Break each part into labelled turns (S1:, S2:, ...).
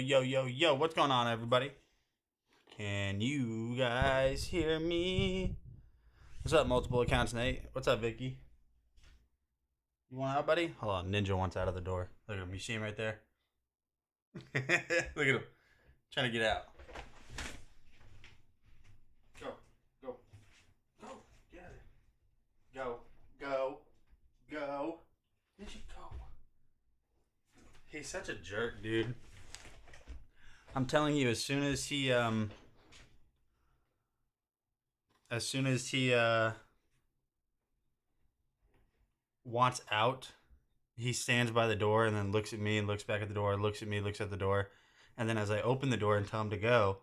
S1: Yo, what's going on, everybody? Can you guys hear me? What's up, multiple accounts, Nate? What's up, Vicky? You want out, buddy? Hold on, Ninja wants out of the door. Look at him. You see him right there? Look at him. Trying to get out. Go, go, go. Get out of there. Go. Ninja, go. He's such a jerk, dude. I'm telling you, as soon as he wants out, he stands by the door and then looks at me and looks back at the door, looks at me, looks at the door, and then as I open the door and tell him to go,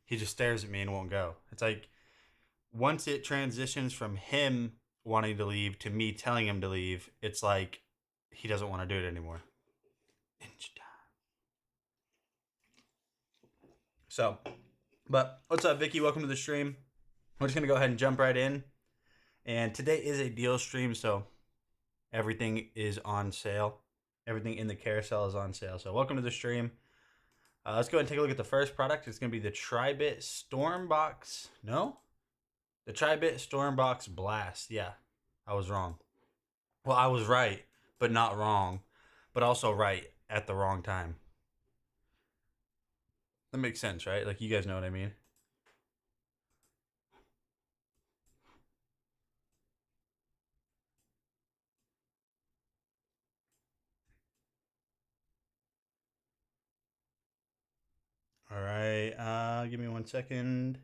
S1: he just stares at me and won't go. It's like once it transitions from him wanting to leave to me telling him to leave, it's like he doesn't want to do it anymore. Ninja time. So, but what's up, Vicky? Welcome to the stream. We're just gonna go ahead and jump right in. And today is a deal stream, so everything is on sale. Everything in the carousel is on sale. So welcome to the stream. Let's go ahead and take a look at the first product. It's going to be the Tribit Stormbox. No? The Tribit Stormbox Blast. Yeah, I was wrong. Well, I was right, but not wrong. But also right at the wrong time. That makes sense, right? Like, you guys know what I mean. All right, give me 1 second.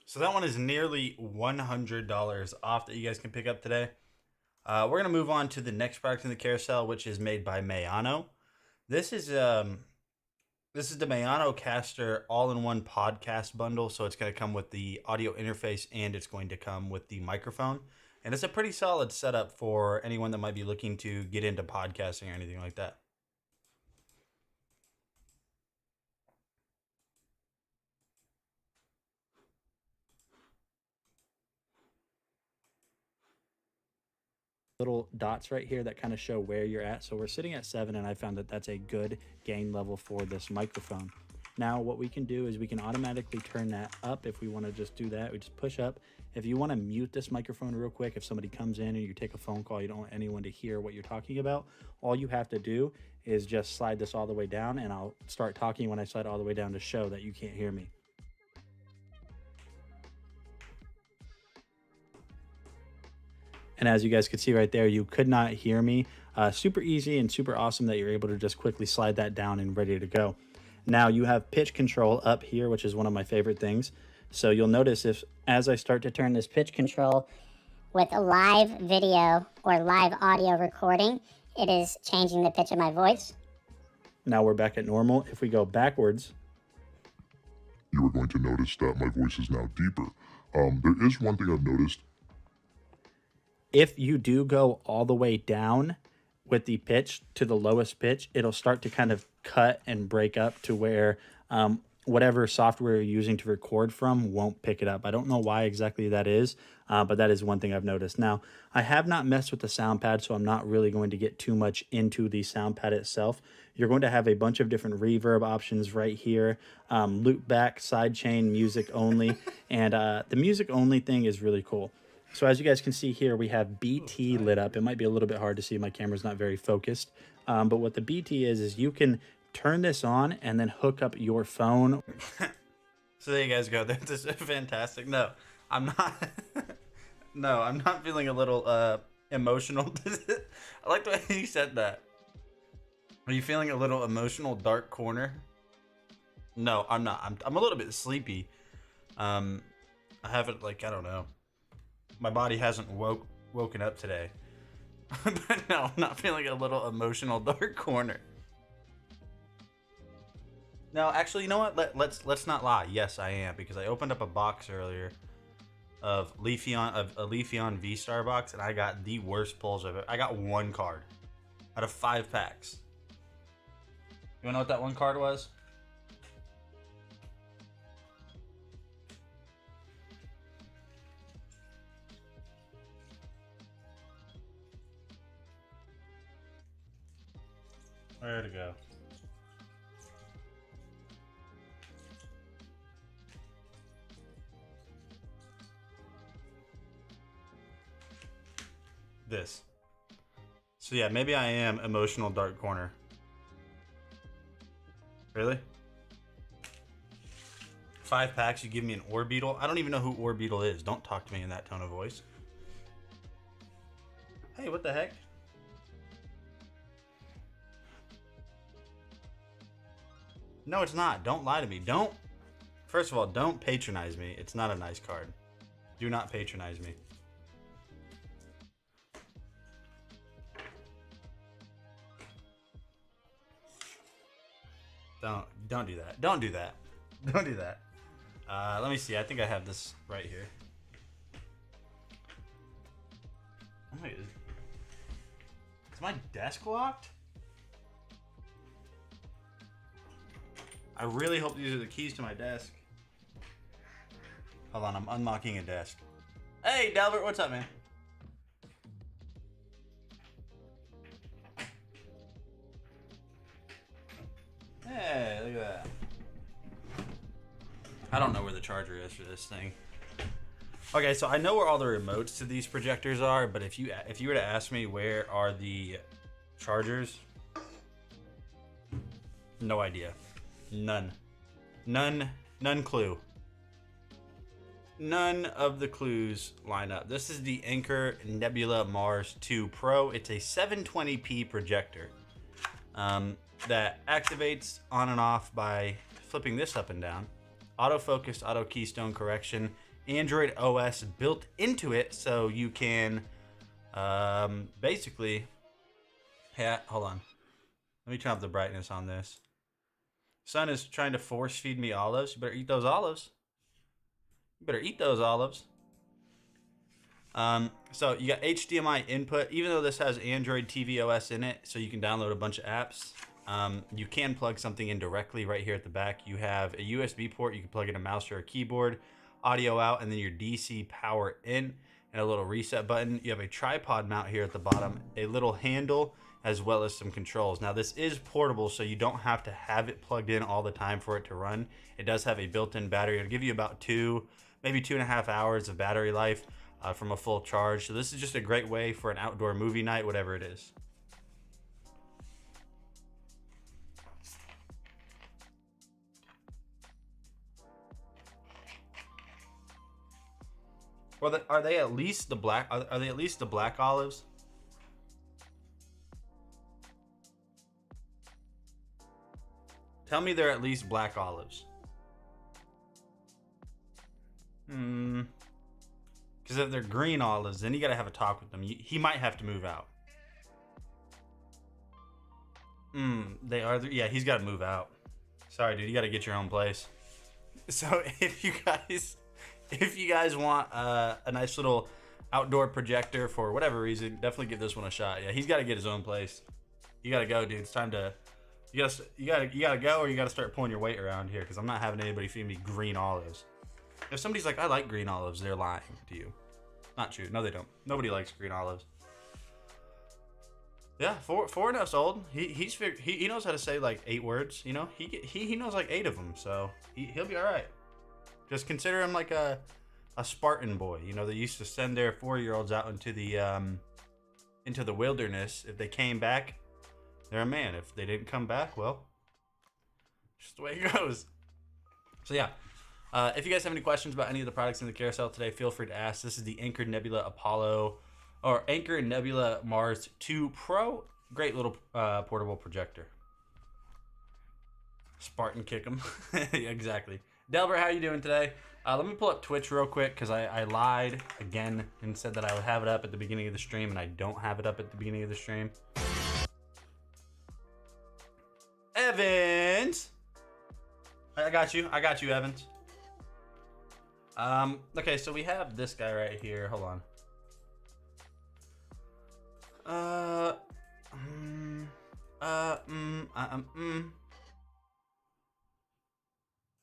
S1: So that one is nearly $100 off that you guys can pick up today. We're gonna move on to the next product in the carousel, which is made by Mayano. This is this is the Mayano Caster all-in-one podcast bundle. So it's gonna come with the audio interface and it's going to come with the microphone. And it's a pretty solid setup for anyone that might be looking to get into podcasting or anything like that.
S2: Little dots right here that kind of show where you're at. So we're sitting at 7, and I found that that's a good gain level for this microphone. Now what we can do is we can automatically turn that up. If we want to just do that, we just push up. If you want to mute this microphone real quick, if somebody comes in and you take a phone call, you don't want anyone to hear what you're talking about, all you have to do is just slide this all the way down, and I'll start talking when I slide all the way down to show that you can't hear me. And as you guys could see right there, you could not hear me. Super easy and super awesome that you're able to just quickly slide that down and ready to go. Now you have pitch control up here, which is one of my favorite things. So you'll notice if, as I start to turn this pitch control
S3: with a live video or live audio recording, it is changing the pitch of my voice.
S2: Now we're back at normal. If we go backwards,
S4: you are going to notice that my voice is now deeper. There is one thing I've noticed.
S2: If you do go all the way down with the pitch to the lowest pitch, it'll start to kind of cut and break up to where whatever software you're using to record from won't pick it up. I don't know why exactly that is, but that is one thing I've noticed. Now, I have not messed with the sound pad, so I'm not really going to get too much into the sound pad itself. You're going to have a bunch of different reverb options right here, loop back, sidechain, music only, and the music only thing is really cool. So as you guys can see here, we have BT lit up. It might be a little bit hard to see. My camera's not very focused. But what the BT is you can turn this on and then hook up your phone.
S1: So there you guys go. That's just fantastic. No, I'm not. No, I'm not feeling a little emotional. I like the way you said that. Are you feeling a little emotional dark corner? No, I'm not. I'm a little bit sleepy. I haven't, like, I don't know. My body hasn't woken up today. But no, I'm not feeling a little emotional dark corner. No, actually, you know what? Let's not lie. Yes, I am, because I opened up a box earlier of a Leafeon V-Star box, and I got the worst pulls of it. I got one card out of 5 packs. You wanna know what that one card was? Where to go? This. So yeah, maybe I am emotional dark corner. Really? 5 packs, you give me an Orbeetle? I don't even know who Orbeetle is. Don't talk to me in that tone of voice. Hey, what the heck? No, it's not. Don't lie to me. Don't. First of all, don't patronize me. It's not a nice card. Do not patronize me. Don't do that. Don't do that. Don't do that. Let me see. I think I have this right here. Oh my, is my desk locked? I really hope these are the keys to my desk. Hold on, I'm unlocking a desk. Hey, Delbert, what's up, man? Hey, look at that. I don't know where the charger is for this thing. Okay, so I know where all the remotes to these projectors are, but if you were to ask me where are the chargers, no idea. None clue. None of the clues line up. This is the Anker Nebula Mars 2 Pro. It's a 720p projector that activates on and off by flipping this up and down. Autofocus, auto keystone correction, Android OS built into it, so you can basically, yeah, hold on. Let me turn up the brightness on this. Son is trying to force feed me olives. You better eat those olives. You better eat those olives. So you got HDMI input. Even though this has Android TV OS in it, so you can download a bunch of apps, you can plug something in directly right here at the back. You have a USB port. You can plug in a mouse or a keyboard, audio out, and then your DC power in, and a little reset button. You have a tripod mount here at the bottom, a little handle, as well as some controls. Now this is portable, so you don't have to have it plugged in all the time for it to run. It does have a built-in battery. It'll give you about maybe 2.5 hours of battery life from a full charge. So this is just a great way for an outdoor movie night, whatever it is. Or are they at least the black? Are they at least the black olives? Tell me they're at least black olives. Because if they're green olives, then you got to have a talk with them. He might have to move out. They are. Yeah, he's got to move out. Sorry, dude. You got to get your own place. So if you guys want a nice little outdoor projector for whatever reason, definitely give this one a shot. Yeah, he's got to get his own place. You got to go, dude. It's time to. You gotta go, or you gotta start pulling your weight around here, because I'm not having anybody feed me green olives. If somebody's like, I like green olives, they're lying to you. Not true. No, they don't. Nobody likes green olives. Yeah, 4-0's old. He knows how to say like 8 words. You know, he knows like 8 of them, so he'll be all right. Just consider him like a Spartan boy. You know, they used to send their 4-year-olds out into the wilderness. If they came back, they're a man. If they didn't come back, well, just the way it goes. So yeah, if you guys have any questions about any of the products in the carousel today, feel free to ask. This is the Anker Nebula Apollo, or Anker Nebula Mars 2 Pro. Great little portable projector. Spartan kick 'em. Yeah, exactly. Delbert, how you doing today? Let me pull up Twitch real quick, because I lied again and said that I would have it up at the beginning of the stream, and I don't have it up at the beginning of the stream. Evans, I got you, Evans. Okay, so we have this guy right here. Hold on.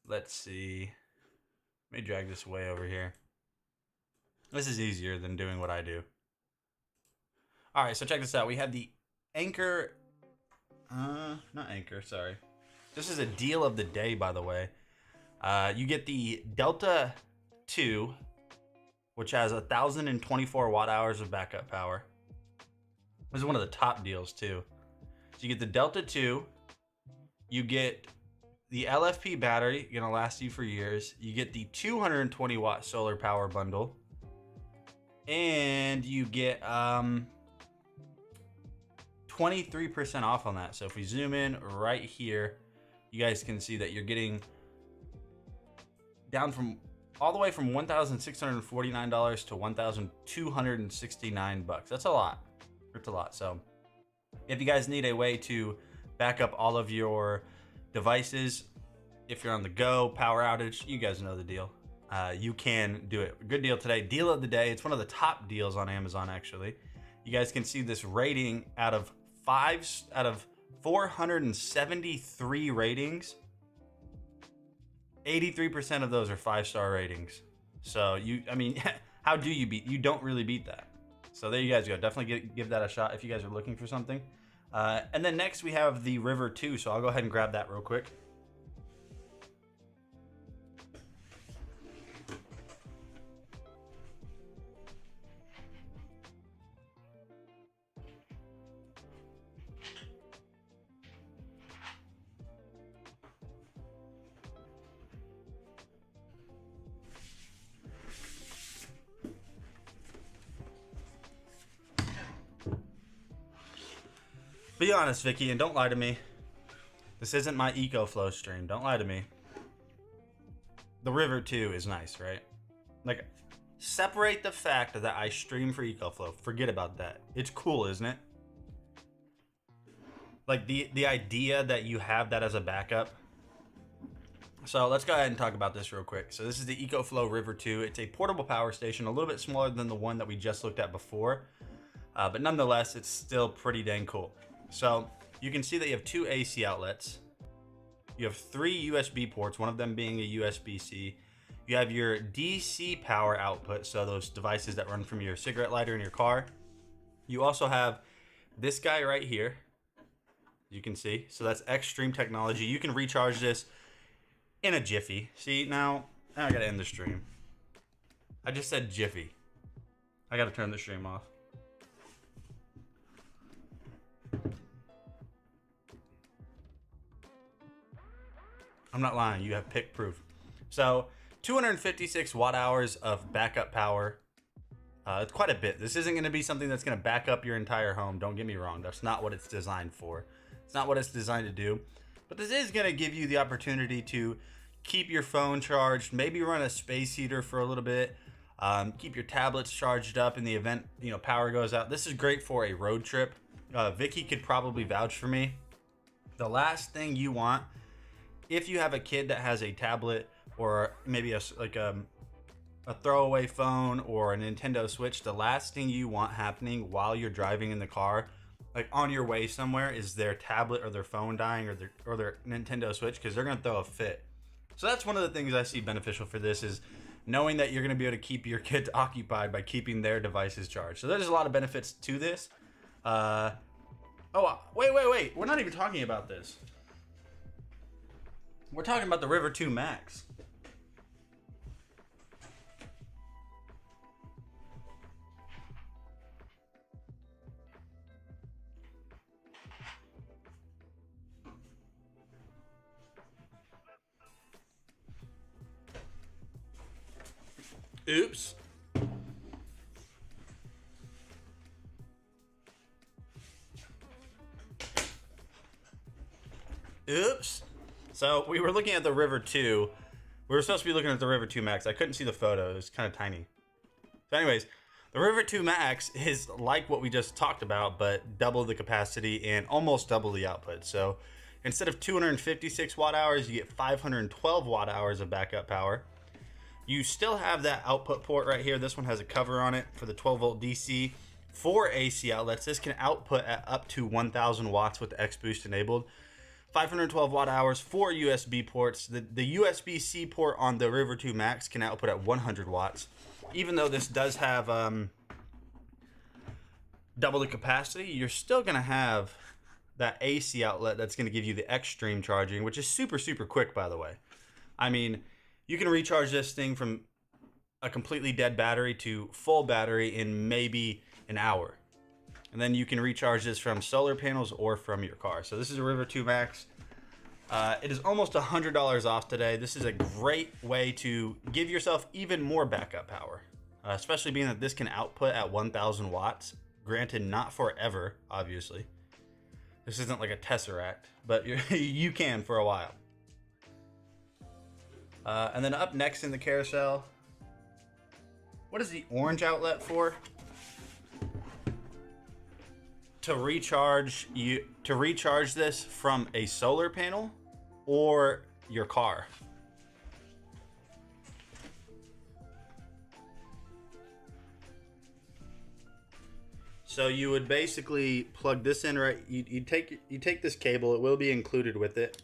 S1: Let's see. Let me drag this way over here. This is easier than doing what I do. All right, so check this out. We have the Anker. Not Anker, sorry. This is a deal of the day, by the way. You get the Delta 2, which has 1,024 watt hours of backup power. This is one of the top deals, too. So you get the Delta 2. You get the LFP battery, gonna last you for years. You get the 220 watt solar power bundle. And you get 23% off on that. So if we zoom in right here, you guys can see that you're getting down from all the way from $1,649 to $1,269. That's a lot. It's a lot. So if you guys need a way to back up all of your devices, if you're on the go, power outage, you guys know the deal. You can do it. Good deal today. Deal of the day. It's one of the top deals on Amazon, actually. You guys can see this rating out of 473 ratings. 83% of those are 5-star ratings. So how do you beat? You don't really beat that. So there you guys go. Definitely give that a shot if you guys are looking for something. And then next we have the River 2. So I'll go ahead and grab that real quick. Be honest, Vicky, and don't lie to me. This isn't my EcoFlow stream. Don't lie to me. The River 2 is nice, right? Like, separate the fact that I stream for EcoFlow. Forget about that. It's cool, isn't it? Like, the idea that you have that as a backup. So let's go ahead and talk about this real quick. So this is the EcoFlow River 2. It's a portable power station, a little bit smaller than the one that we just looked at before. But nonetheless, it's still pretty dang cool. So you can see that you have 2 AC outlets. You have 3 USB ports, one of them being a USB-C. You have your DC power output, so those devices that run from your cigarette lighter in your car. You also have this guy right here. You can see. So that's Extreme technology. You can recharge this in a jiffy. See, now I gotta end the stream. I just said jiffy. I gotta turn the stream off. I'm not lying, you have pick proof. So 256 watt hours of backup power. It's quite a bit. This isn't going to be something that's going to back up your entire home. Don't get me wrong. That's not what it's designed for. It's not what it's designed to do. But this is going to give you the opportunity to keep your phone charged, maybe run a space heater for a little bit, keep your tablets charged up in the event, power goes out. This is great for a road trip. Vicky could probably vouch for me. The last thing you want, if you have a kid that has a tablet or maybe a throwaway phone or a Nintendo Switch, the last thing you want happening while you're driving in the car, like on your way somewhere, is their tablet or their phone dying or their Nintendo Switch, because they're going to throw a fit. So that's one of the things I see beneficial for this, is knowing that you're going to be able to keep your kids occupied by keeping their devices charged. So there's a lot of benefits to this. Oh, wait. We're not even talking about this. We're talking about the River 2 Max. Oops. Oops. So we were looking at the River 2. We were supposed to be looking at the River 2 Max. I couldn't see the photo. It was kind of tiny. So anyways, the River 2 Max is like what we just talked about, but double the capacity and almost double the output. So instead of 256 watt hours, you get 512 watt hours of backup power. You still have that output port right here. This one has a cover on it for the 12 volt DC. 4 AC outlets. This can output at up to 1000 watts with the X Boost enabled. 512 watt hours, 4 USB ports. The USB-C port on the River 2 Max can output at 100 watts. Even though this does have double the capacity, you're still going to have that AC outlet that's going to give you the extreme charging, which is super, super quick, by the way. I mean, you can recharge this thing from a completely dead battery to full battery in maybe an hour. And then you can recharge this from solar panels or from your car. So this is a River 2 Max. It is almost $100 off today. This is a great way to give yourself even more backup power, especially being that this can output at 1000 watts. Granted, not forever, obviously. This isn't like a Tesseract, but you can for a while. And then up next in the carousel, what is the orange outlet for? To recharge this from a solar panel or your car. So you would basically plug this in, right? You take this cable, it will be included with it.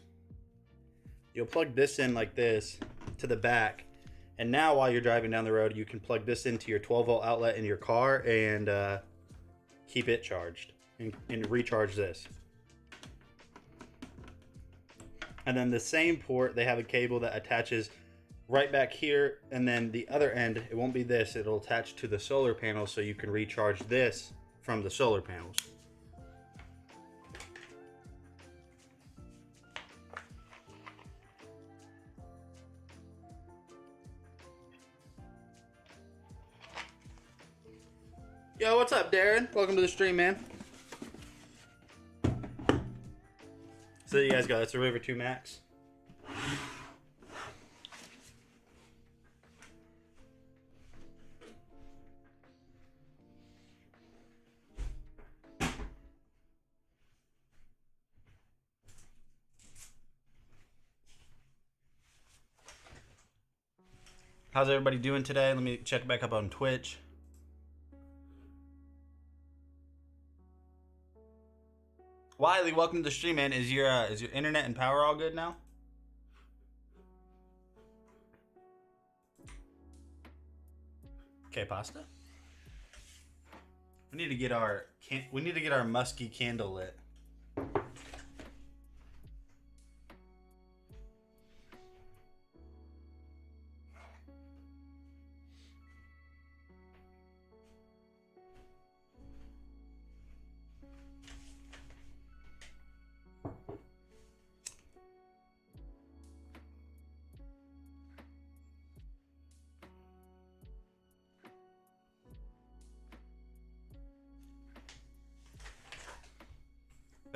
S1: You'll plug this in like this to the back, and now while you're driving down the road, you can plug this into your 12 volt outlet in your car and keep it charged and recharge this. And then the same port, they have a cable that attaches right back here, and then the other end, it won't be this, it'll attach to the solar panel, so you can recharge this from the solar panels. Yo, what's up, Darren? Welcome to the stream, man. So there you guys go. That's the River 2 Max. How's everybody doing today? Let me check back up on Twitch. Wiley, welcome to the stream, man. Is your internet and power all good now? Okay, pasta. We need to get our musky candle lit.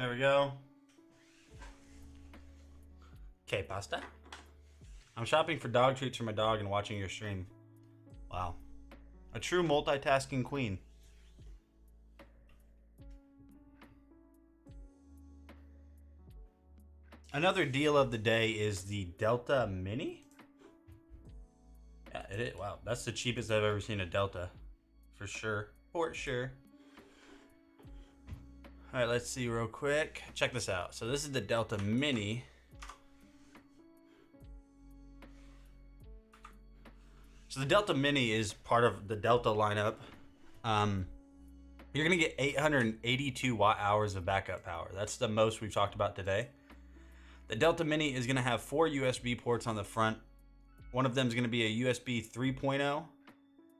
S1: There we go. Okay, pasta. I'm shopping for dog treats for my dog and watching your stream. Wow. A true multitasking queen. Another deal of the day is the Delta Mini. Yeah, it is. Wow, that's the cheapest I've ever seen a Delta. For sure. For sure. All right, let's see real quick. Check this out. So this is the Delta Mini. So the Delta Mini is part of the Delta lineup. You're gonna get 882 watt hours of backup power. That's the most we've talked about today. The Delta Mini is gonna have 4 USB ports on the front. One of them is gonna be a USB 3.0.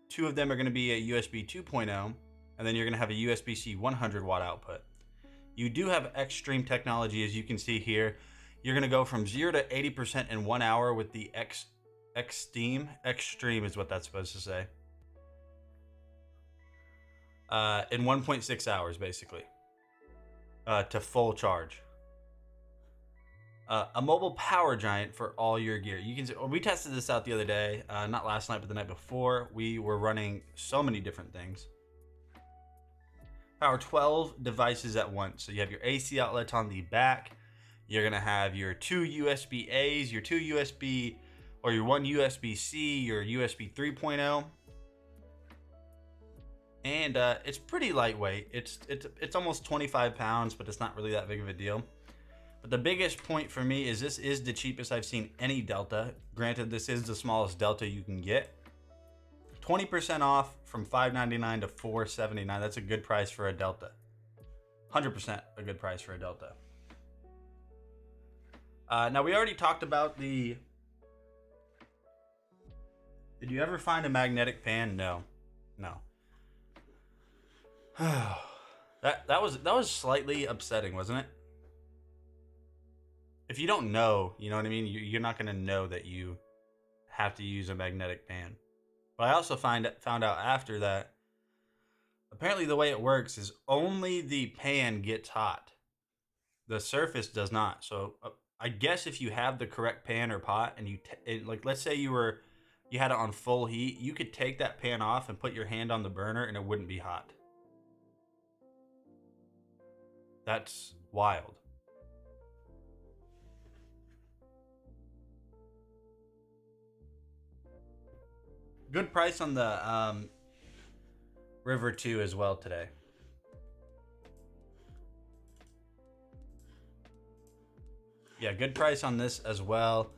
S1: 2 of them are gonna be a USB 2.0. And then you're gonna have a USB-C 100 watt output. You do have Xtreme technology, as you can see here. You're gonna go from 0 to 80% in 1 hour with the Xtreme. Xtreme is what that's supposed to say. In 1.6 hours, basically, to full charge. A mobile power giant for all your gear. You can see, we tested this out the other day, not last night, but the night before. We were running so many different things. Power 12 devices at once. So you have your AC outlets on the back. You're gonna have your 2 USB A's, your 2 USB, or your 1 USB-C, your USB 3.0. And it's pretty lightweight. It's almost 25 pounds, but it's not really that big of a deal. But the biggest point for me is this is the cheapest I've seen any Delta. Granted, this is the smallest Delta you can get. 20% off from $599 to $479. That's a good price for a Delta. 100% a good price for a Delta. Now, we already talked about the... Did you ever find a magnetic pan? No. That was slightly upsetting, wasn't it? If you don't know, you know what I mean? You're not going to know that you have to use a magnetic pan. But I also found out after that, apparently the way it works is only the pan gets hot. The surface does not. So I guess if you have the correct pan or pot and like, let's say you had it on full heat, you could take that pan off and put your hand on the burner and it wouldn't be hot. That's wild. Good price on the River 2 as well today. Yeah, good price on this as well.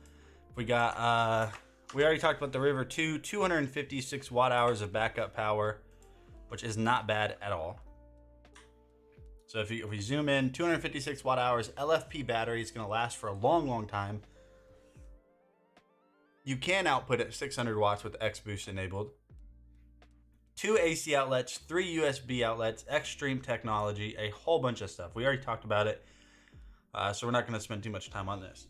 S1: We got, we already talked about the River 2, 256 watt hours of backup power, which is not bad at all. So if we zoom in, 256 watt hours, LFP battery, it's gonna last for a long time. You can output at 600 watts with X-Boost enabled. 2 AC outlets, 3 USB outlets, Xtreme technology, a whole bunch of stuff. We already talked about it, so we're not going to spend too much time on this.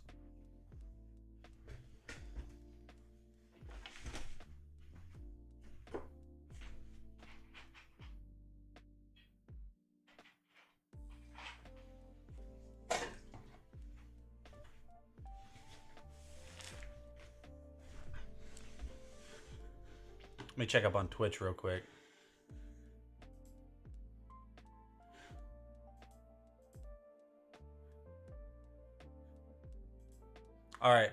S1: Let me check up on Twitch real quick. All right.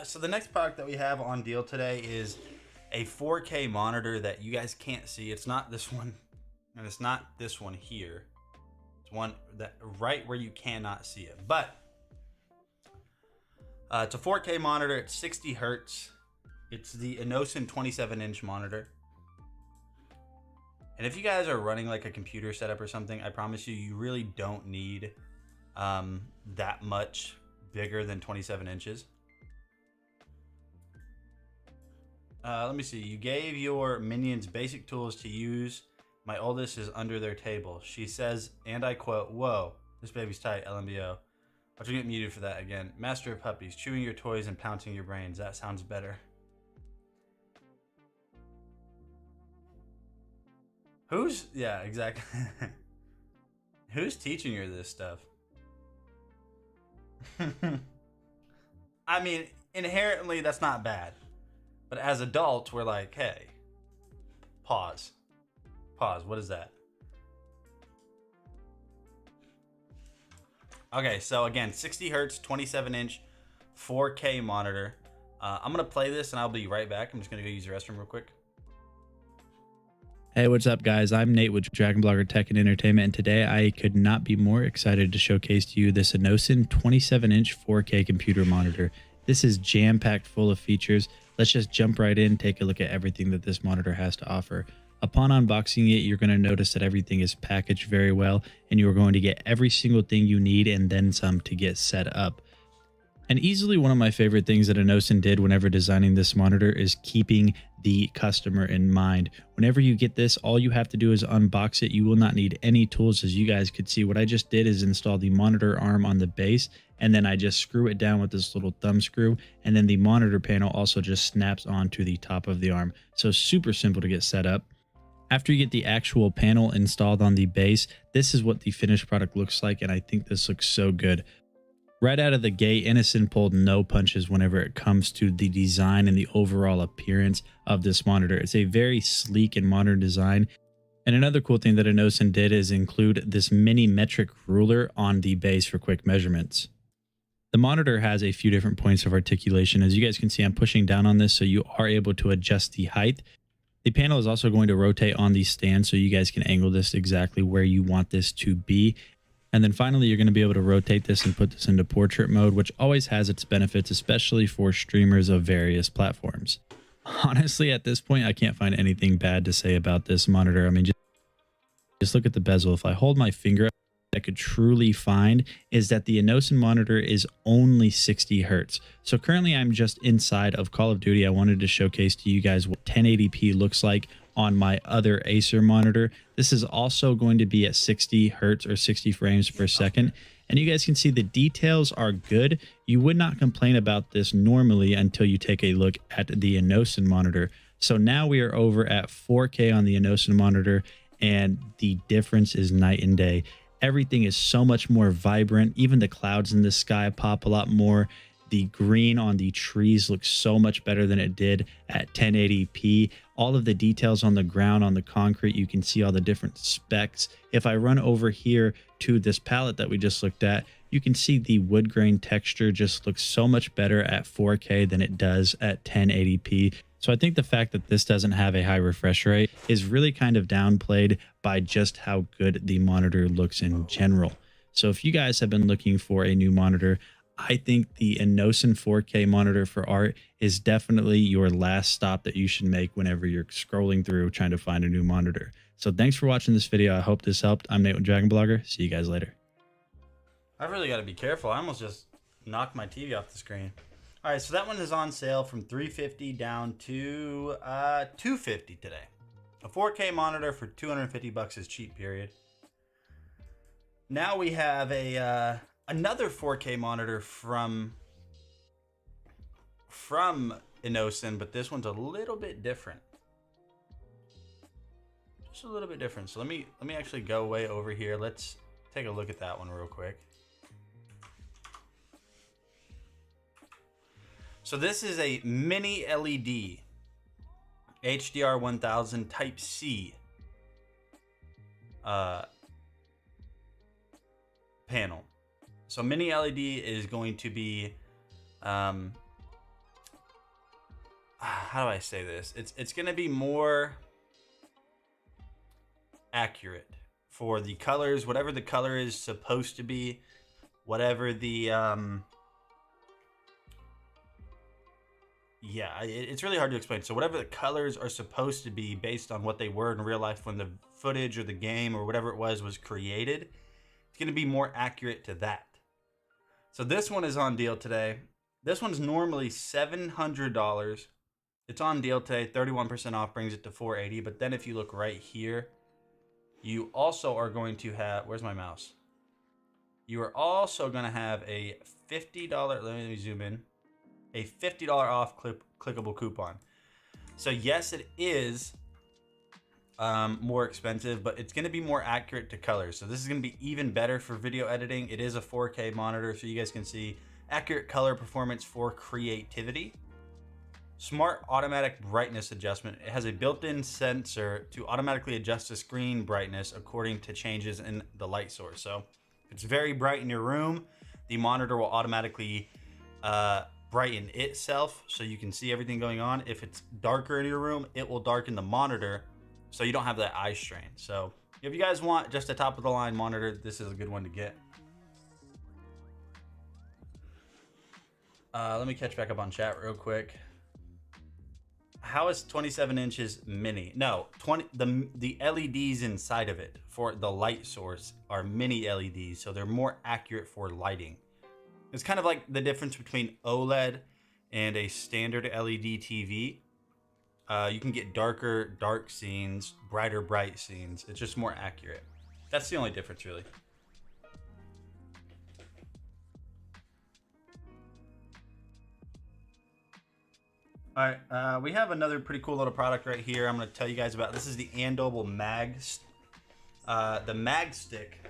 S1: So the next product that we have on deal today is a 4K monitor that you guys can't see. It's not this one, and it's not this one here. It's one that right where you cannot see it. But it's a 4K monitor. It's 60 hertz. It's the Enosin 27-inch monitor. And if you guys are running like a computer setup or something, I promise you, you really don't need that much bigger than 27 inches. Let me see. You gave your minions basic tools to use. My oldest is under their table. She says, and I quote, "Whoa, this baby's tight, LMBO. Watch me get muted for that again. Master of puppies, chewing your toys and pouncing your brains. That sounds better." Yeah, exactly. Who's teaching you this stuff? I mean, inherently, that's not bad. But as adults, we're like, hey, pause. Pause. What is that? Okay, so again, 60 hertz, 27-inch, 4K monitor. I'm going to play this and I'll be right back. I'm just going to go use the restroom real quick.
S2: Hey, what's up, guys? I'm Nate with Dragon Blogger Tech and Entertainment, and today I could not be more excited to showcase to you this Enosin 27-inch 4K computer monitor. This is jam-packed full of features. Let's just jump right in, take a look at everything that this monitor has to offer. Upon unboxing it, you're going to notice that everything is packaged very well, and you are going to get every single thing you need and then some to get set up. And easily one of my favorite things that Enosin did whenever designing this monitor is keeping the customer in mind. Whenever you get this, all you have to do is unbox it. You will not need any tools. As you guys could see, what I just did is install the monitor arm on the base, and then I just screw it down with this little thumb screw, and then the monitor panel also just snaps onto the top of the arm. So super simple to get set up. After you get the actual panel installed on the base, this is what the finished product looks like, and I think this looks so good. Right out of the gate, Enosin pulled no punches whenever it comes to the design and the overall appearance of this monitor. It's a very sleek and modern design. And another cool thing that Enosin did is include this mini metric ruler on the base for quick measurements. The monitor has a few different points of articulation. As you guys can see, I'm pushing down on this so you are able to adjust the height. The panel is also going to rotate on the stand so you guys can angle this exactly where you want this to be. And then finally, you're going to be able to rotate this and put this into portrait mode, which always has its benefits, especially for streamers of various platforms. Honestly, at this point, I can't find anything bad to say about this monitor. I mean, just look at the bezel. If I hold my finger up, I could truly find is that the Enosin monitor is only 60 hertz. So currently I'm just inside of Call of Duty. I wanted to showcase to you guys what 1080p looks like on my other Acer monitor. This is also going to be at 60 hertz or 60 frames per second. And you guys can see the details are good. You would not complain about this normally until you take a look at the Enosin monitor. So now we are over at 4K on the Enosin monitor, and the difference is night and day. Everything is so much more vibrant. Even the clouds in the sky pop a lot more. The green on the trees looks so much better than it did at 1080p. All of the details on the ground, on the concrete, you can see all the different specs. If I run over here to this palette that we just looked at, you can see the wood grain texture just looks so much better at 4K than it does at 1080p. So I think the fact that this doesn't have a high refresh rate is really kind of downplayed by just how good the monitor looks in general. So if you guys have been looking for a new monitor, I think the Enosin 4K monitor for art is definitely your last stop that you should make whenever you're scrolling through trying to find a new monitor. So thanks for watching this video. I hope this helped. I'm Nate with Dragon Blogger. See you guys later.
S1: I've really got to be careful. I almost just knocked my TV off the screen. All right, so that one is on sale from $350 down to $250 today. A 4K monitor for $250 is cheap, period. Now we have a another 4K monitor from Enosin, but this one's a little bit different. Just a little bit different. So let me actually go way over here. Let's take a look at that one real quick. So this is a mini LED HDR 1000 Type C panel. So mini LED is going to be, how do I say this? It's going to be more accurate for the colors, whatever the color is supposed to be, whatever the, yeah, it's really hard to explain. So whatever the colors are supposed to be based on what they were in real life when the footage or the game or whatever it was created, it's going to be more accurate to that. So this one is on deal today. This one's normally $700. It's on deal today. 31% off brings it to $480. But then if you look right here, you also are going to have, where's my mouse? You are also going to have a $50, let me zoom in, a $50 off clickable coupon. So yes, it is more expensive, but it's going to be more accurate to color. So this is going to be even better for video editing. It is a 4K monitor, so you guys can see accurate color performance for creativity. Smart automatic brightness adjustment. It has a built-in sensor to automatically adjust the screen brightness according to changes in the light source. So if it's very bright in your room, the monitor will automatically brighten itself so you can see everything going on. If it's darker in your room, it will darken the monitor so you don't have that eye strain. So if you guys want just a top of the line monitor, this is a good one to get. Let me catch back up on chat real quick. How is 27 inches mini? No, the LEDs inside of it for the light source are mini LEDs, so they're more accurate for lighting. It's kind of like the difference between OLED and a standard LED TV. You can get darker dark scenes, brighter bright scenes. It's just more accurate. That's the only difference, really. All right, we have another pretty cool little product right here I'm going to tell you guys about. This is the Andoble Mag, the Mag Stick.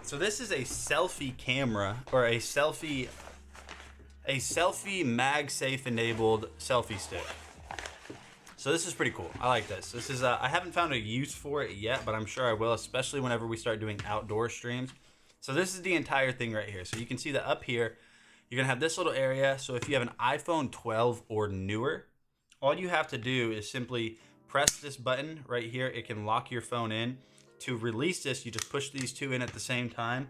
S1: So this is a selfie camera, or a selfie MagSafe enabled selfie stick. So this is pretty cool. I like this. This is I haven't found a use for it yet, but I'm sure I will, especially whenever we start doing outdoor streams. So this is the entire thing right here. So you can see that up here, you're gonna have this little area. So if you have an iPhone 12 or newer, all you have to do is simply press this button right here. It can lock your phone in. To release this, you just push these two in at the same time.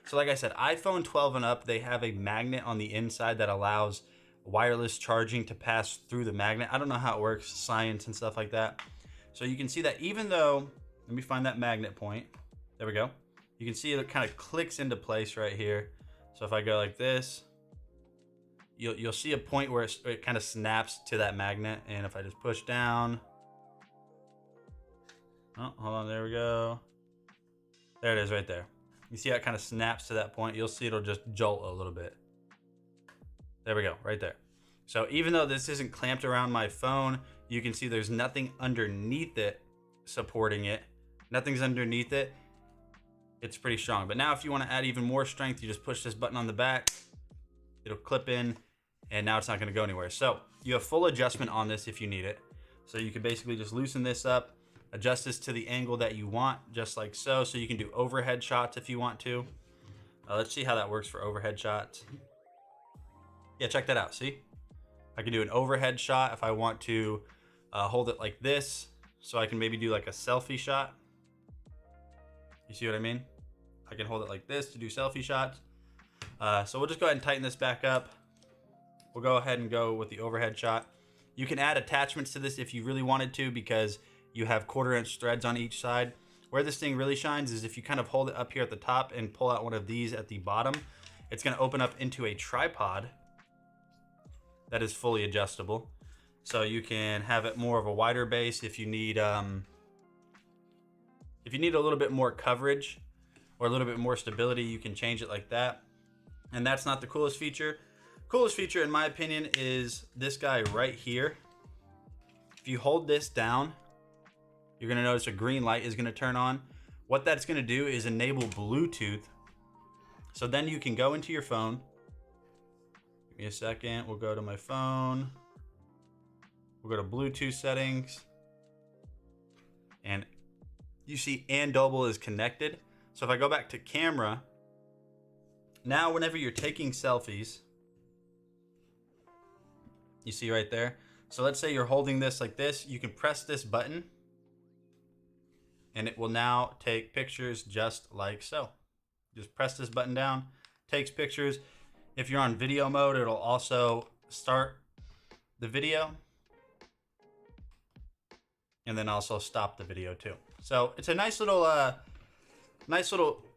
S1: So like I said, iPhone 12 and up, they have a magnet on the inside that allows wireless charging to pass through the magnet. I don't know how it works, science and stuff like that. So you can see that even though, let me find that magnet point. There we go. You can see it kind of clicks into place right here. So if I go like this, you'll see a point where it kind of snaps to that magnet. And if I just push down, oh, hold on, there we go. There it is right there. You see how it kind of snaps to that point? You'll see it'll just jolt a little bit. There we go, right there. So even though this isn't clamped around my phone, you can see there's nothing underneath it supporting it. Nothing's underneath it. It's pretty strong. But now if you want to add even more strength, you just push this button on the back. It'll clip in, and now it's not going to go anywhere. So you have full adjustment on this if you need it. So you can basically just loosen this up, adjust this to the angle that you want, just like so. So you can do overhead shots if you want to. Let's see how that works for overhead shots. Yeah, check that out. See, I can do an overhead shot if I want to hold it like this. So I can maybe do like a selfie shot. You see what I mean? I can hold it like this to do selfie shots. So we'll just go ahead and tighten this back up. We'll go ahead and go with the overhead shot. You can add attachments to this if you really wanted to, because you have 1/4 inch threads on each side. Where this thing really shines is if you kind of hold it up here at the top and pull out one of these at the bottom, it's going to open up into a tripod that is fully adjustable. So you can have it more of a wider base if you need a little bit more coverage or a little bit more stability, you can change it like that. And that's not the coolest feature. Coolest feature in my opinion is this guy right here. If you hold this down, you're gonna notice a green light is gonna turn on. What that's gonna do is enable Bluetooth. So then you can go into your phone. Give me a second, we'll go to my phone. We'll go to Bluetooth settings. And you see Andoble is connected. So if I go back to camera, now whenever you're taking selfies, you see right there. So let's say you're holding this like this, you can press this button and it will now take pictures just like so. Just press this button down, takes pictures. If you're on video mode, it'll also start the video and then also stop the video too. So it's a nice little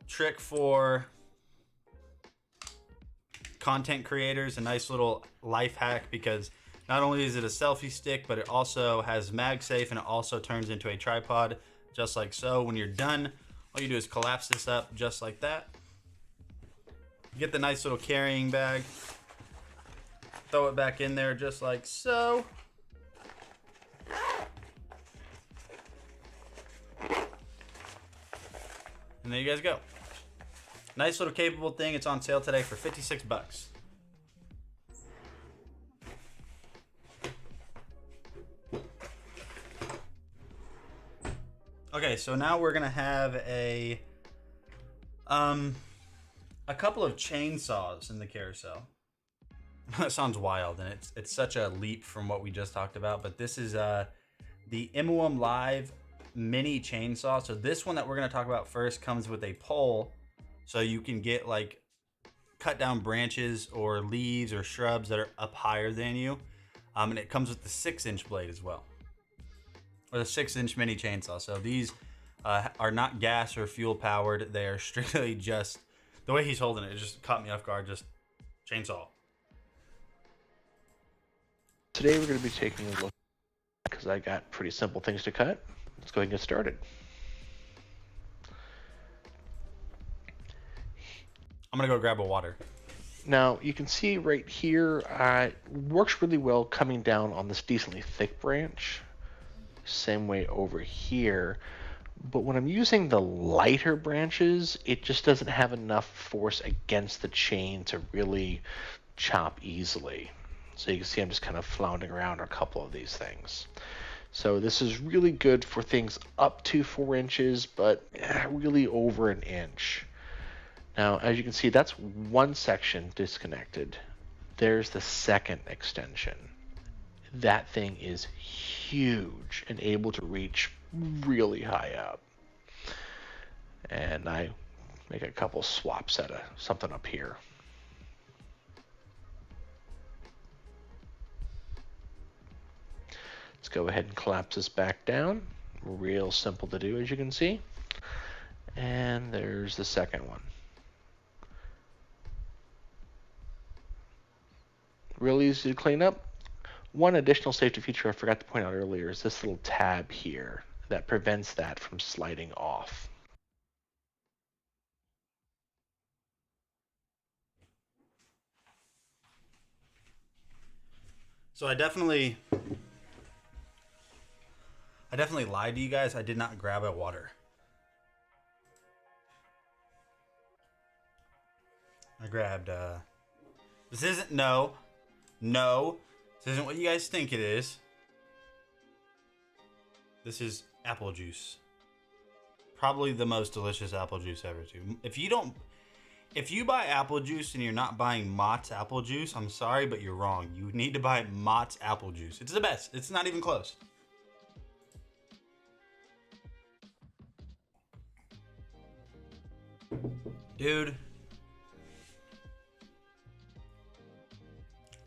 S1: trick for content creators, a nice little life hack, because not only is it a selfie stick, but it also has MagSafe and it also turns into a tripod just like so. When you're done, all you do is collapse this up just like that. You get the nice little carrying bag, throw it back in there just like so. And there you guys go. Nice little capable thing. It's on sale today for 56 bucks. Okay, so now we're gonna have a couple of chainsaws in the carousel. That sounds wild, and it's such a leap from what we just talked about. But this is the Imuum Live mini chainsaw. So this one that we're gonna talk about first comes with a pole, so you can get like cut down branches or leaves or shrubs that are up higher than you. And it comes with the 6-inch blade as well, or the 6-inch mini chainsaw. So these are not gas or fuel powered. They are strictly just, the way he's holding it just caught me off guard. Just chainsaw.
S5: Today we're going to be taking a look, because I got pretty simple things to cut. Let's go ahead and get started.
S1: I'm gonna go grab a water.
S5: Now you can see right here, works really well coming down on this decently thick branch. Same way over here. But when I'm using the lighter branches, it just doesn't have enough force against the chain to really chop easily. So you can see I'm just kind of floundering around a couple of these things. So this is really good for things up to 4 inches, but really over an inch. Now, as you can see, that's one section disconnected. There's the second extension. That thing is huge and able to reach really high up. And I make a couple swaps at something up here. Let's go ahead and collapse this back down. Real simple to do, as you can see. And there's the second one. Real easy to clean up. One additional safety feature I forgot to point out earlier is this little tab here that prevents that from sliding off.
S1: So I definitely lied to you guys. I did not grab a water. I grabbed this isn't no, this isn't what you guys think it is. This is apple juice. Probably the most delicious apple juice ever too. If you buy apple juice and you're not buying Mott's apple juice, I'm sorry, but you're wrong. You need to buy Mott's apple juice. It's the best. It's not even close. Dude.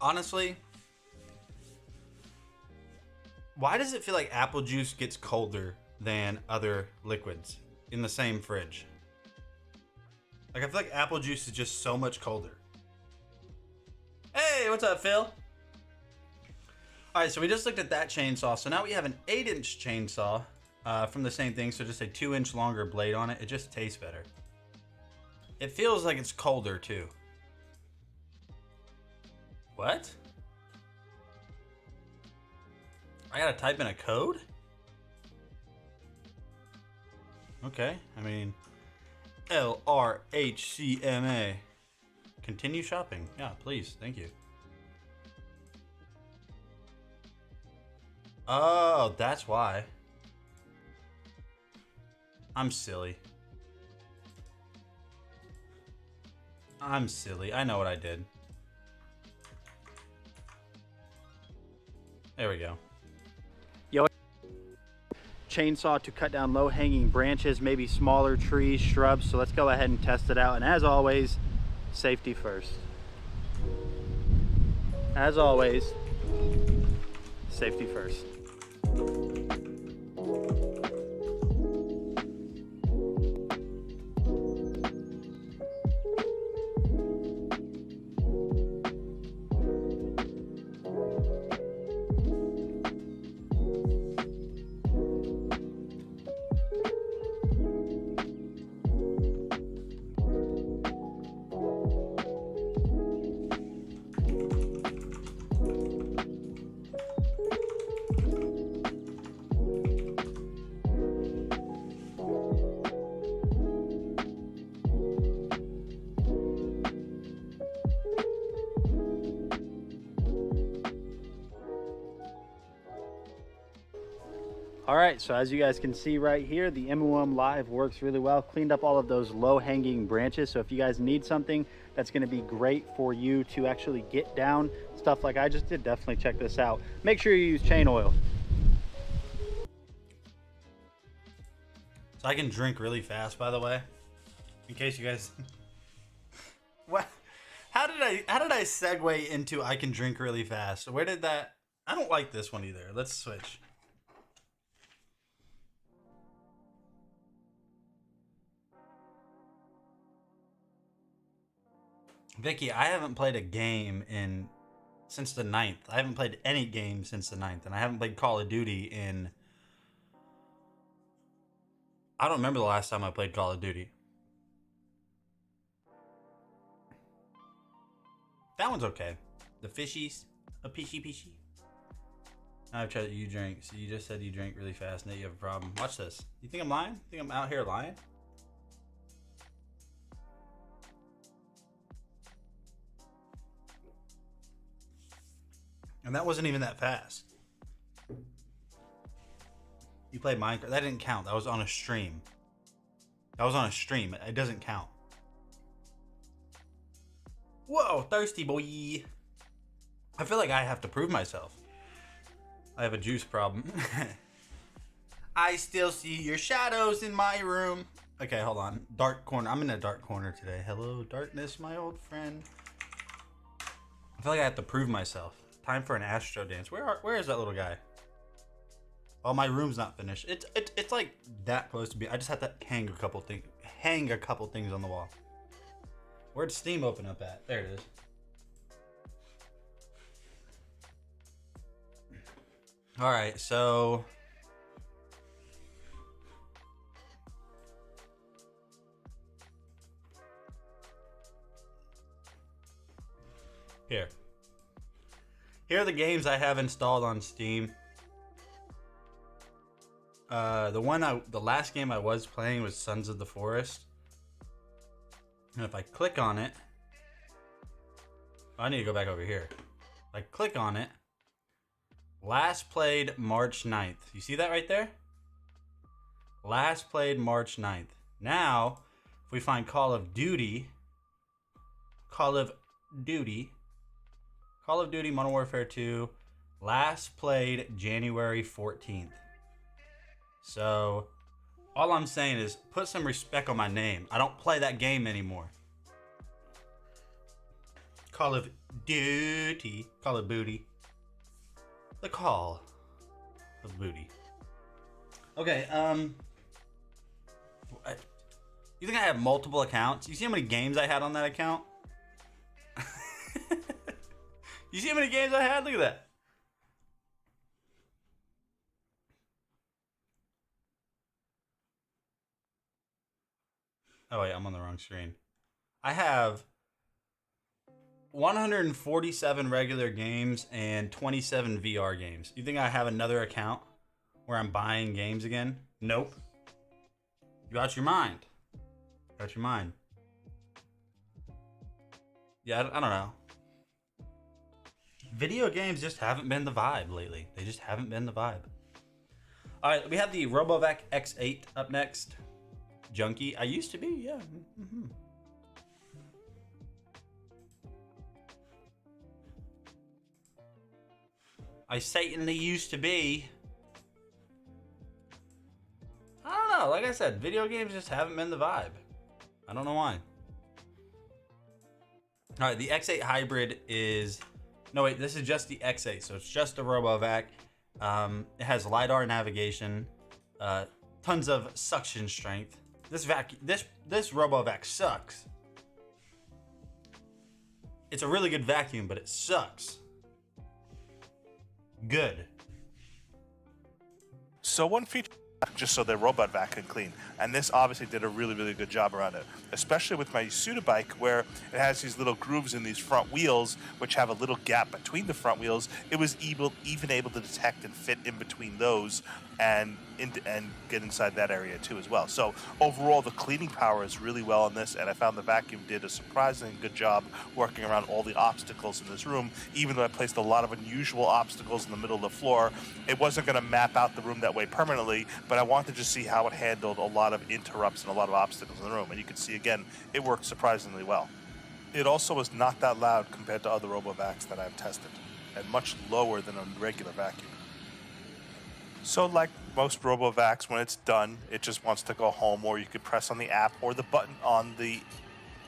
S1: Honestly, why does it feel like apple juice gets colder than other liquids in the same fridge? Like, I feel like apple juice is just so much colder. Hey, what's up, Phil? All right, so we just looked at that chainsaw. So now we have an 8-inch chainsaw from the same thing. So just a 2-inch longer blade on it. It just tastes better. It feels like it's colder too. What? I gotta type in a code? Okay, I mean, LRHCMA. Continue shopping. Yeah, please, thank you. Oh, that's why. I'm silly. I'm silly. I know what I did. There we go. Chainsaw to cut down low-hanging branches, maybe smaller trees, shrubs. So let's go ahead and test it out. And as always, safety first. As always, safety first.
S2: All right, so as you guys can see right here, the MOM Live works really well. Cleaned up all of those low-hanging branches. So if you guys need something that's going to be great for you to actually get down stuff like I just did, definitely check this out. Make sure you use chain oil.
S1: So I can drink really fast, by the way, in case you guys. What? How did I segue into I can drink really fast? Where did that? I don't like this one either. Let's switch. Vicky, I haven't played a game since the 9th. I haven't played any game since the 9th, and I haven't played Call of Duty in. I don't remember the last time I played Call of Duty. That one's okay. The fishies, a peachy. I've tried that you drink. So you just said you drink really fast, and that you have a problem. Watch this. You think I'm lying? You think I'm out here lying? And that wasn't even that fast. You played Minecraft. That didn't count. That was on a stream. It doesn't count. Whoa, thirsty boy. I feel like I have to prove myself. I have a juice problem. I still see your shadows in my room. Okay, hold on. Dark corner. I'm in a dark corner today. Hello, darkness, my old friend. I feel like I have to prove myself. Time for an Astro dance. Where is that little guy? Oh, my room's not finished. It's like that close to be. I just have to hang a couple things on the wall. Where'd Steam open up at? There it is. All right, so here are the games I have installed on Steam. The last game I was playing was Sons of the Forest. And if I click on it, I need to go back over here. If I click on it, last played March 9th. You see that right there? Last played March 9th. Now, if we find Call of Duty Modern Warfare 2, last played January 14th. So, all I'm saying is put some respect on my name. I don't play that game anymore. Call of Booty. The Call of Booty. Okay, you think I have multiple accounts? You see how many games I had on that account? You see how many games I had? Look at that. Oh wait, I'm on the wrong screen. I have 147 regular games and 27 VR games. You think I have another account where I'm buying games again? Nope. You out your mind. Out your mind. Yeah, I don't know. Video games just haven't been the vibe lately. They just haven't been the vibe. All right, we have the Robovac X8 up next. Junkie. I used to be, yeah. Mm-hmm. I certainly used to be. I don't know. Like I said, video games just haven't been the vibe. I don't know why. All right, the X8 Hybrid is... No, wait, this is just the X8, so it's just a Robovac. It has LiDAR navigation, tons of suction strength. This Robovac sucks. It's a really good vacuum, but it sucks. Good.
S6: So one feature, just so the robot vac can clean, and this obviously did a really good job around it, especially with my Studibike, where it has these little grooves in these front wheels which have a little gap between the front wheels. It was even able to detect and fit in between those and get inside that area too as well. So overall, the cleaning power is really well in this, and I found the vacuum did a surprisingly good job working around all the obstacles in this room. Even though I placed a lot of unusual obstacles in the middle of the floor, it wasn't going to map out the room that way permanently, but I wanted to just see how it handled a lot of interrupts and a lot of obstacles in the room. And you can see, again, it worked surprisingly well. It also is not that loud compared to other RoboVacs that I've tested, and much lower than a regular vacuum. So like most RoboVacs, when it's done, it just wants to go home, or you could press on the app or the button on the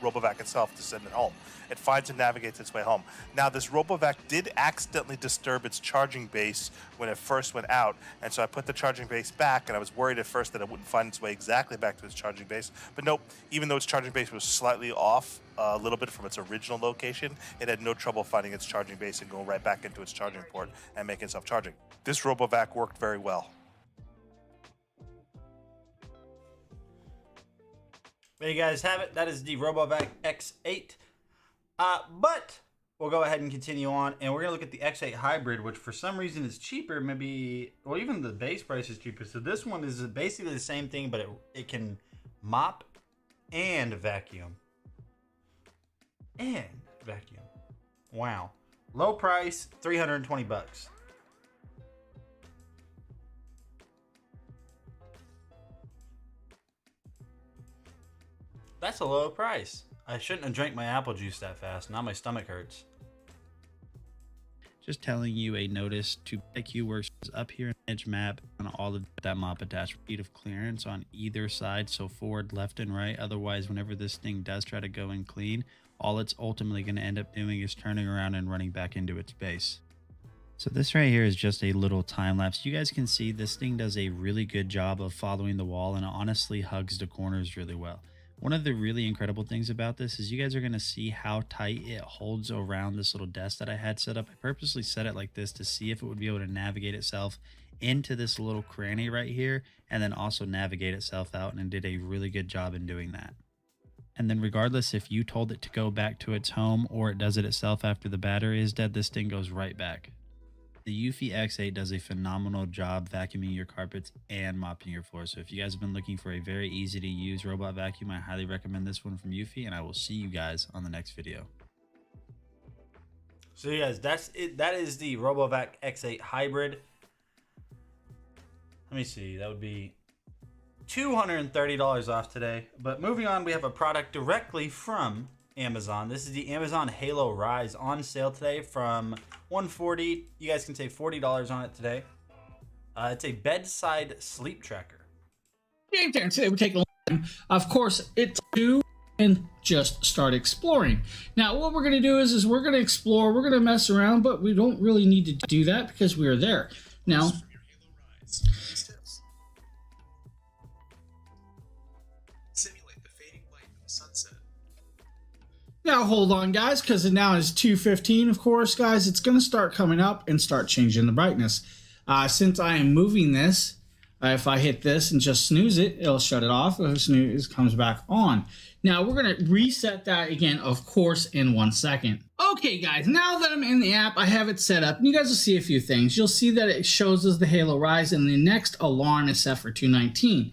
S6: RoboVac itself to send it home. It finds and navigates its way home. Now, this RoboVac did accidentally disturb its charging base when it first went out, and so I put the charging base back, and I was worried at first that it wouldn't find its way exactly back to its charging base. But nope, even though its charging base was slightly off a little bit from its original location, it had no trouble finding its charging base and going right back into its charging port and making itself charging. This RoboVac worked very well.
S1: There you guys have it. That is the RoboVac X8. But we'll go ahead and continue on, and we're going to look at the X8 Hybrid, which for some reason is cheaper. Maybe, well, even the base price is cheaper. So this one is basically the same thing, but it can mop and vacuum. And vacuum. Wow. Low price, $320. That's a low price. I shouldn't have drank my apple juice that fast. Now my stomach hurts.
S2: Just telling you, a notice to IQ works up here in edge map on all of that mop attached feet of clearance on either side, so forward, left, and right. Otherwise, whenever this thing does try to go and clean, all it's ultimately going to end up doing is turning around and running back into its base. So this right here is just a little time lapse. You guys can see this thing does a really good job of following the wall, and it honestly hugs the corners really well. One of the really incredible things about this is you guys are going to see how tight it holds around this little desk that I had set up. I purposely set it like this to see if it would be able to navigate itself into this little cranny right here, and then also navigate itself out, and it did a really good job in doing that. And then regardless if you told it to go back to its home or it does it itself after the battery is dead, this thing goes right back. The Eufy X8 does a phenomenal job vacuuming your carpets and mopping your floor. So if you guys have been looking for a very easy to use robot vacuum, I highly recommend this one from Eufy, and I will see you guys on the next video.
S1: So you guys, that's it. That is the RoboVac X8 Hybrid. Let me see. That would be $230 off today. But moving on, we have a product directly from Amazon. This is the Amazon Halo Rise on sale today from $140. You guys can save $40 on it today. It's a bedside sleep tracker.
S7: Game there, and today we're taking a look. Of course, it's two and just start exploring. Now, what we're going to do is we're going to explore, we're going to mess around, but we don't really need to do that because we are there. Now,
S8: simulate the fading light of the sunset.
S7: now hold on, guys, because now is 2:15. Of course, guys, it's going to start coming up and start changing the brightness. Since I am moving this, if I hit this and just snooze it, it'll shut it off. If snooze, it comes back on. Now we're going to reset that again, of course, in 1 second. Okay, guys, now that I'm in the app, I have it set up, and you guys will see a few things. You'll see that it shows us the Halo Rise, and the next alarm is set for 2:19.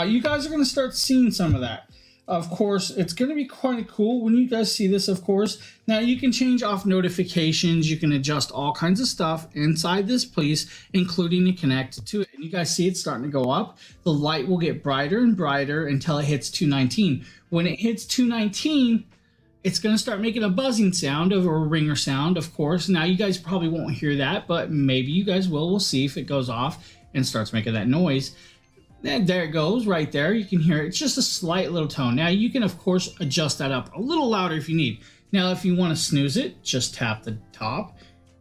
S7: You guys are going to start seeing some of that. Of course, it's going to be quite cool when you guys see this, of course. Now, you can change off notifications. You can adjust all kinds of stuff inside this piece, including to connect to it. And you guys see it's starting to go up. The light will get brighter and brighter until it hits 219. When it hits 219, it's going to start making a buzzing sound or a ringer sound, of course. Now, you guys probably won't hear that, but maybe you guys will. We'll see if it goes off and starts making that noise. And there it goes, right there. You can hear it. It's just a slight little tone. Now, you can, of course, adjust that up a little louder if you need. Now, if you want to snooze it, just tap the top,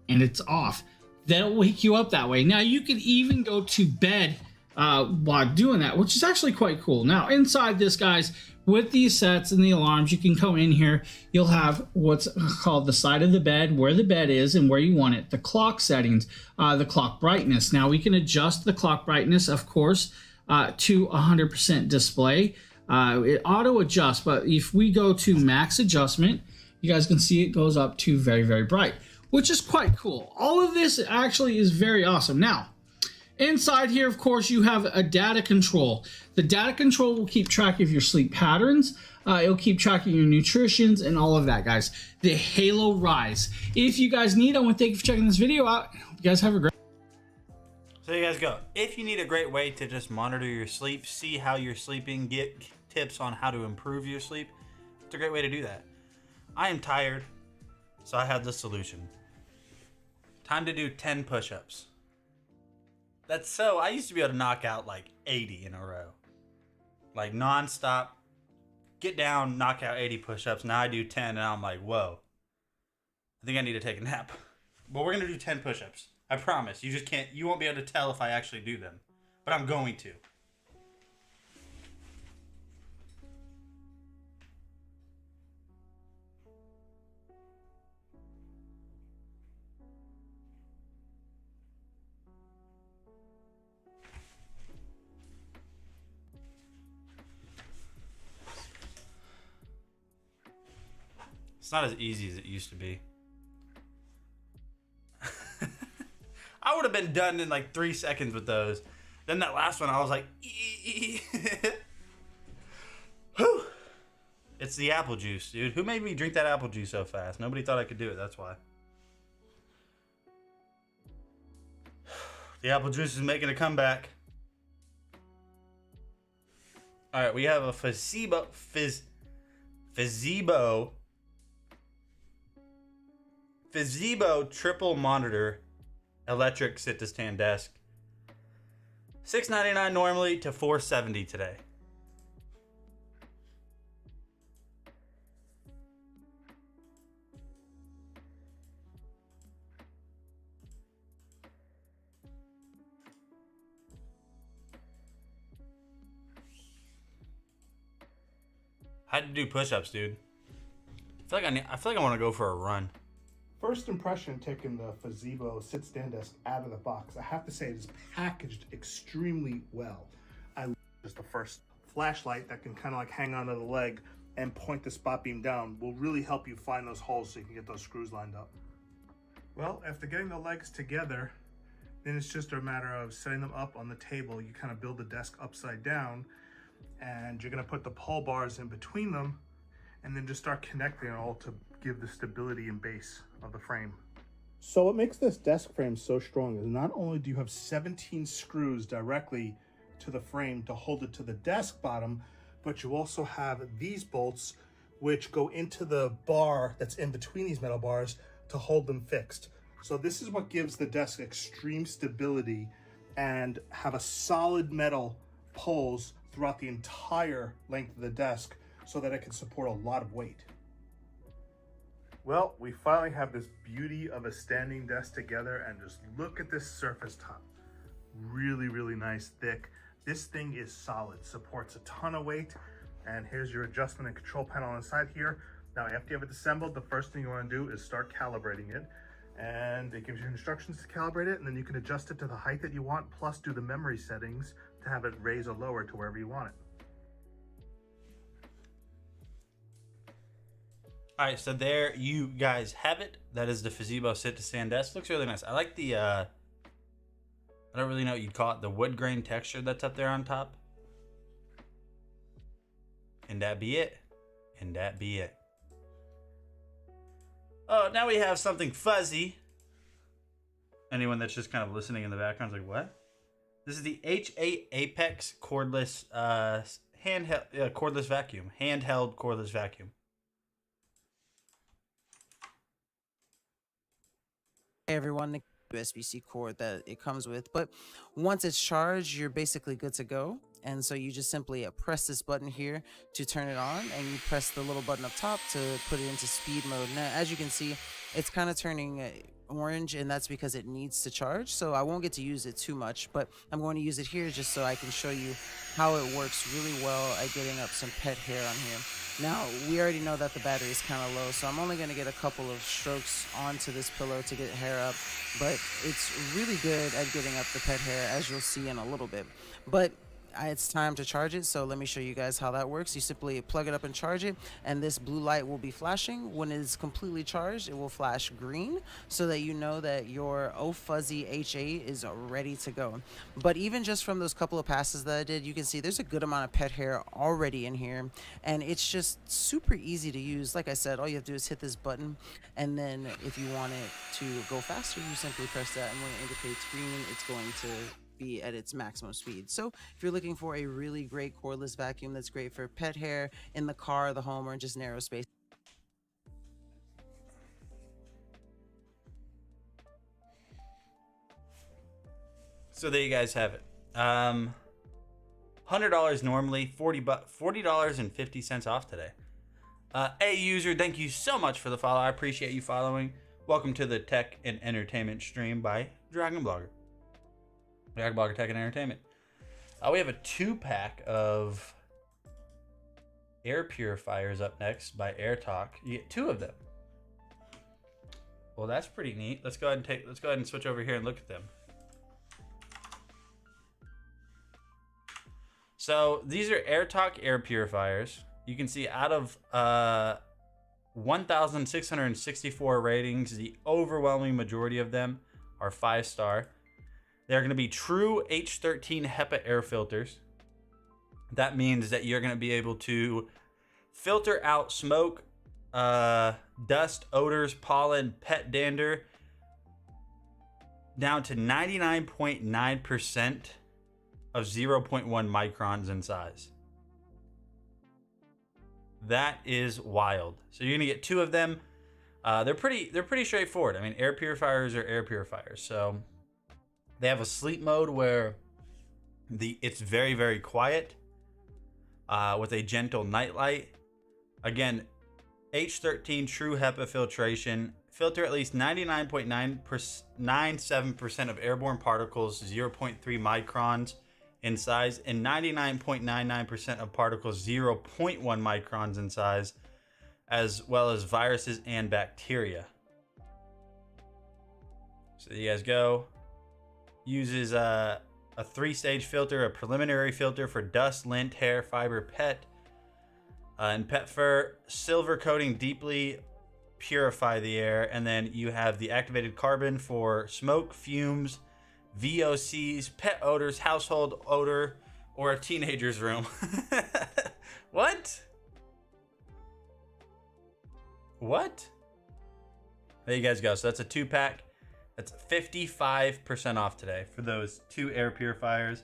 S7: and it's off. That'll wake you up that way. Now, you can even go to bed while doing that, which is actually quite cool. Now, inside this, guys, with these sets and the alarms, you can come in here. You'll have what's called the side of the bed, where the bed is and where you want it. The clock settings, the clock brightness. Now, we can adjust the clock brightness, of course, to 100% display. It auto adjusts, but if we go to max adjustment, you guys can see it goes up to very, very bright, which is quite cool. All of this actually is very awesome. Now, Inside here, of course, you have a data control. The data control will keep track of your sleep patterns. It'll keep track of your nutritions and all of that, guys. The Halo Rise. If you guys need, I want to thank you for checking this video out. Hope you guys have a great.
S1: So there you guys go. If you need a great way to just monitor your sleep, see how you're sleeping, get tips on how to improve your sleep, it's a great way to do that. I am tired, so I have the solution. Time to do 10 push-ups. I used to be able to knock out like 80 in a row. Like non-stop, get down, knock out 80 push-ups. Now I do 10 and I'm like, whoa. I think I need to take a nap. But we're gonna do 10 push-ups. I promise. You won't be able to tell if I actually do them. But I'm going to. It's not as easy as it used to be. I would have been done in like 3 seconds with those. Then that last one, I was like, whew. It's the apple juice, dude. Who made me drink that apple juice so fast? Nobody thought I could do it, that's why. The apple juice is making a comeback. All right, we have a Fizebo triple monitor electric sit to stand desk. $6.99 normally to $4.70 today. I had to do push-ups, dude. I feel like I want to go for a run.
S9: First impression taking the Fizebo sit stand desk out of the box, I have to say it is packaged extremely well. Just the first flashlight that can kind of like hang onto the leg and point the spot beam down will really help you find those holes so you can get those screws lined up. Well, after getting the legs together, then it's just a matter of setting them up on the table. You kind of build the desk upside down and you're gonna put the pole bars in between them and then just start connecting it all to give the stability and base of the frame. So what makes this desk frame so strong is not only do you have 17 screws directly to the frame to hold it to the desk bottom, but you also have these bolts which go into the bar that's in between these metal bars to hold them fixed. So this is what gives the desk extreme stability and have a solid metal poles throughout the entire length of the desk so that it can support a lot of weight. Well, we finally have this beauty of a standing desk together, and just look at this surface top. Really, really nice, thick. This thing is solid, supports a ton of weight, and here's your adjustment and control panel on the side here. Now, after you have it assembled, the first thing you want to do is start calibrating it, and it gives you instructions to calibrate it, and then you can adjust it to the height that you want, plus do the memory settings to have it raise or lower to wherever you want it.
S1: All right, so there you guys have it. That is the Fizebo sit to stand desk. Looks really nice. I like the, I don't really know what you'd call it, the wood grain texture that's up there on top. And that be it. And that be it. Oh, now we have something fuzzy. Anyone that's just kind of listening in the background is like, what? This is the H8 Apex cordless cordless vacuum. Handheld cordless vacuum.
S10: Hey everyone, the USB-C cord that it comes with, but once it's charged, you're basically good to go. And so you just simply press this button here to turn it on, and you press the little button up top to put it into speed mode. Now, as you can see, it's kind of turning orange, and that's because it needs to charge. So I won't get to use it too much, but I'm going to use it here just so I can show you how it works really well at getting up some pet hair on here. Now, we already know that the battery is kind of low, so I'm only going to get a couple of strokes onto this pillow to get hair up, but it's really good at getting up the pet hair, as you'll see in a little bit. But it's time to charge it. So let me show you guys how that works. You simply plug it up and charge it, and this blue light will be flashing. When it's completely charged, it will flash green so that you know that your OFuzzy H8 is ready to go. But even just from those couple of passes that I did, you can see there's a good amount of pet hair already in here, and it's just super easy to use. Like I said, all you have to do is hit this button, and then if you want it to go faster, you simply press that, and when it indicates green, it's going to be at its maximum speed. So if you're looking for a really great cordless vacuum that's great for pet hair in the car, the home, or just narrow space.
S1: So there you guys have it. $100 normally, $40.50 off today. Hey user, thank you so much for the follow. I appreciate you following. Welcome to the Tech and Entertainment stream by Dragon Blogger. Dragon Blogger Tech and Entertainment. We have a 2-pack of air purifiers up next by AirTalk. You get 2 of them. Well, that's pretty neat. Let's go ahead and switch over here and look at them. So these are AirTalk air purifiers. You can see out of 1,664 ratings, the overwhelming majority of them are 5-star. They're going to be true H13 HEPA air filters. That means that you're going to be able to filter out smoke, dust, odors, pollen, pet dander down to 99.9% of 0.1 microns in size. That is wild. So you're gonna get 2 of them. They're pretty straightforward. I mean, air purifiers are air purifiers. So they have a sleep mode where it's very, very quiet with a gentle night light. Again, H13 true HEPA filtration. Filter at least 99.997% of airborne particles, 0.3 microns in size, and 99.99% of particles 0.1 microns in size, as well as viruses and bacteria. So there you guys go. Uses a 3-stage filter, a preliminary filter for dust, lint, hair, fiber, pet, and pet fur. Silver coating deeply purify the air, and then you have the activated carbon for smoke, fumes, VOCs, pet odors, household odor, or a teenager's room. What? What? There you guys go. So that's a 2-pack. That's 55% off today for those 2 air purifiers.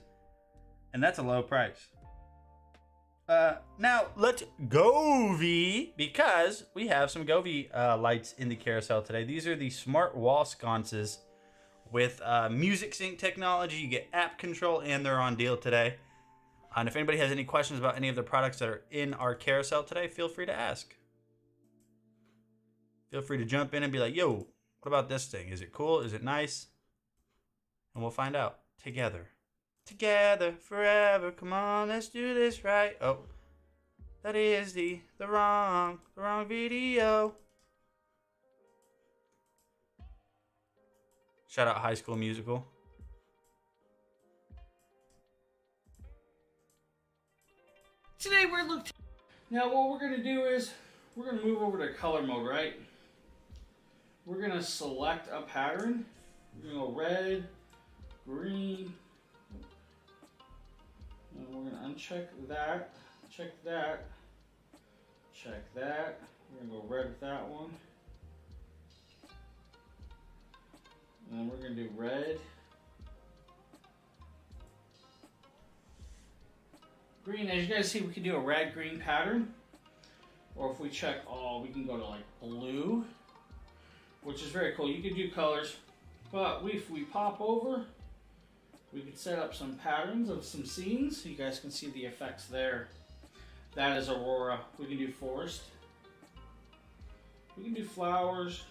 S1: And that's a low price. Now let's Govee, because we have some Govee lights in the carousel today. These are the smart wall sconces with music sync technology. You get app control, and they're on deal today. And if anybody has any questions about any of the products that are in our carousel today, feel free to ask. Feel free to jump in and be like, yo, what about this thing? Is it cool? Is it nice? And we'll find out together. Together forever. Come on, let's do this right. Oh, that is the wrong video. Shout out High School Musical.
S7: Today we're looking. Now what we're gonna do is we're gonna move over to color mode, right? We're gonna select a pattern. We're gonna go red, green, and we're gonna uncheck that, check that, check that. We're gonna go red with that one. And then we're gonna do red, green. As you guys see, we can do a red-green pattern. Or if we check all, we can go to like blue, which is very cool. You can do colors, but if we pop over, we could set up some patterns of some scenes. You guys can see the effects there. That is Aurora. We can do forest. We can do flowers.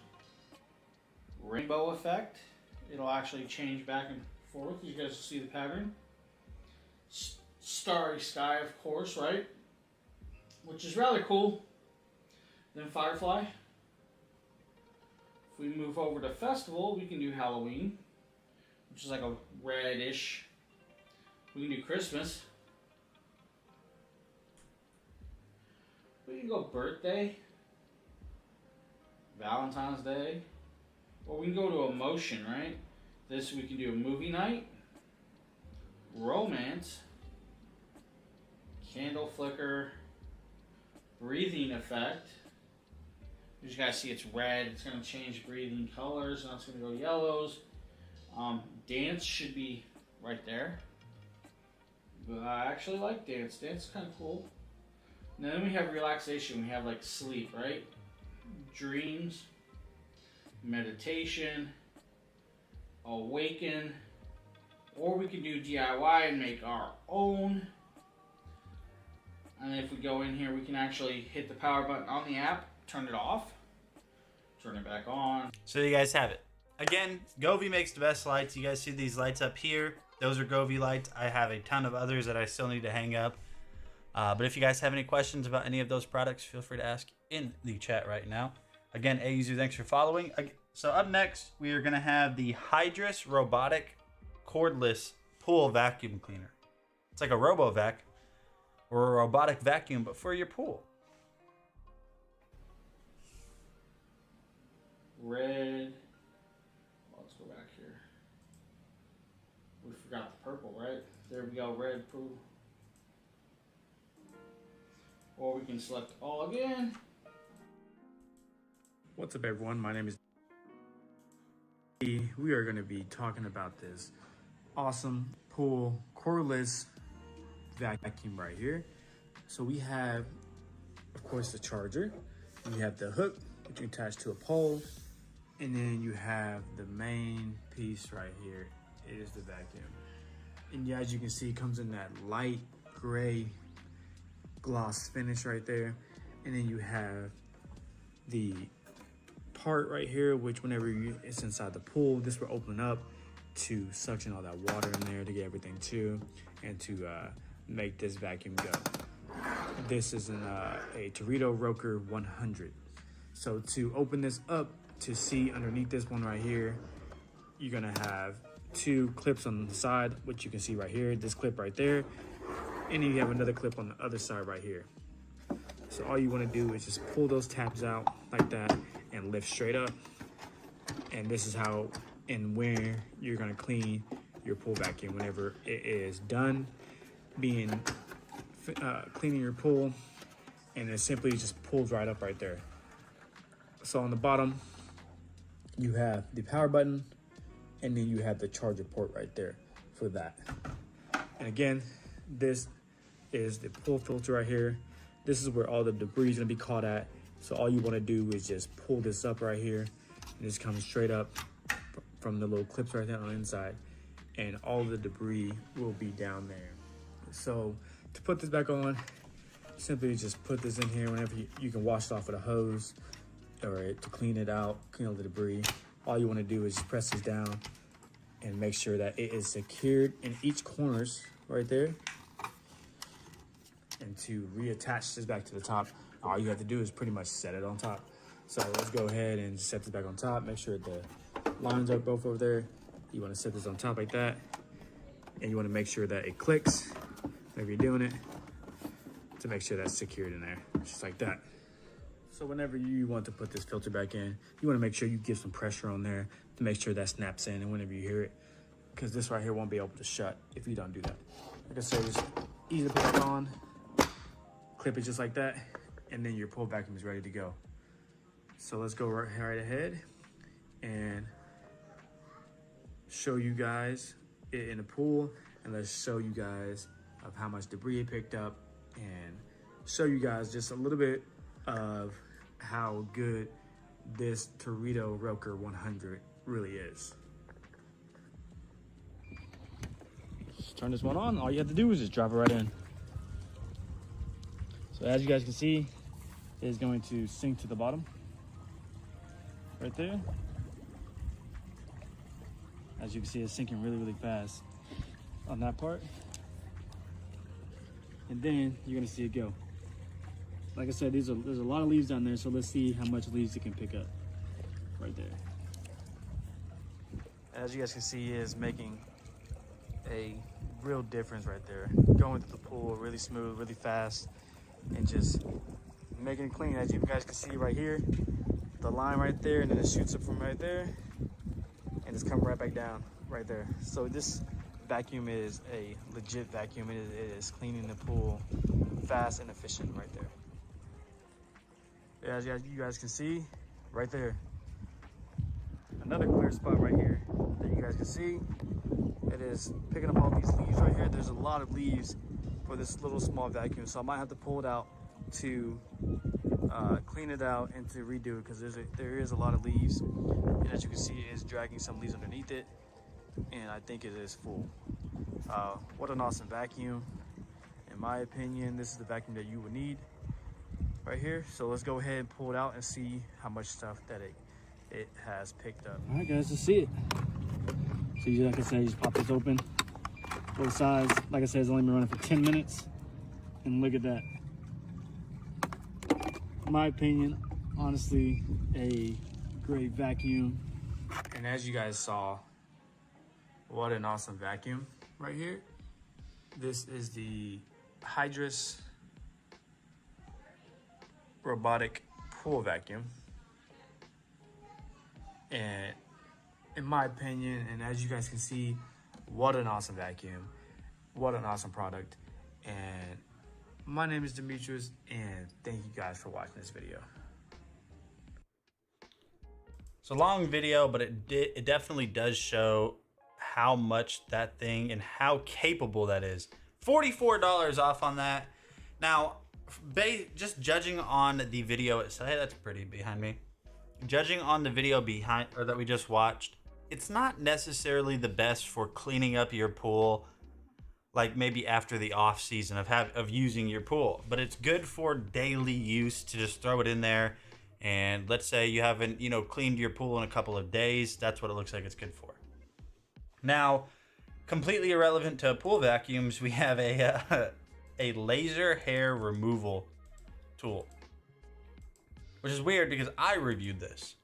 S7: Rainbow effect. It'll actually change back and forth. You guys will see the pattern. Starry sky, of course, right? Which is rather cool. Then Firefly. If we move over to Festival, we can do Halloween, which is like a reddish. We can do Christmas. We can go birthday, Valentine's Day, or we can go to emotion, right? This we can do a movie night, romance, candle flicker, breathing effect. You just gotta see it's red. It's gonna change breathing colors. Now it's gonna go yellows. Dance should be right there. But I actually like dance. Dance is kind of cool. And then we have relaxation. We have like sleep, right? Dreams, meditation, awaken, or we can do DIY and make our own. And if we go in here, we can actually hit the power button on the app, turn it off, turn it back on.
S1: So you guys have it. Again, Govee makes the best lights. You guys see these lights up here? Those are Govee lights. I have a ton of others that I still need to hang up. But if you guys have any questions about any of those products, feel free to ask in the chat right now. Again, Azu, thanks for following. So up next, we are going to have the Hydrus Robotic Cordless Pool Vacuum Cleaner. It's like a RoboVac or a robotic vacuum, but for your pool.
S7: Red. Let's go back here. We forgot the purple, right? There we go, red pool. Or we can select all again.
S2: What's up, everyone? My name is D. We are going to be talking about this awesome pool cordless vacuum right here. So we have, of course, the charger. You have the hook which you attach to a pole, and then you have the main piece right here is the vacuum. And yeah, as you can see, it comes in that light gray gloss finish right there. And then you have the part right here, which whenever it's inside the pool, this will open up to suction all that water in there to get everything to, and to make this vacuum go. This is a Torito Roker 100. So to open this up, to see underneath this one right here, you're gonna have two clips on the side, which you can see right here, this clip right there, and then you have another clip on the other side right here. So all you want to do is just pull those tabs out like that and lift straight up. And this is how and where you're going to clean your pool vacuum whenever it is done cleaning your pool, and it simply just pulls right up right there. So on the bottom you have the power button, and then you have the charger port right there for that. And again, this is the pool filter right here. This is where all the debris is gonna be caught at. So all you wanna do is just pull this up right here, and this comes straight up from the little clips right there on the inside, and all the debris will be down there. So to put this back on, simply just put this in here. Whenever you can wash it off with a hose, or to clean it out, clean all the debris. All you wanna do is just press this down and make sure that it is secured in each corners right there. And to reattach this back to the top, all you have to do is pretty much set it on top. So let's go ahead and set this back on top. Make sure the lines are both over there. You want to set this on top like that, and you want to make sure that it clicks whenever you're doing it, to make sure that's secured in there, just like that. So whenever you want to put this filter back in, you want to make sure you give some pressure on there to make sure that snaps in, and whenever you hear it, because this right here won't be able to shut if you don't do that. Like I said, it's easy to put back on. Clip it just like that, and then your pool vacuum is ready to go. So let's go right ahead and show you guys it in the pool, and let's show you guys of how much debris it picked up, and show you guys just a little bit of how good this Torito Roker 100 really is. Just turn this one on. All you have to do is just drop it right in. So as you guys can see, it is going to sink to the bottom right there. As you can see, it's sinking really, really fast on that part. And then you're gonna see it go. Like I said, there's a lot of leaves down there, so let's see how much leaves it can pick up right there. As you guys can see, it is making a real difference right there. Going through the pool really smooth, really fast, and just making it clean. As you guys can see right here, the line right there, and then it shoots up from right there, and it's coming right back down right there. So this vacuum is a legit vacuum. It is cleaning the pool fast and efficient right there. As you guys can see right there, another clear spot right here that you guys can see. It is picking up all these leaves right here. There's a lot of leaves for this little small vacuum, so I might have to pull it out to clean it out and to redo it, because there is a lot of leaves, and as you can see, it is dragging some leaves underneath it, and I think it is full. What an awesome vacuum. In my opinion, this is the vacuum that you would need right here. So let's go ahead and pull it out and see how much stuff that it has picked up. All right, guys, let's see it. So like I said, you just pop this open, both sides. Like I said, it's only been running for 10 minutes, and look at that. In my opinion, honestly, a great vacuum. And as you guys saw, what an awesome vacuum right here. This is the Hydrus robotic pool vacuum. And in my opinion, and as you guys can see, what an awesome vacuum. What an awesome product. And my name is Demetrius, and thank you guys for watching this video.
S1: It's a long video, but it definitely does show how much that thing and how capable that is. $44 off on that. Now, just judging on the video itself, hey, that's pretty behind me. Judging on the video that we just watched, it's not necessarily the best for cleaning up your pool, like maybe after the off season of using your pool, but it's good for daily use to just throw it in there. And let's say you haven't, cleaned your pool in a couple of days. That's what it looks like it's good for. Now, completely irrelevant to pool vacuums, we have a laser hair removal tool, which is weird because I reviewed this.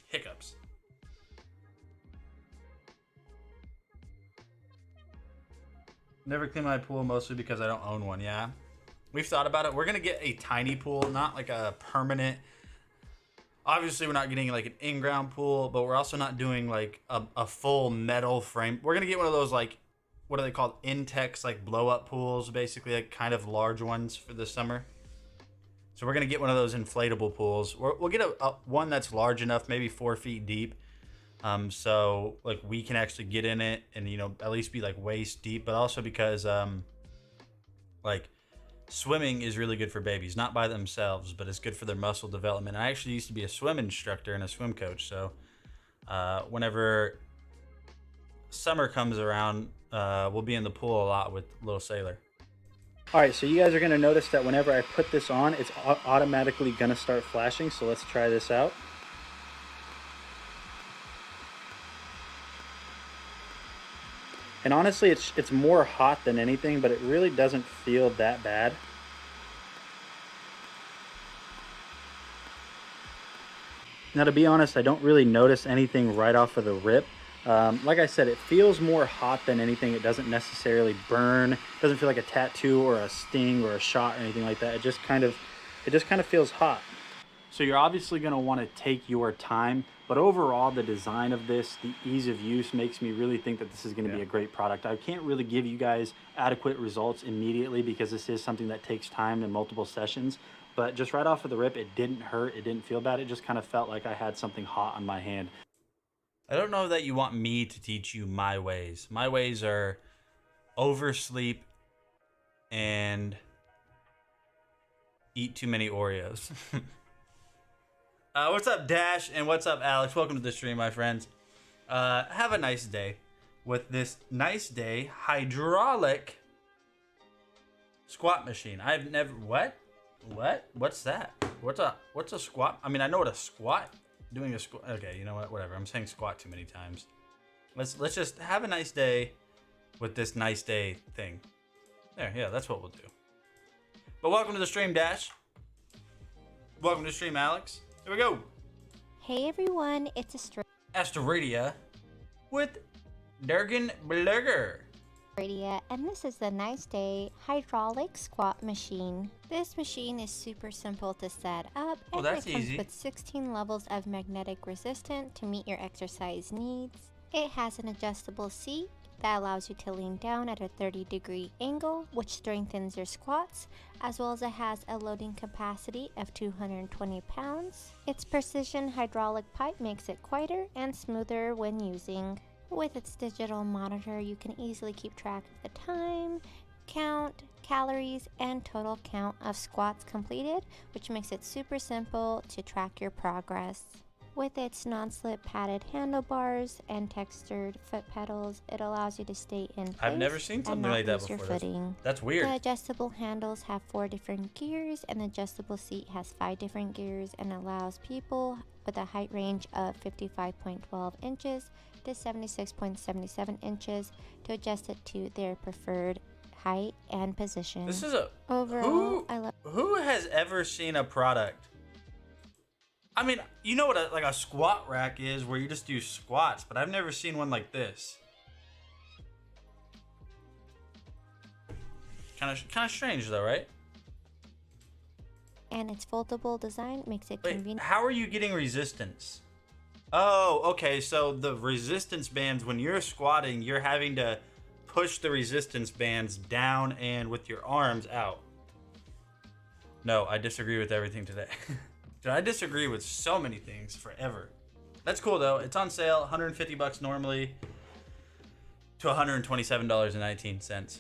S1: Hiccups. Never clean my pool, mostly because I don't own one. Yeah, we've thought about it. We're gonna get a tiny pool, not like a permanent. Obviously, we're not getting like an in-ground pool, but we're also not doing like a full metal frame. We're gonna get one of those, like, what are they called? Intex, like blow-up pools, basically, like kind of large ones for the summer. So we're gonna get one of those inflatable pools. We'll get a one that's large enough, maybe 4 feet deep. So like we can actually get in it and, at least be like waist deep, but also because like swimming is really good for babies, not by themselves, but it's good for their muscle development. I actually used to be a swim instructor and a swim coach. So whenever summer comes around, we'll be in the pool a lot with little Sailor.
S2: All right, so you guys are gonna notice that whenever I put this on, it's automatically gonna start flashing. So let's try this out. And honestly, it's more hot than anything, but it really doesn't feel that bad. Now, to be honest, I don't really notice anything right off of the rip. Like I said, it feels more hot than anything. It doesn't necessarily burn. It doesn't feel like a tattoo or a sting or a shot or anything like that. It just kind of feels hot. So you're obviously going to want to take your time, but overall the design of this, the ease of use, makes me really think that this is going to be a great product. I can't really give you guys adequate results immediately because this is something that takes time and multiple sessions, but just right off of the rip, it didn't hurt, it didn't feel bad, it just kind of felt like I had something hot on my hand.
S1: I don't know that you want me to teach you my ways. My ways are oversleep and eat too many Oreos. What's up, Dash, and what's up, Alex? Welcome to the stream, my friends. Have a nice day with this Nice Day hydraulic squat machine. I've never... What? What's that? What's a squat? I mean, I know what a squat... Doing a squat... Okay, you know what? Whatever. I'm saying squat too many times. Let's just have a nice day with this Nice Day thing. There, yeah, that's what we'll do. But welcome to the stream, Dash. Welcome to the stream, Alex. Here we go.
S11: Hey everyone, it's Astraria
S1: with Durgan Blurger.
S11: Radia, and this is the Nice Day hydraulic squat machine. This machine is super simple to set up,
S1: Oh,
S11: and
S1: that's
S11: it comes
S1: easy.
S11: with 16 levels of magnetic resistance to meet your exercise needs. It has an adjustable seat that allows you to lean down at a 30-degree angle, which strengthens your squats, as well as it has a loading capacity of 220 pounds. Its precision hydraulic pipe makes it quieter and smoother when using. With its digital monitor, you can easily keep track of the time, count, calories, and total count of squats completed, which makes it super simple to track your progress. With its non-slip padded handlebars and textured foot pedals, it allows you to stay in place
S1: I've never seen
S11: and
S1: something
S11: not
S1: like that
S11: lose your
S1: before.
S11: footing.
S1: That's weird.
S11: The adjustable handles have 4 different gears, and the adjustable seat has 5 different gears and allows people with a height range of 55.12 inches to 76.77 inches to adjust it to their preferred height and position.
S1: This is a
S11: Overall, I love.
S1: who has ever seen a product? I mean, you know what a squat rack is, where you just do squats, but I've never seen one like this. Kind of strange though, right?
S11: And its foldable design makes it
S1: Wait,
S11: convenient.
S1: how are you getting resistance? Oh, okay, so the resistance bands, when you're squatting, you're having to push the resistance bands down and with your arms out. No, I disagree with everything today. Dude, I disagree with so many things forever. That's cool though. It's on sale, 150 bucks normally to $127.19.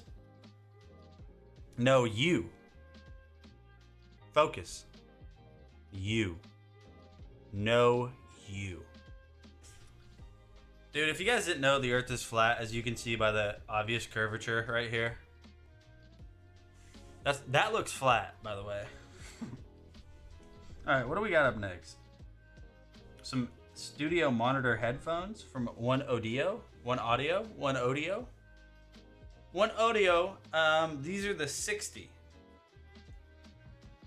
S1: No, you. Focus. You. No, you. Dude, if you guys didn't know, the Earth is flat, as you can see by the obvious curvature right here. That looks flat, by the way. All right, what do we got up next? Some studio monitor headphones from One Audio. These are the 60.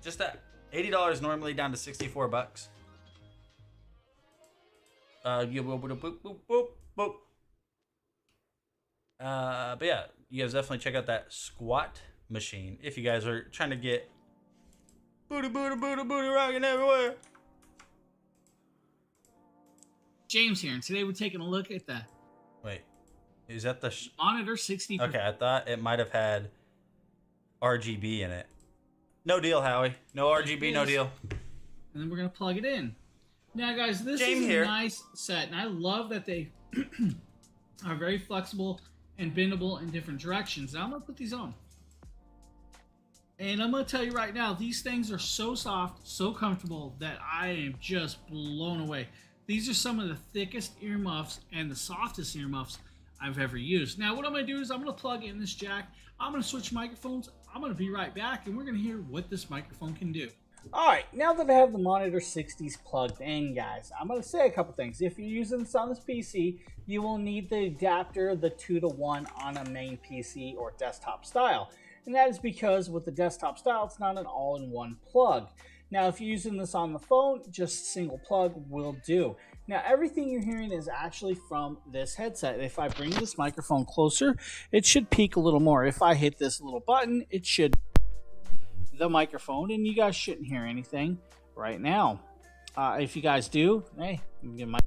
S1: Just that $80 normally, down to 64 bucks. But yeah, you guys definitely check out that squat machine if you guys are trying to get booty rocking everywhere.
S7: James here, and today we're taking a look at the
S1: Wait, is that the
S7: Monitor 60?
S1: Okay, I thought it might have had RGB in it. No deal, Howie. No RGB, no deal.
S7: And then we're gonna plug it in. Now, guys, this
S1: James
S7: is a
S1: here.
S7: nice set, and I love that they are very flexible and bendable in different directions. Now I'm gonna put these on, and I'm gonna tell you right now, these things are so soft, so comfortable that I am just blown away. These are some of the thickest earmuffs and the softest earmuffs I've ever used. Now, what I'm gonna do is I'm gonna plug in this jack. I'm gonna switch microphones. I'm gonna be right back, and we're gonna hear what this microphone can do. Alright, now that I have the Monitor 60s plugged in, guys, I'm going to say a couple things. If you're using this on this PC, you will need the adapter, the 2-to-1 on a main PC or desktop style. And that is because with the desktop style, it's not an all-in-one plug. Now, if you're using this on the phone, just a single plug will do. Now, everything you're hearing is actually from this headset. If I bring this microphone closer, it should peak a little more. If I hit this little button, it should the microphone, and you guys shouldn't hear anything right now. If you guys do, hey, my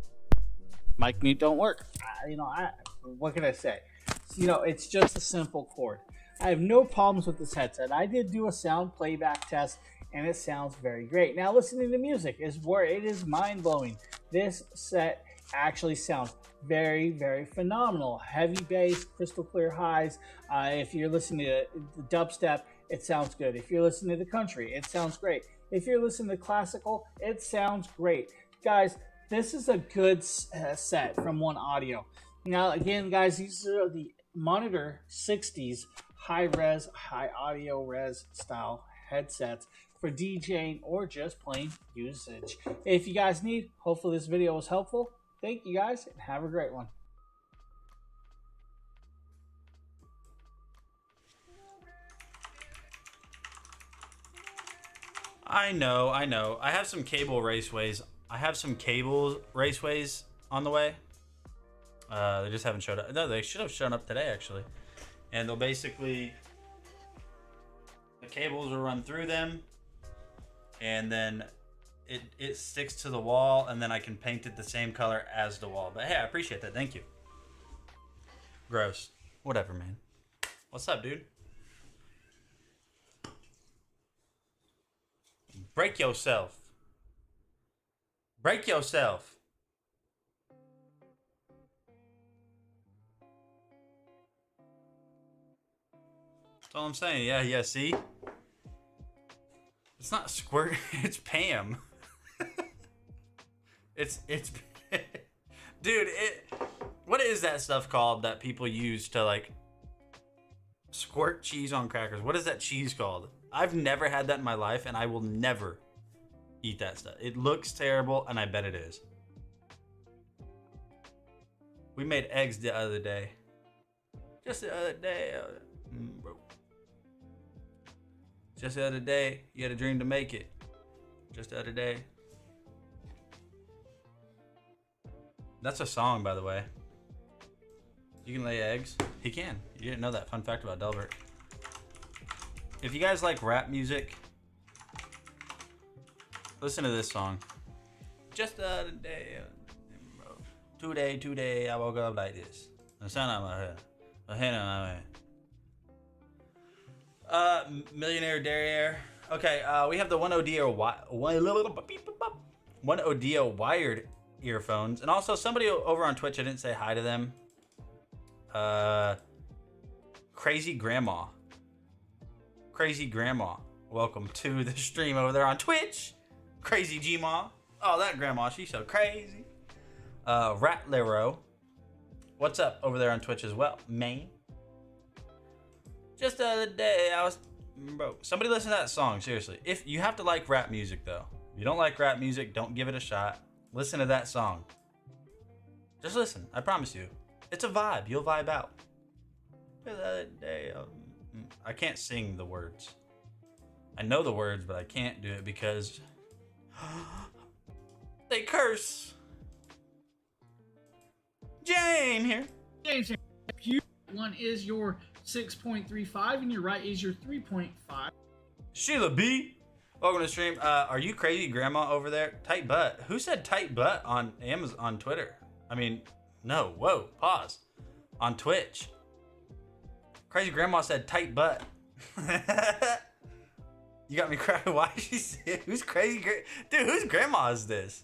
S7: mic mute don't work. What can I say? It's just a simple cord. I have no problems with this headset. I did do a sound playback test, and it sounds very great. Now, listening to music is where it is mind-blowing. This set actually sounds very, very phenomenal. Heavy bass, crystal clear highs. If you're listening to the dubstep, it sounds good. If you're listening to the country, it sounds great. If you're listening to classical, it sounds great. Guys, this is a good set from One Audio. Now, again, guys, these are the Monitor 60s high-res, high-audio res style headsets for DJing or just plain usage. If you guys need, hopefully this video was helpful. Thank you guys, and have a great one.
S1: I know. I have some cable raceways. On the way. They just haven't showed up. No, they should have shown up today, actually. And they'll basically, the cables will run through them, and then it sticks to the wall, and then I can paint it the same color as the wall. But hey, I appreciate that. Thank you. Gross. Whatever, man. What's up, dude? Break yourself. Break yourself. That's all I'm saying. Yeah, see? It's not Squirt, it's Pam. it's dude, what is that stuff called that people use to like squirt cheese on crackers? What is that cheese called? I've never had that in my life, and I will never eat that stuff. It looks terrible, and I bet it is. We made eggs the other day. Just the other day. Bro. Just the other day, you had a dream to make it. Just the other day. That's a song, by the way. You can lay eggs. He can. You didn't know that. Fun fact about Delbert. If you guys like rap music, listen to this song. Just the other day. Today, I woke up like this. The sun on my head. A hand on my head. Millionaire Derriere. Okay, we have the 1Audio wired earphones, and also somebody over on Twitch. I didn't say hi to them. Crazy Grandma. Crazy Grandma. Welcome to the stream over there on Twitch. Crazy Gma. Oh, that grandma, she's so crazy. Ratlero. What's up over there on Twitch as well, man? Just the other day, bro, somebody listen to that song, seriously. If you have to like rap music, though. If you don't like rap music, don't give it a shot. Listen to that song. Just listen, I promise you. It's a vibe, you'll vibe out. The other day, I can't sing the words. I know the words, but I can't do it because they curse. Jane here.
S7: James here. You one is your 6.35 and your right is your 3.5.
S1: Sheila B. Welcome to the stream. Are you Crazy Grandma over there? Tight butt. Who said tight butt on Amazon, on Twitter? I mean, no. Whoa. Pause. On Twitch. Crazy Grandma said tight butt. You got me crying. Why is she saying, who's crazy? Dude, whose grandma is this?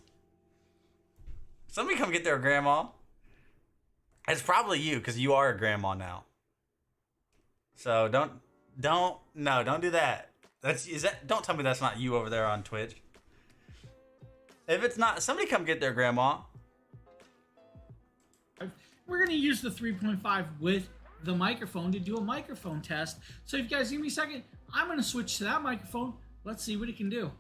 S1: Somebody come get their grandma. It's probably you, because you are a grandma now. So don't do that. Don't tell me that's not you over there on Twitch. If it's not, somebody come get their grandma.
S7: We're going to use the 3.5 with the microphone to do a microphone test. So if you guys give me a second, I'm going to switch to that microphone. Let's see what it can do.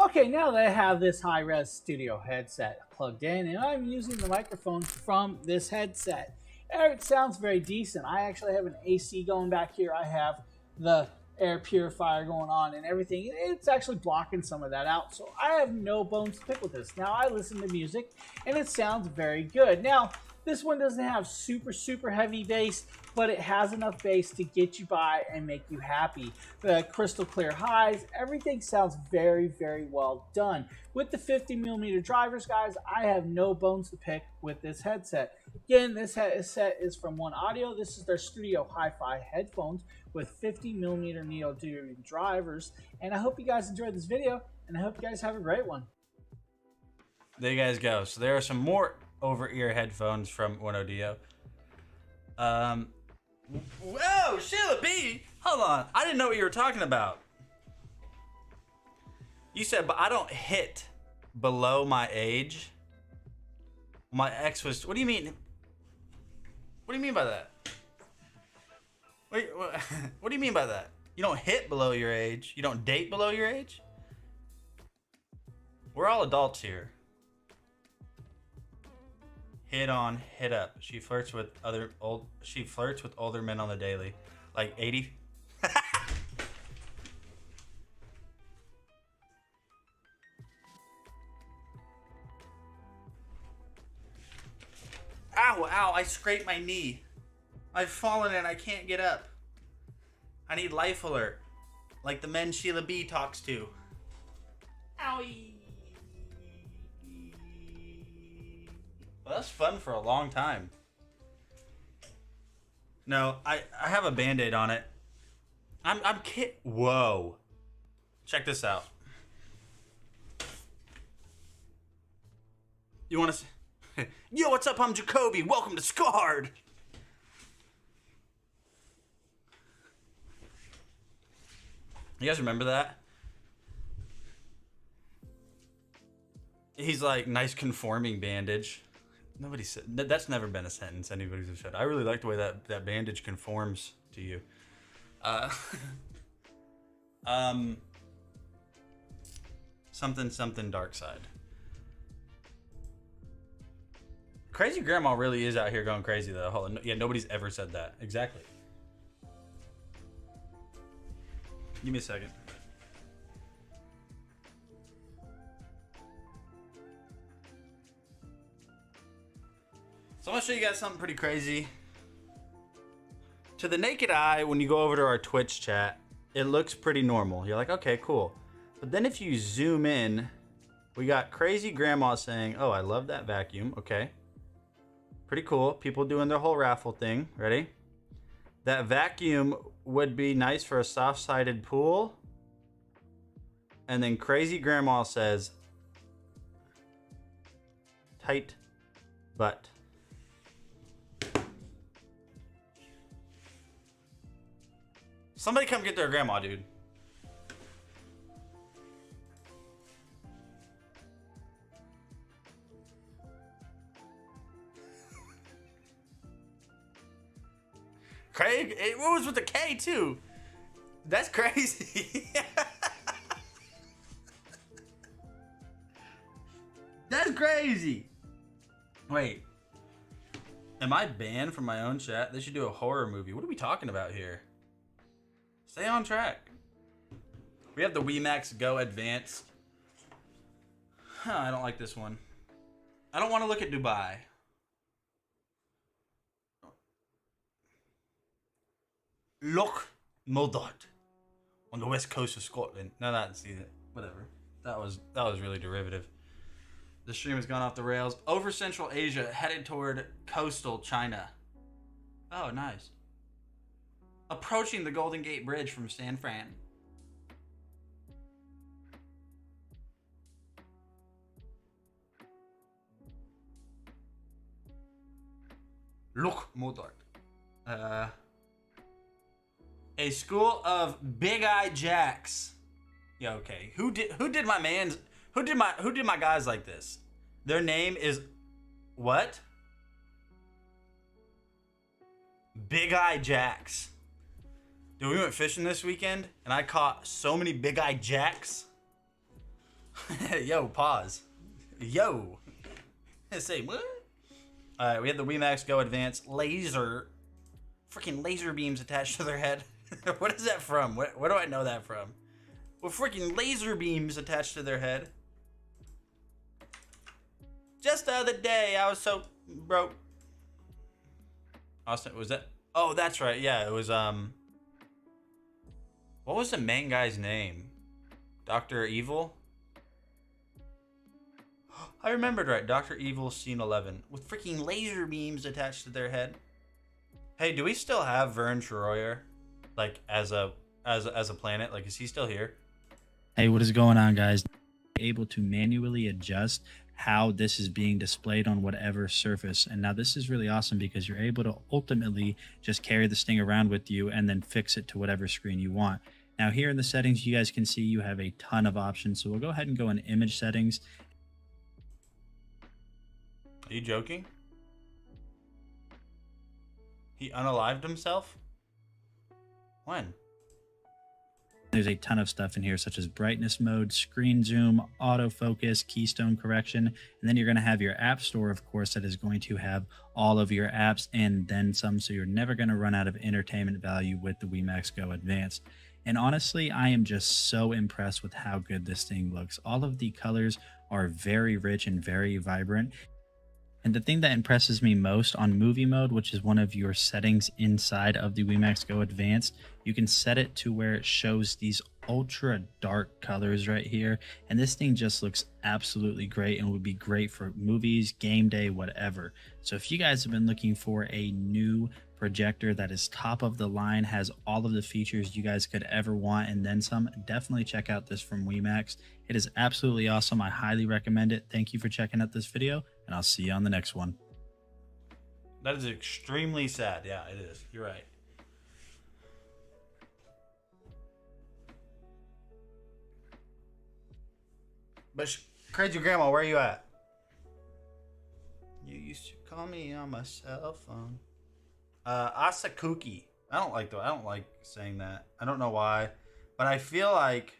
S12: Okay, now that I have this high-res studio headset plugged in, and I'm using the microphone from this headset, it sounds very decent. I actually have an AC going back here. I have the air purifier going on and everything. It's actually blocking some of that out, so I have no bones to pick with this. Now, I listen to music, and it sounds very good. Now, this one doesn't have super heavy bass, but it has enough bass to get you by and make you happy. The crystal clear highs, everything sounds very well done. With the 50mm drivers, guys, I have no bones to pick with this headset. Again, this headset is from 1Audio. This is their Studio Hi-Fi headphones with 50mm Neo Duo drivers. And I hope you guys enjoyed this video, and I hope you guys have a great one.
S1: There you guys go. So there are some more over-ear headphones from 1Audio. Whoa, Sheila B! Hold on. I didn't know what you were talking about. You said, but I don't hit below my age. My ex was... What do you mean? What do you mean by that? Wait, what do you mean by that? You don't hit below your age? You don't date below your age? We're all adults here. Hit on, hit up. She flirts with older men on the daily. Like 80. Ow, I scraped my knee. I've fallen and I can't get up. I need life alert. Like the men Sheila B talks to. Owie. Well, that's fun for a long time. No, I have a Band-Aid on it. I'm kid. Whoa. Check this out. You want to? Yo, what's up? I'm Jacoby. Welcome to Scarred. You guys remember that? He's like, nice conforming bandage. Nobody said that's never been a sentence anybody's said. I really like the way that bandage conforms to you. Something dark side. Crazy grandma really is out here going crazy though. Hold on. Yeah, nobody's ever said that. Exactly. Give me a second. So I'm gonna show you guys something pretty crazy. To the naked eye, when you go over to our Twitch chat, it looks pretty normal. You're like, okay, cool. But then if you zoom in, we got crazy grandma saying, oh, I love that vacuum. Okay. Pretty cool. People doing their whole raffle thing. Ready? That vacuum would be nice for a soft-sided pool. And then crazy grandma says, tight butt. Somebody come get their grandma, dude. Craig, it was with a K too. That's crazy. That's crazy. Wait. Am I banned from my own chat? They should do a horror movie. What are we talking about here? Stay on track. We have the WeMax Go Advanced. Huh, I don't like this one. I don't want to look at Dubai. Loch Moldart on the west coast of Scotland. No, that's whatever. That was really derivative. The stream has gone off the rails. Over Central Asia, headed toward coastal China. Oh, nice. Approaching the Golden Gate Bridge from San Fran. Loch Moldart. A school of Big Eye Jacks. Yeah, okay. Who did my guys like this? Their name is what? Big Eye Jacks. Dude, we went fishing this weekend and I caught so many Big Eye Jacks. Yo, pause. Yo. Say what? Alright, we have the WeMax Go Advanced laser. Freaking laser beams attached to their head. What is that from? Where do I know that from? With freaking laser beams attached to their head. Just the other day, I was so broke. Austin, was that? Oh, that's right. Yeah, it was, what was the main guy's name? Dr. Evil? I remembered right. Dr. Evil Scene 11. With freaking laser beams attached to their head. Hey, do we still have Vern Troyer? Like, as a planet? Like, is he still here?
S2: Hey, what is going on, guys? Able to manually adjust how this is being displayed on whatever surface. And now this is really awesome because you're able to ultimately just carry this thing around with you and then fix it to whatever screen you want. Now here in the settings, you guys can see you have a ton of options. So we'll go ahead and go in image settings.
S1: Are you joking? He unalived himself? When?
S2: There's a ton of stuff in here, such as brightness mode, screen zoom, autofocus, keystone correction, and then you're going to have your app store, of course, that is going to have all of your apps and then some, so you're never going to run out of entertainment value with the WeMax Go Advanced. And honestly, I am just so impressed with how good this thing looks. All of the colors are very rich and very vibrant. And the thing that impresses me most on movie mode, which is one of your settings inside of the WeMax Go Advanced, you can set it to where it shows these ultra dark colors right here. And this thing just looks absolutely great and would be great for movies, game day, whatever. So if you guys have been looking for a new projector that is top of the line, has all of the features you guys could ever want and then some, definitely check out this from WeMax. It is absolutely awesome. I highly recommend it. Thank you for checking out this video, and I'll see you on the next one.
S1: That is extremely sad. Yeah, it is. You're right. But Crazy Grandma, where are you at? You used to call me on my cell phone. Asakuki. I don't like saying that. I don't know why, but I feel like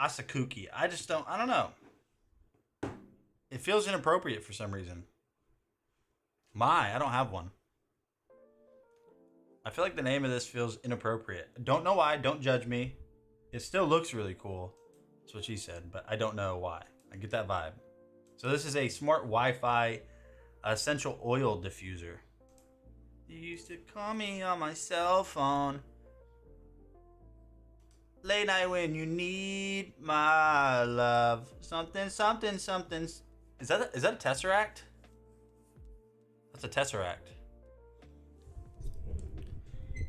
S1: Asakuki. I don't know. It feels inappropriate for some reason. I don't have one. I feel like the name of this feels inappropriate. Don't know why. Don't judge me. It still looks really cool. That's what she said, but I don't know why. I get that vibe. So this is a smart Wi-Fi essential oil diffuser. You used to call me on my cell phone. Late night when you need my love. Something, something, something. Is that a Tesseract? That's a Tesseract.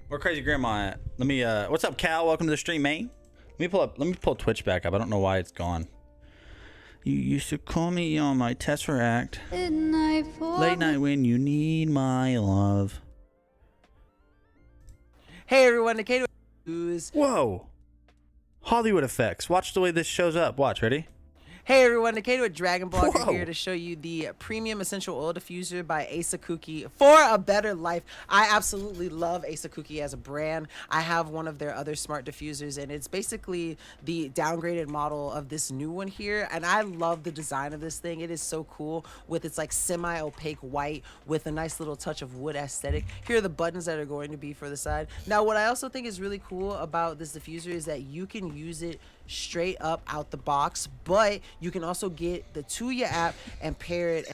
S1: Where Crazy Grandma at? Let me what's up, Cal? Welcome to the stream, man. Let me pull Twitch back up. I don't know why it's gone. You used to call me on my Tesseract. Late night when you need my love.
S10: Hey everyone, Nikado News.
S1: Whoa. Hollywood effects. Watch the way this shows up. Watch, ready?
S10: Hey everyone, Nikado with Dragon Blogger
S1: Whoa.
S10: here to show you the premium essential oil diffuser by Asakuki for a better life. I absolutely love Asakuki as a brand. I have one of their other smart diffusers, and it's basically the downgraded model of this new one here. And I love the design of this thing. It is so cool with its like semi-opaque white with a nice little touch of wood aesthetic. Here are the buttons that are going to be for the side. Now, what I also think is really cool about this diffuser is that you can use it straight up out the box, but you can also get the Tuya app and pair it.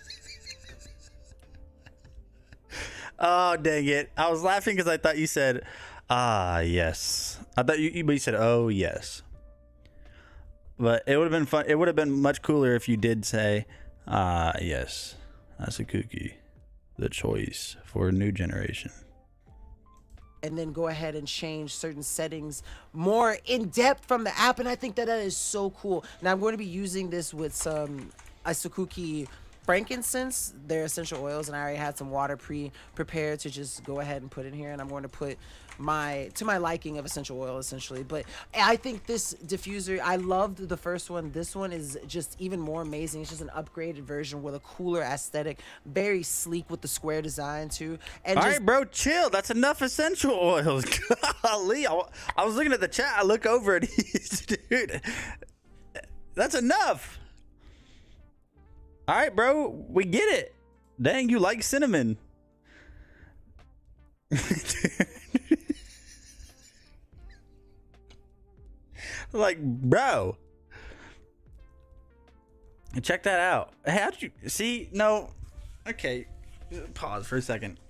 S1: Oh, dang it. I was laughing because I thought you said, yes. I thought but you said, oh, yes. But it would have been fun. It would have been much cooler if you did say, yes. Asakuki, the choice for a new generation.
S10: And then go ahead and change certain settings more in depth from the app. And I think that is so cool. Now I'm going to be using this with some Asakuki frankincense, their essential oils, and I already had some water prepared to just go ahead and put in here. And I'm going to put to my liking of essential oil essentially. But I think this diffuser, I loved the first one. This one is just even more amazing. It's just an upgraded version with a cooler aesthetic, very sleek with the square design too. And
S1: all right, bro, chill. That's enough essential oils. Golly, I was looking at the chat. I look over and dude, that's enough. All right, bro, we get it. Dang, you like cinnamon. Like, bro, check that out. How'd you see? No, okay, pause for a second.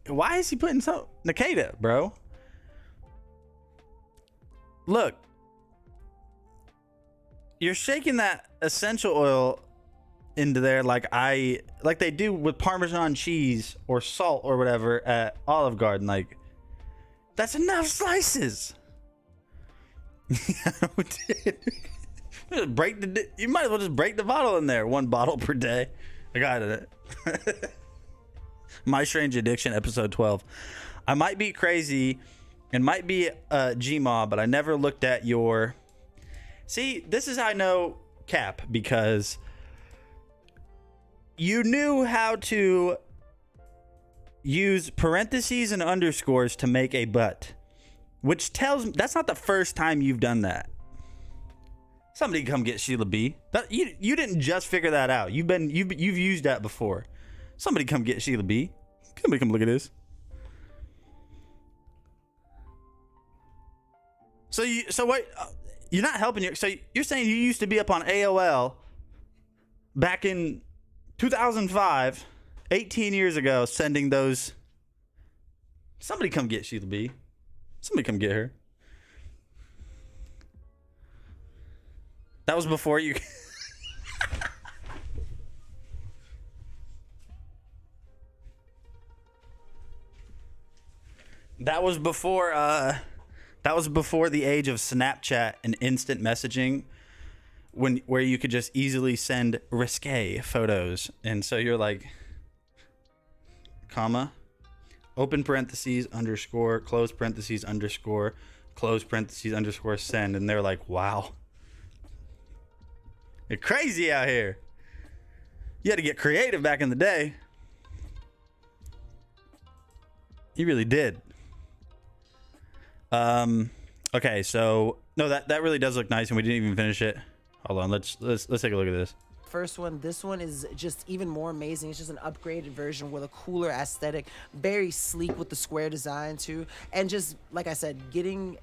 S1: Why is he putting so Nikita, bro? Look, you're shaking that essential oil into there like they do with Parmesan cheese or salt or whatever at Olive Garden. Like, that's enough slices. You might as well just break the bottle in there. 1 bottle per day. I got it. My Strange Addiction, episode 12. I might be crazy and might be a Gmaw, but I never looked at your. See, this is how I know Cap, because you knew how to use parentheses and underscores to make a but. Which tells me that's not the first time you've done that. Somebody come get Sheila B. You didn't just figure that out. You've used that before. Somebody come get Sheila B. Somebody come look at this. So what? You're not helping. So you're saying you used to be up on AOL back in 2005, 18 years ago, sending those. Somebody come get Sheila B. Somebody come get her. That was before you. That was before the age of Snapchat and instant messaging, where you could just easily send risque photos. And so you're like, comma, open parentheses, underscore, close parentheses, underscore, close parentheses, underscore, send. And they're like, wow. You're crazy out here. You had to get creative back in the day. You really did. Okay, so no, that really does look nice, and we didn't even finish it. Hold on, let's take a look at this.
S10: First one, this one is just even more amazing. It's just an upgraded version with a cooler aesthetic, very sleek with the square design too, and just like I said, getting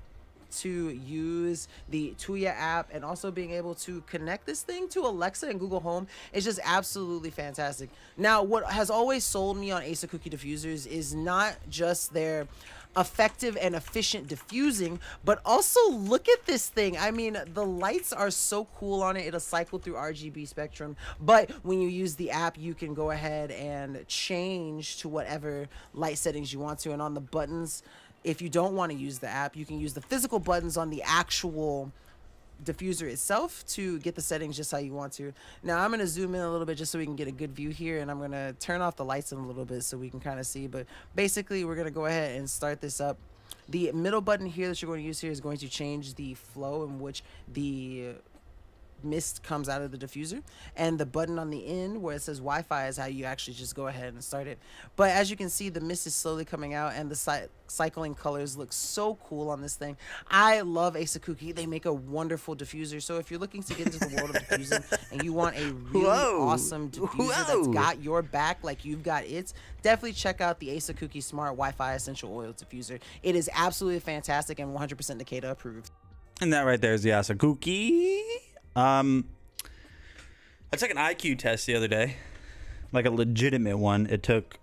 S10: to use the Tuya app and also being able to connect this thing to Alexa and Google Home is just absolutely fantastic. Now, what has always sold me on Asakuki diffusers is not just their effective and efficient diffusing, but also look at this thing. I mean, the lights are so cool on it. It'll cycle through RGB spectrum, but when you use the app, you can go ahead and change to whatever light settings you want to. And on the buttons, if you don't want to use the app, you can use the physical buttons on the actual diffuser itself to get the settings just how you want to. Now I'm going to zoom in a little bit just so we can get a good view here, and I'm going to turn off the lights in a little bit so we can kind of see, but basically we're going to go ahead and start this up. The middle button here that you're going to use here is going to change the flow in which the mist comes out of the diffuser, and the button on the end where it says Wi-Fi is how you actually just go ahead and start it. But as you can see, the mist is slowly coming out, and the cycling colors look so cool on this thing. I love Asakuki. They make a wonderful diffuser. So if you're looking to get into the world of diffusing and you want a really awesome diffuser that's got your back like you've got it, definitely check out the Asakuki Smart Wi-Fi Essential Oil Diffuser. It is absolutely fantastic and 100% Takeda approved.
S1: And that right there is the Asakuki. I took an IQ test the other day, like a legitimate one. It took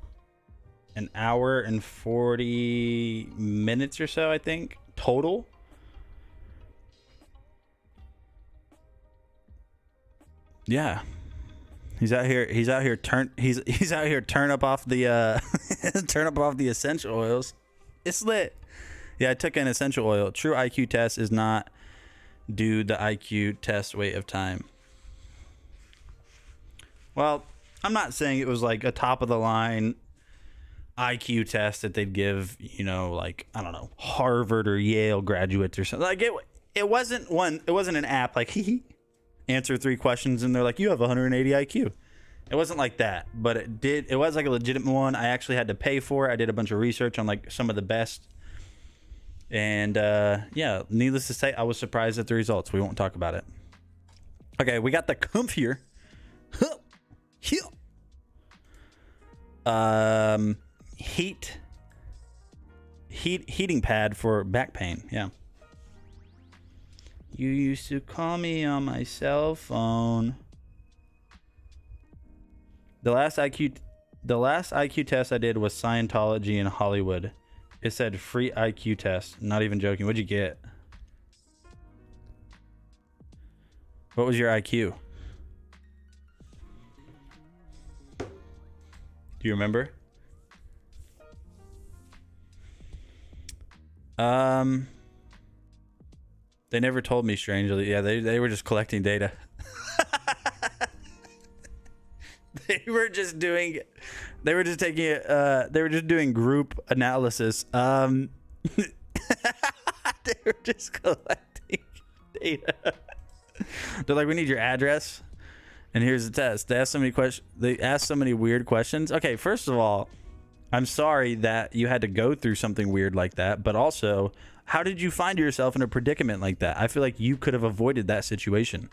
S1: an hour and 40 minutes or so, I think, total. Yeah. He's out here turn up off the turn up off the essential oils. It's lit. Yeah, I took an essential oil. True IQ test is not do the IQ test wait of time. Well, I'm not saying it was like a top of the line IQ test that they'd give, you know, like, I don't know, Harvard or Yale graduates or something. Like it wasn't an app like answer 3 questions and they're like, you have 180 IQ. It wasn't like that, but it was like a legitimate one. I actually had to pay for it. I did a bunch of research on like some of the best. And yeah, needless to say, I was surprised at the results. We won't talk about it. Okay, we got the comfier. Heating pad for back pain. Yeah. You used to call me on my cell phone. The last IQ test I did was Scientology in Hollywood. It said free IQ test. Not even joking. What'd you get? What was your IQ? Do you remember? They never told me, strangely. Yeah, they were just collecting data. They were just doing group analysis. They were just collecting data. They're like, we need your address, and here's the test. They asked so many questions. They asked so many weird questions. Okay, first of all, I'm sorry that you had to go through something weird like that, but also, how did you find yourself in a predicament like that? I feel like you could have avoided that situation.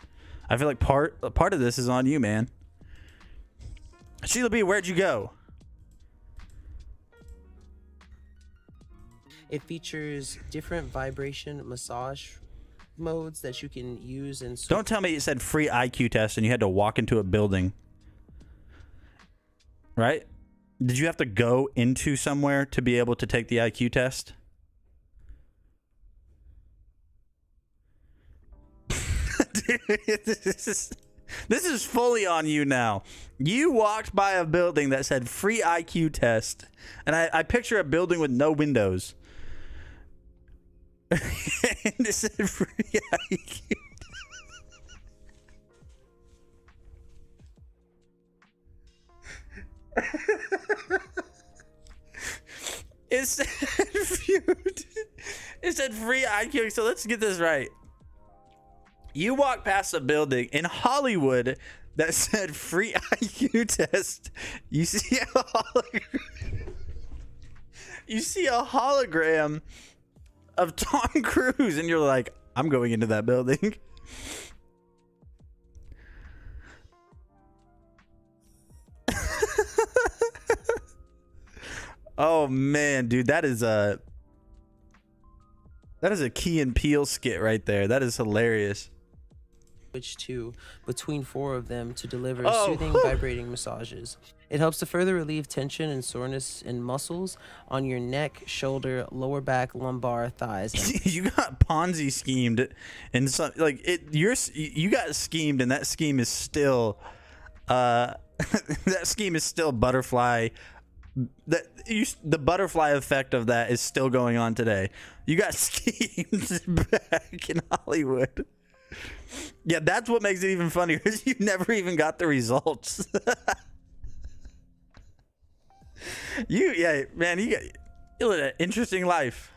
S1: I feel like part of this is on you, man. Sheila B, where'd you go?
S10: It features different vibration massage modes that you can use in.
S1: Don't tell me it said free IQ test and you had to walk into a building. Right? Did you have to go into somewhere to be able to take the IQ test? Dude, this is fully on you now. You walked by a building that said free IQ test, and I picture a building with no windows. And it said free IQ. It said free IQ. So let's get this right. You walk past a building in Hollywood that said free IQ test. You see a hologram. You see a hologram of Tom Cruise, and you're like, I'm going into that building. Oh man, dude, that is a Key and Peele skit right there. That is hilarious.
S10: Switch to between 4 of them to deliver soothing, vibrating massages. It helps to further relieve tension and soreness in muscles on your neck, shoulder, lower back, lumbar, thighs.
S1: You got Ponzi schemed, and some like it. You got schemed, and that scheme is still, that scheme is still butterfly. The butterfly effect of that is still going on today. You got schemed back in Hollywood. Yeah, that's what makes it even funnier. Is you never even got the results. You live an interesting life.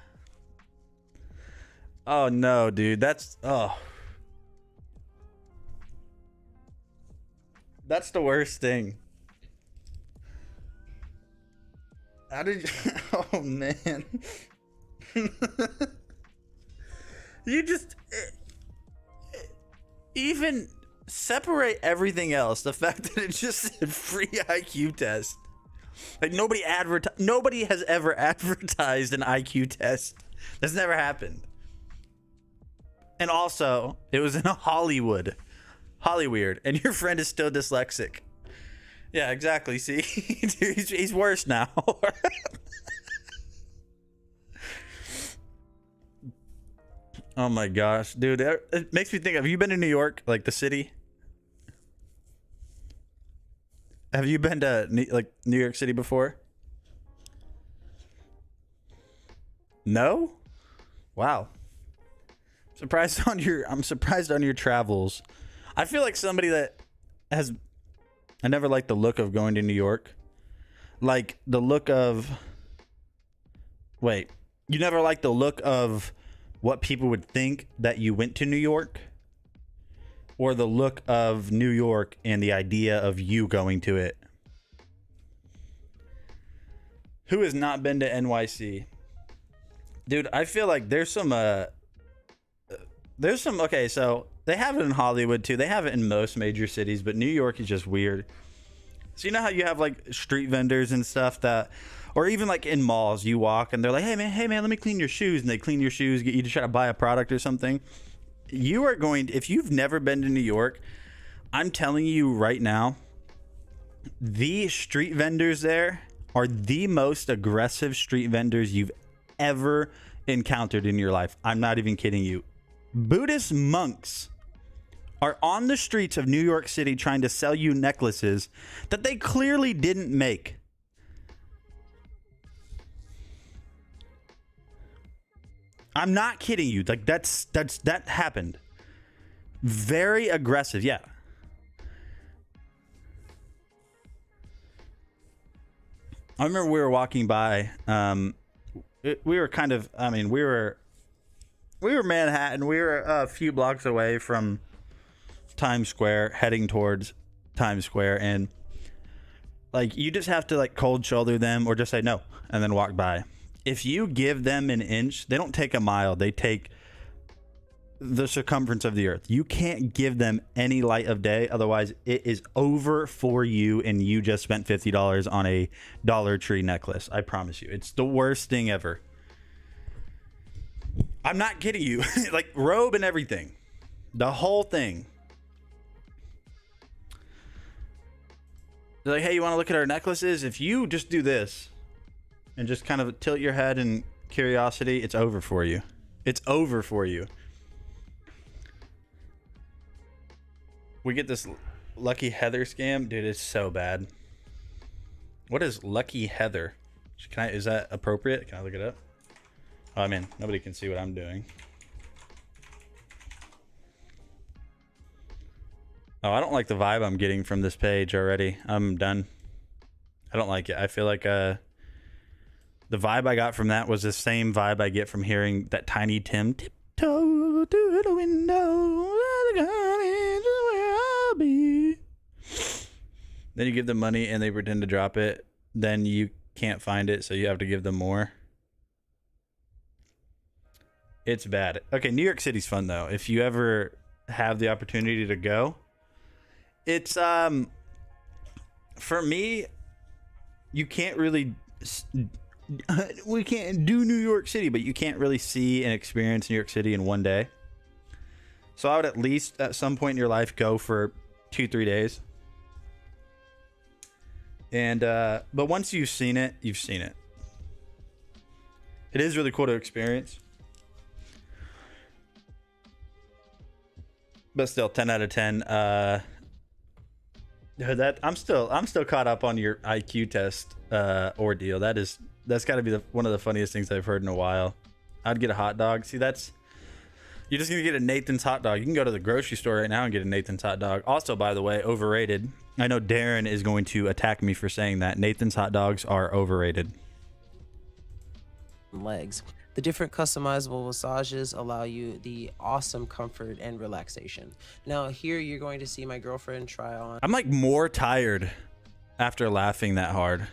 S1: Oh no, dude, that's the worst thing. How did you? Oh man, you just. Even separate everything else. The fact that it just said free IQ test. Like nobody has ever advertised an IQ test. That's never happened. And also, it was in a Hollywood. Hollyweird. And your friend is still dyslexic. Yeah, exactly. See? he's worse now. Oh my gosh, dude, it makes me think. Have you been to New York, like the city? Have you been to New York City before? No? Wow. I'm surprised on your travels. I feel like somebody that has. I never liked the look of going to New York. Like the look of. Wait, you never liked the look of what people would think that you went to New York, or the look of New York and the idea of you going to it? Who has not been to NYC? Dude, I feel like there's some okay, so they have it in Hollywood too. They have it in most major cities, but New York is just weird. So you know how you have like street vendors and stuff that, or even like in malls, you walk and they're like, hey man, let me clean your shoes. And they clean your shoes, get you to try to buy a product or something. You are going, if you've never been to New York, I'm telling you right now, the street vendors there are the most aggressive street vendors you've ever encountered in your life. I'm not even kidding you. Buddhist monks are on the streets of New York City trying to sell you necklaces that they clearly didn't make. I'm not kidding you. Like that happened. Very aggressive. Yeah. I remember we were walking by. We were kind of. I mean, we were Manhattan. We were a few blocks away from Times Square, heading towards Times Square, and like you just have to like cold shoulder them or just say no and then walk by. If you give them an inch, they don't take a mile. They take the circumference of the earth. You can't give them any light of day. Otherwise, it is over for you and you just spent $50 on a Dollar Tree necklace. I promise you. It's the worst thing ever. I'm not kidding you. Like robe and everything. The whole thing. They're like, hey, you want to look at our necklaces? If you just do this and just kind of tilt your head in curiosity, it's over for you. It's over for you. We get this Lucky Heather scam. Dude, it's so bad. What is Lucky Heather? Is that appropriate? Can I look it up? Oh, I mean, nobody can see what I'm doing. Oh, I don't like the vibe I'm getting from this page already. I'm done. I don't like it. I feel like the vibe I got from that was the same vibe I get from hearing that Tiny Tim tiptoe to the window. Where I'll be. Then you give them money and they pretend to drop it. Then you can't find it, so you have to give them more. It's bad. Okay, New York City's fun though. If you ever have the opportunity to go, it's for me, you can't really we can't do New York City, but you can't really see and experience New York City in one day. So I would at least at some point in your life go for 2-3 days. And but once you've seen it, you've seen it. It is really cool to experience. But still, 10 out of 10. That I'm still caught up on your IQ test ordeal. That's got to be one of the funniest things I've heard in a while. I'd get a hot dog. See, you're just gonna get a Nathan's hot dog. You can go to the grocery store right now and get a Nathan's hot dog. Also, by the way, overrated. I know Darren is going to attack me for saying that. Nathan's hot dogs are overrated.
S10: Legs. The different customizable massages allow you the awesome comfort and relaxation. Now here you're going to see my girlfriend try on.
S1: I'm like more tired after laughing that hard.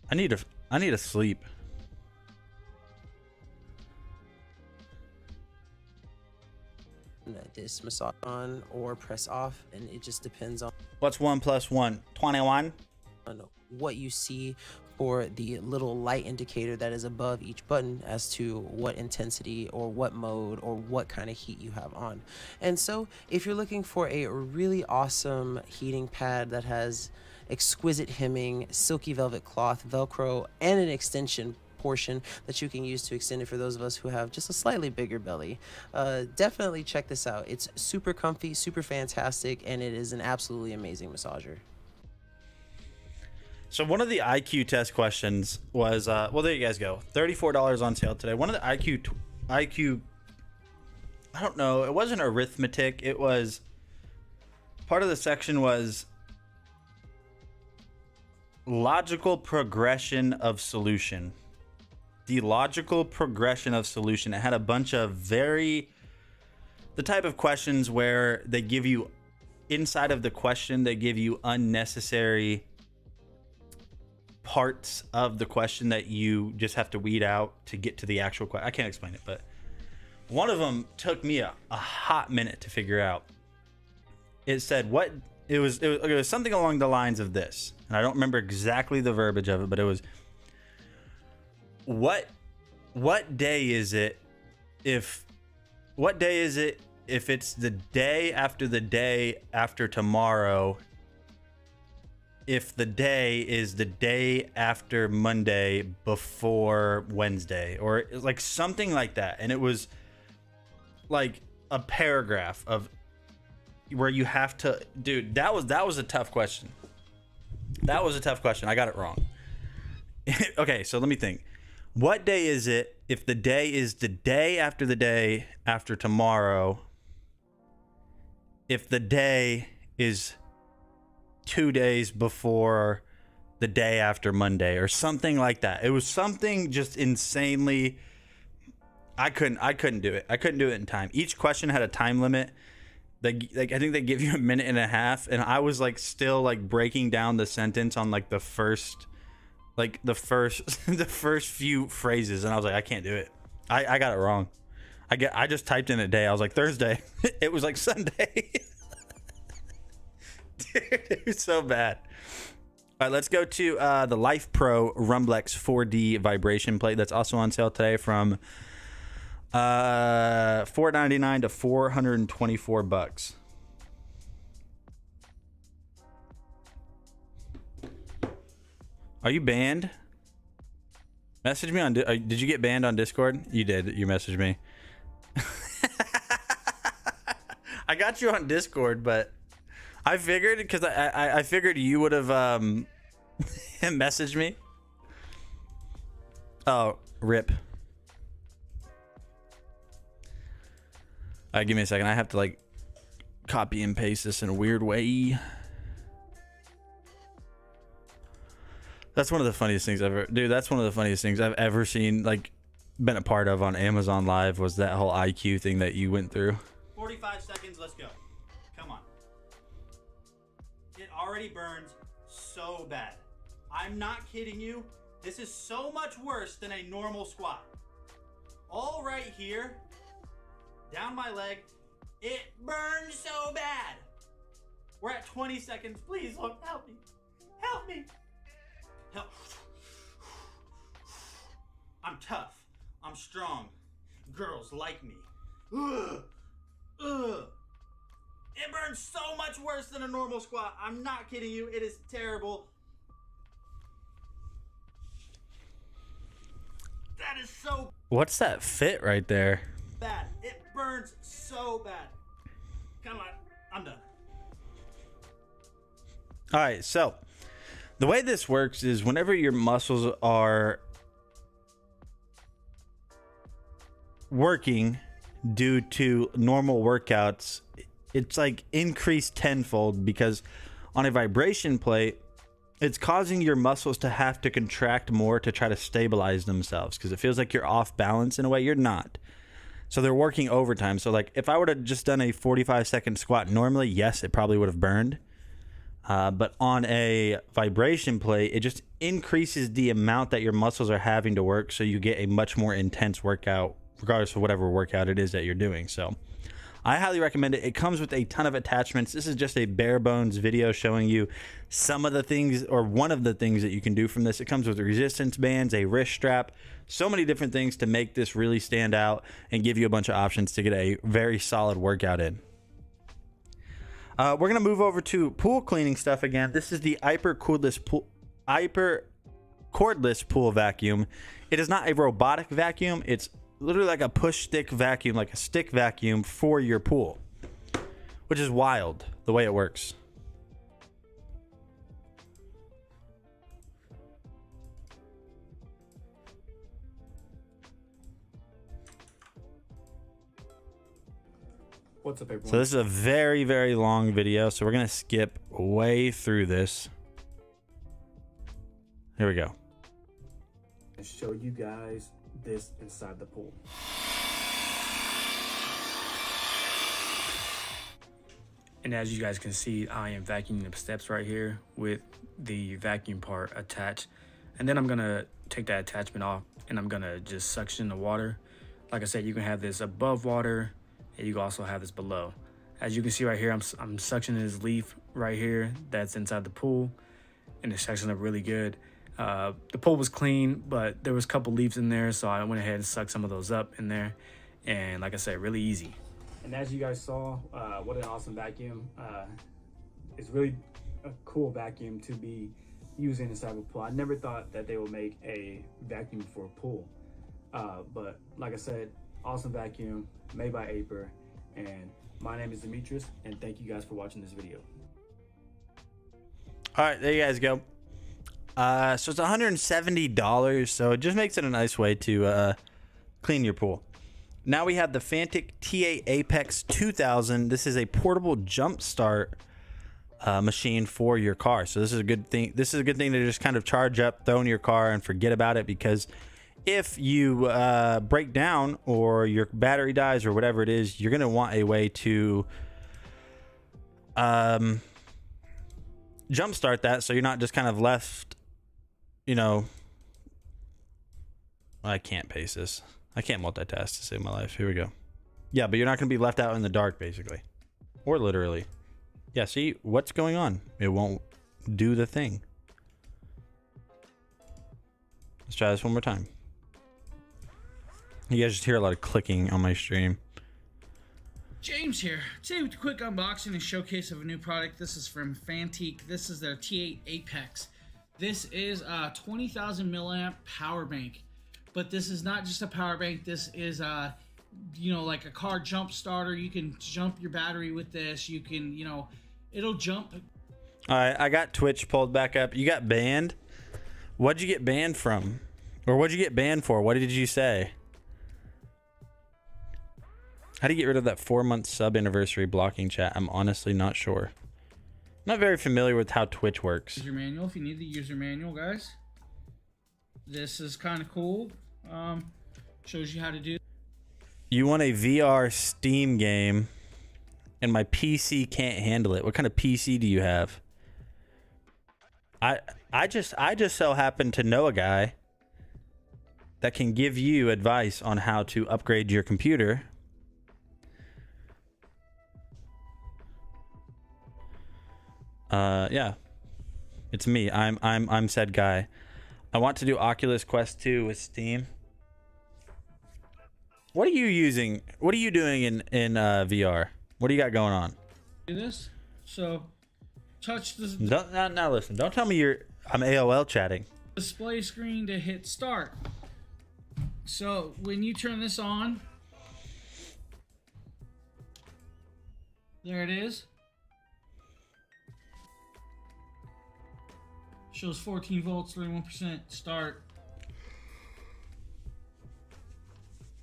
S1: I need to sleep.
S10: This massage on or press off, and it just depends on
S1: what's 1 + 1. 21.
S10: What you see for the little light indicator that is above each button as to what intensity or what mode or what kind of heat you have on. And so if you're looking for a really awesome heating pad that has exquisite hemming, silky velvet cloth, Velcro, and an extension portion that you can use to extend it for those of us who have just a slightly bigger belly, definitely check this out. It's super comfy, super fantastic, and it is an absolutely amazing massager.
S1: So one of the IQ test questions was, well, there you guys go. $34 on sale today. One of the IQ, I don't know. It wasn't arithmetic. It was, part of the section was logical progression of solution. The logical progression of solution. It had a bunch of the type of questions where they give you, inside of the question, they give you unnecessary parts of the question that you just have to weed out to get to the actual question. I can't explain it, but one of them took me a hot minute to figure out. It said it was something along the lines of this, and I don't remember exactly the verbiage of it, but it was what day is it if it's the day after tomorrow, if the day is the day after Monday before Wednesday, or like something like that. And it was like a paragraph of where you have to, dude, that was a tough question. That was a tough question. I got it wrong. Okay, so let me think. What day is it if the day is the day after tomorrow, if the day is 2 days before the day after Monday, or something like that? It was something just insanely, I couldn't do it. I couldn't do it in time. Each question had a time limit. I think they give you a minute and a half, and I was like still like breaking down the sentence on like the first the first few phrases, and I was like, I can't do it. I got it wrong. I just typed in a day. I was like Thursday. It was like Sunday. Dude, it was so bad. All right, let's go to the Life Pro Rumblex 4D vibration plate. That's also on sale today from $499 to $424. Are you banned? Message me on. Did you get banned on Discord? You did. You messaged me. I got you on Discord, but I figured because I figured you would have messaged me. Oh, rip. All right, give me a second. I have to like copy and paste this in a weird way. That's one of the funniest things I've ever, dude. That's one of the funniest things I've ever seen, like, been a part of on Amazon Live, was that whole IQ thing that you went through. 45 seconds. Let's go. Come on. It already burns so bad. I'm not kidding you. This is so much worse than a normal squat. All right here, down my leg, it burns so bad. We're at 20 seconds. Please, look, help me. Help me. Help. I'm tough. I'm strong. Girls like me. Ugh. Ugh. It burns so much worse than a normal squat. I'm not kidding you. It is terrible. That is so
S2: What's that fit right there?
S1: bad. It burns so bad. Come on. I'm done.
S2: All right, so the way this works is whenever your muscles are working due to normal workouts, it's like increased tenfold, because on a vibration plate, it's causing your muscles to have to contract more to try to stabilize themselves, because it feels like you're off balance in a way. You're not. So they're working overtime. So like if I would have just done a 45-second squat normally, yes, it probably would have burned. But on a vibration plate, it just increases the amount that your muscles are having to work, so you get a much more intense workout, regardless of whatever workout it is that you're doing. So I highly recommend it. It comes with a ton of attachments. This is just a bare bones video showing you some of the things, or one of the things that you can do from this. It comes with resistance bands, a wrist strap, so many different things to make this really stand out and give you a bunch of options to get a very solid workout in. We're going to move over to pool cleaning stuff again. This is the Hyper cordless pool vacuum. It is not a robotic vacuum. It's literally like a push stick vacuum, like a stick vacuum for your pool, which is wild the way it works.
S13: What's up, everyone?
S2: So this is a very, very long video, so we're going to skip way through this. Here we go.
S13: And show you guys this inside the pool. And as you guys can see, I am vacuuming the steps right here with the vacuum part attached. And then I'm going to take that attachment off and I'm going to just suction the water. Like I said, you can have this above water, and you can also have this below. As you can see right here, I'm suctioning this leaf right here that's inside the pool, and it's suctioning up really good. The pool was clean, but there was a couple leaves in there, so I went ahead and sucked some of those up in there. And like I said, really easy. And as you guys saw, what an awesome vacuum. It's really a cool vacuum to be using inside of a pool. I never thought that they would make a vacuum for a pool. But like I said, awesome vacuum made by Aiper. And my name is Demetrius, and thank you guys for watching this video.
S2: All right, there you guys go. So it's $170, so it just makes it a nice way to clean your pool. Now we have the Fantic TA Apex 2000. This is a portable jump start machine for your car. So this is a good thing. This is a good thing to just kind of charge up, throw in your car, and forget about it, because if you break down or your battery dies or whatever it is, you're going to want a way to jumpstart that, so you're not just kind of left, you know. I can't pace this. I can't multitask to save my life. Here we go. Yeah, but you're not going to be left out in the dark, basically. Or literally. Yeah, see what's going on. It won't do the thing.
S1: Let's try this one more time. You guys just hear a lot of clicking on my stream.
S7: James here. Today with a quick unboxing and showcase of a new product. This is from Fantique. This is their T8 Apex. This is a 20,000 milliamp power bank. But this is not just a power bank. This is you know, like a car jump starter. You can jump your battery with this. You can, you know, it'll jump.
S1: All right, I got Twitch pulled back up. You got banned? What'd you get banned from? Or what'd you get banned for? What did you say? How do you get rid of that 4-month sub anniversary blocking chat? I'm honestly not sure. I'm not very familiar with how Twitch works.
S7: User manual, if you need the user manual, guys. This is kind of cool. Shows you how to do.
S1: You want a VR Steam game, and my PC can't handle it. What kind of PC do you have? I just so happen to know a guy that can give you advice on how to upgrade your computer. Yeah, it's me. I'm said guy. I want to do Oculus Quest 2 with Steam. What are you using? What are you doing in VR? What do you got going on?
S7: Do this. So, touch the
S1: Now listen. Don't tell me I'm AOL chatting.
S7: display screen to hit start. So when you turn this on, there it is. Shows 14 volts, 31%. Start.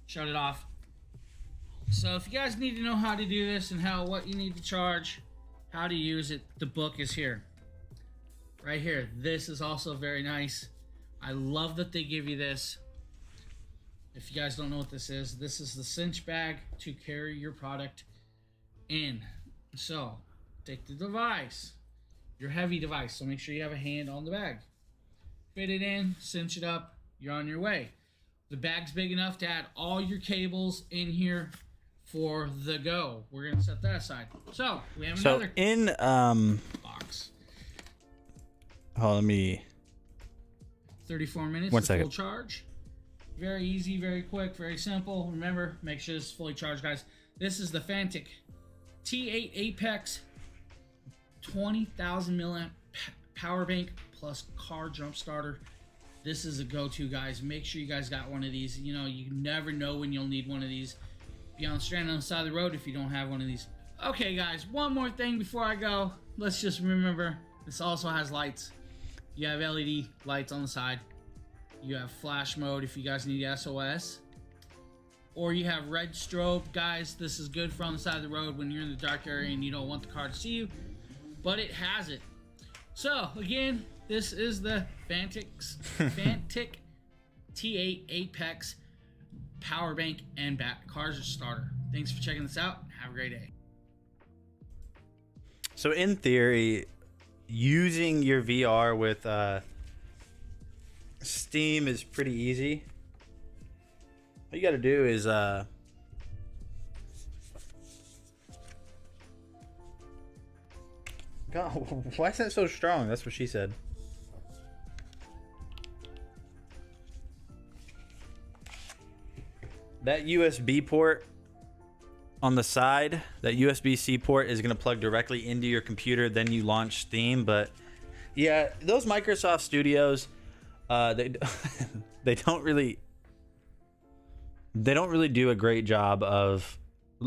S7: Shut it off. So if you guys need to know how to do this and what you need to charge, how to use it, the book is here. Right here. This is also very nice. I love that they give you this. If you guys don't know what this is the cinch bag to carry your product in. So take the device, your heavy device, so make sure you have a hand on the bag. Fit it in, cinch it up, you're on your way. The bag's big enough to add all your cables in here for the go. We're gonna set that aside. So we have another
S1: in
S7: box.
S1: Oh, let me
S7: 34 minutes
S1: 1
S7: to
S1: second.
S7: full charge. Very easy, very quick, very simple. Remember, make sure it's fully charged, guys. This is the Fantique T8 Apex 20,000 milliamp power bank plus car jump starter. This is a go-to, guys. Make sure you guys got one of these. You know, you never know when you'll need one of these. Be on stranded on the side of the road if you don't have one of these. Okay, guys, one more thing before I go. Let's just remember, this also has lights. You have LED lights on the side. You have flash mode if you guys need SOS. Or you have red strobe. Guys, this is good for on the side of the road when you're in the dark area and you don't want the car to see you. But it has it. So, again, this is the Fantique T8 Apex power bank and car starter. Thanks for checking this out. Have a great day.
S1: So in theory, using your VR with Steam is pretty easy. All you got to do is God, why is that so strong? That's what she said. That USB port on the side, that USB-C port is going to plug directly into your computer, then you launch Steam. But yeah, those Microsoft Studios, they don't really do a great job of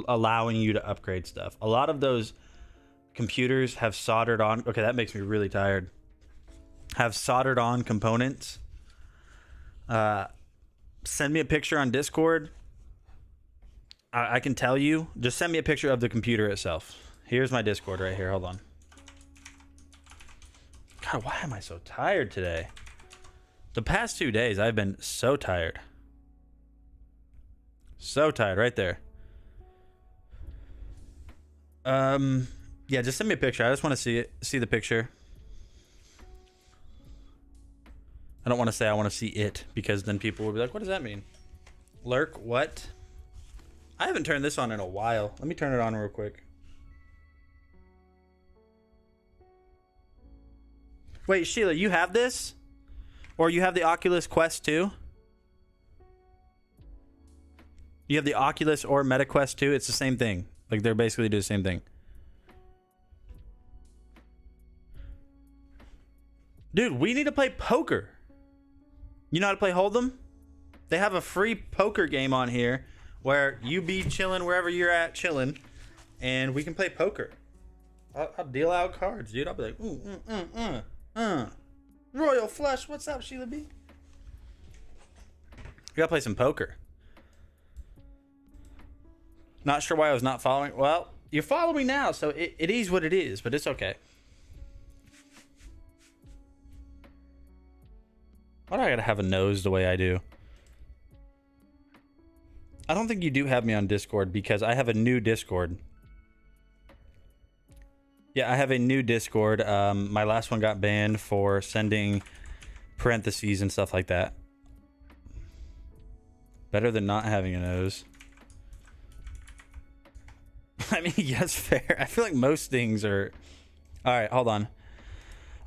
S1: allowing you to upgrade stuff. A lot of those computers have soldered on, okay, that makes me really tired, have soldered on components. Send me a picture on Discord. I can tell you, just send me a picture of the computer itself. Here's my Discord right here. Hold on. God, why am I so tired today? The past 2 days, I've been so tired. So tired, right there. Yeah, just send me a picture. I just want to see the picture. I don't want to say I want to see it, because then people will be like, what does that mean? Lurk, what? I haven't turned this on in a while. Let me turn it on real quick. Wait, Sheila, you have this? Or you have the Oculus Quest 2. You have the Oculus or MetaQuest 2. It's the same thing. Like, they're basically do the same thing. Dude, we need to play poker. You know how to play Hold'em? They have a free poker game on here where you be chilling wherever you're at, chilling, and we can play poker. I'll deal out cards, dude. I'll be like, Royal Flush, what's up, Sheila B? We gotta play some poker. Not sure why I was not following. Well, you're following now, so it is what it is, but it's okay. Why do I gotta have a nose the way I do? I don't think you do have me on Discord because I have a new Discord. Yeah, I have a new Discord. My last one got banned for sending parentheses and stuff like that. Better than not having a nose. I mean, yes, fair. I feel like most things are... Alright, hold on.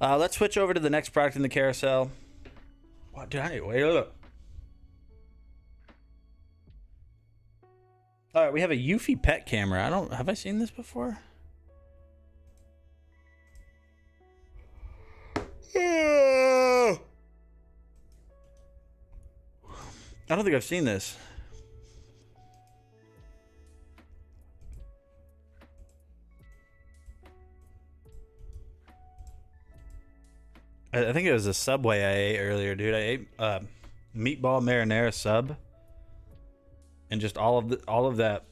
S1: Let's switch over to the next product in the carousel. What did I... Wait, look. Alright, we have a Eufy pet camera. Have I seen this before? I don't think I've seen this. I think it was a Subway I ate earlier, dude. I ate meatball marinara sub, and just all of that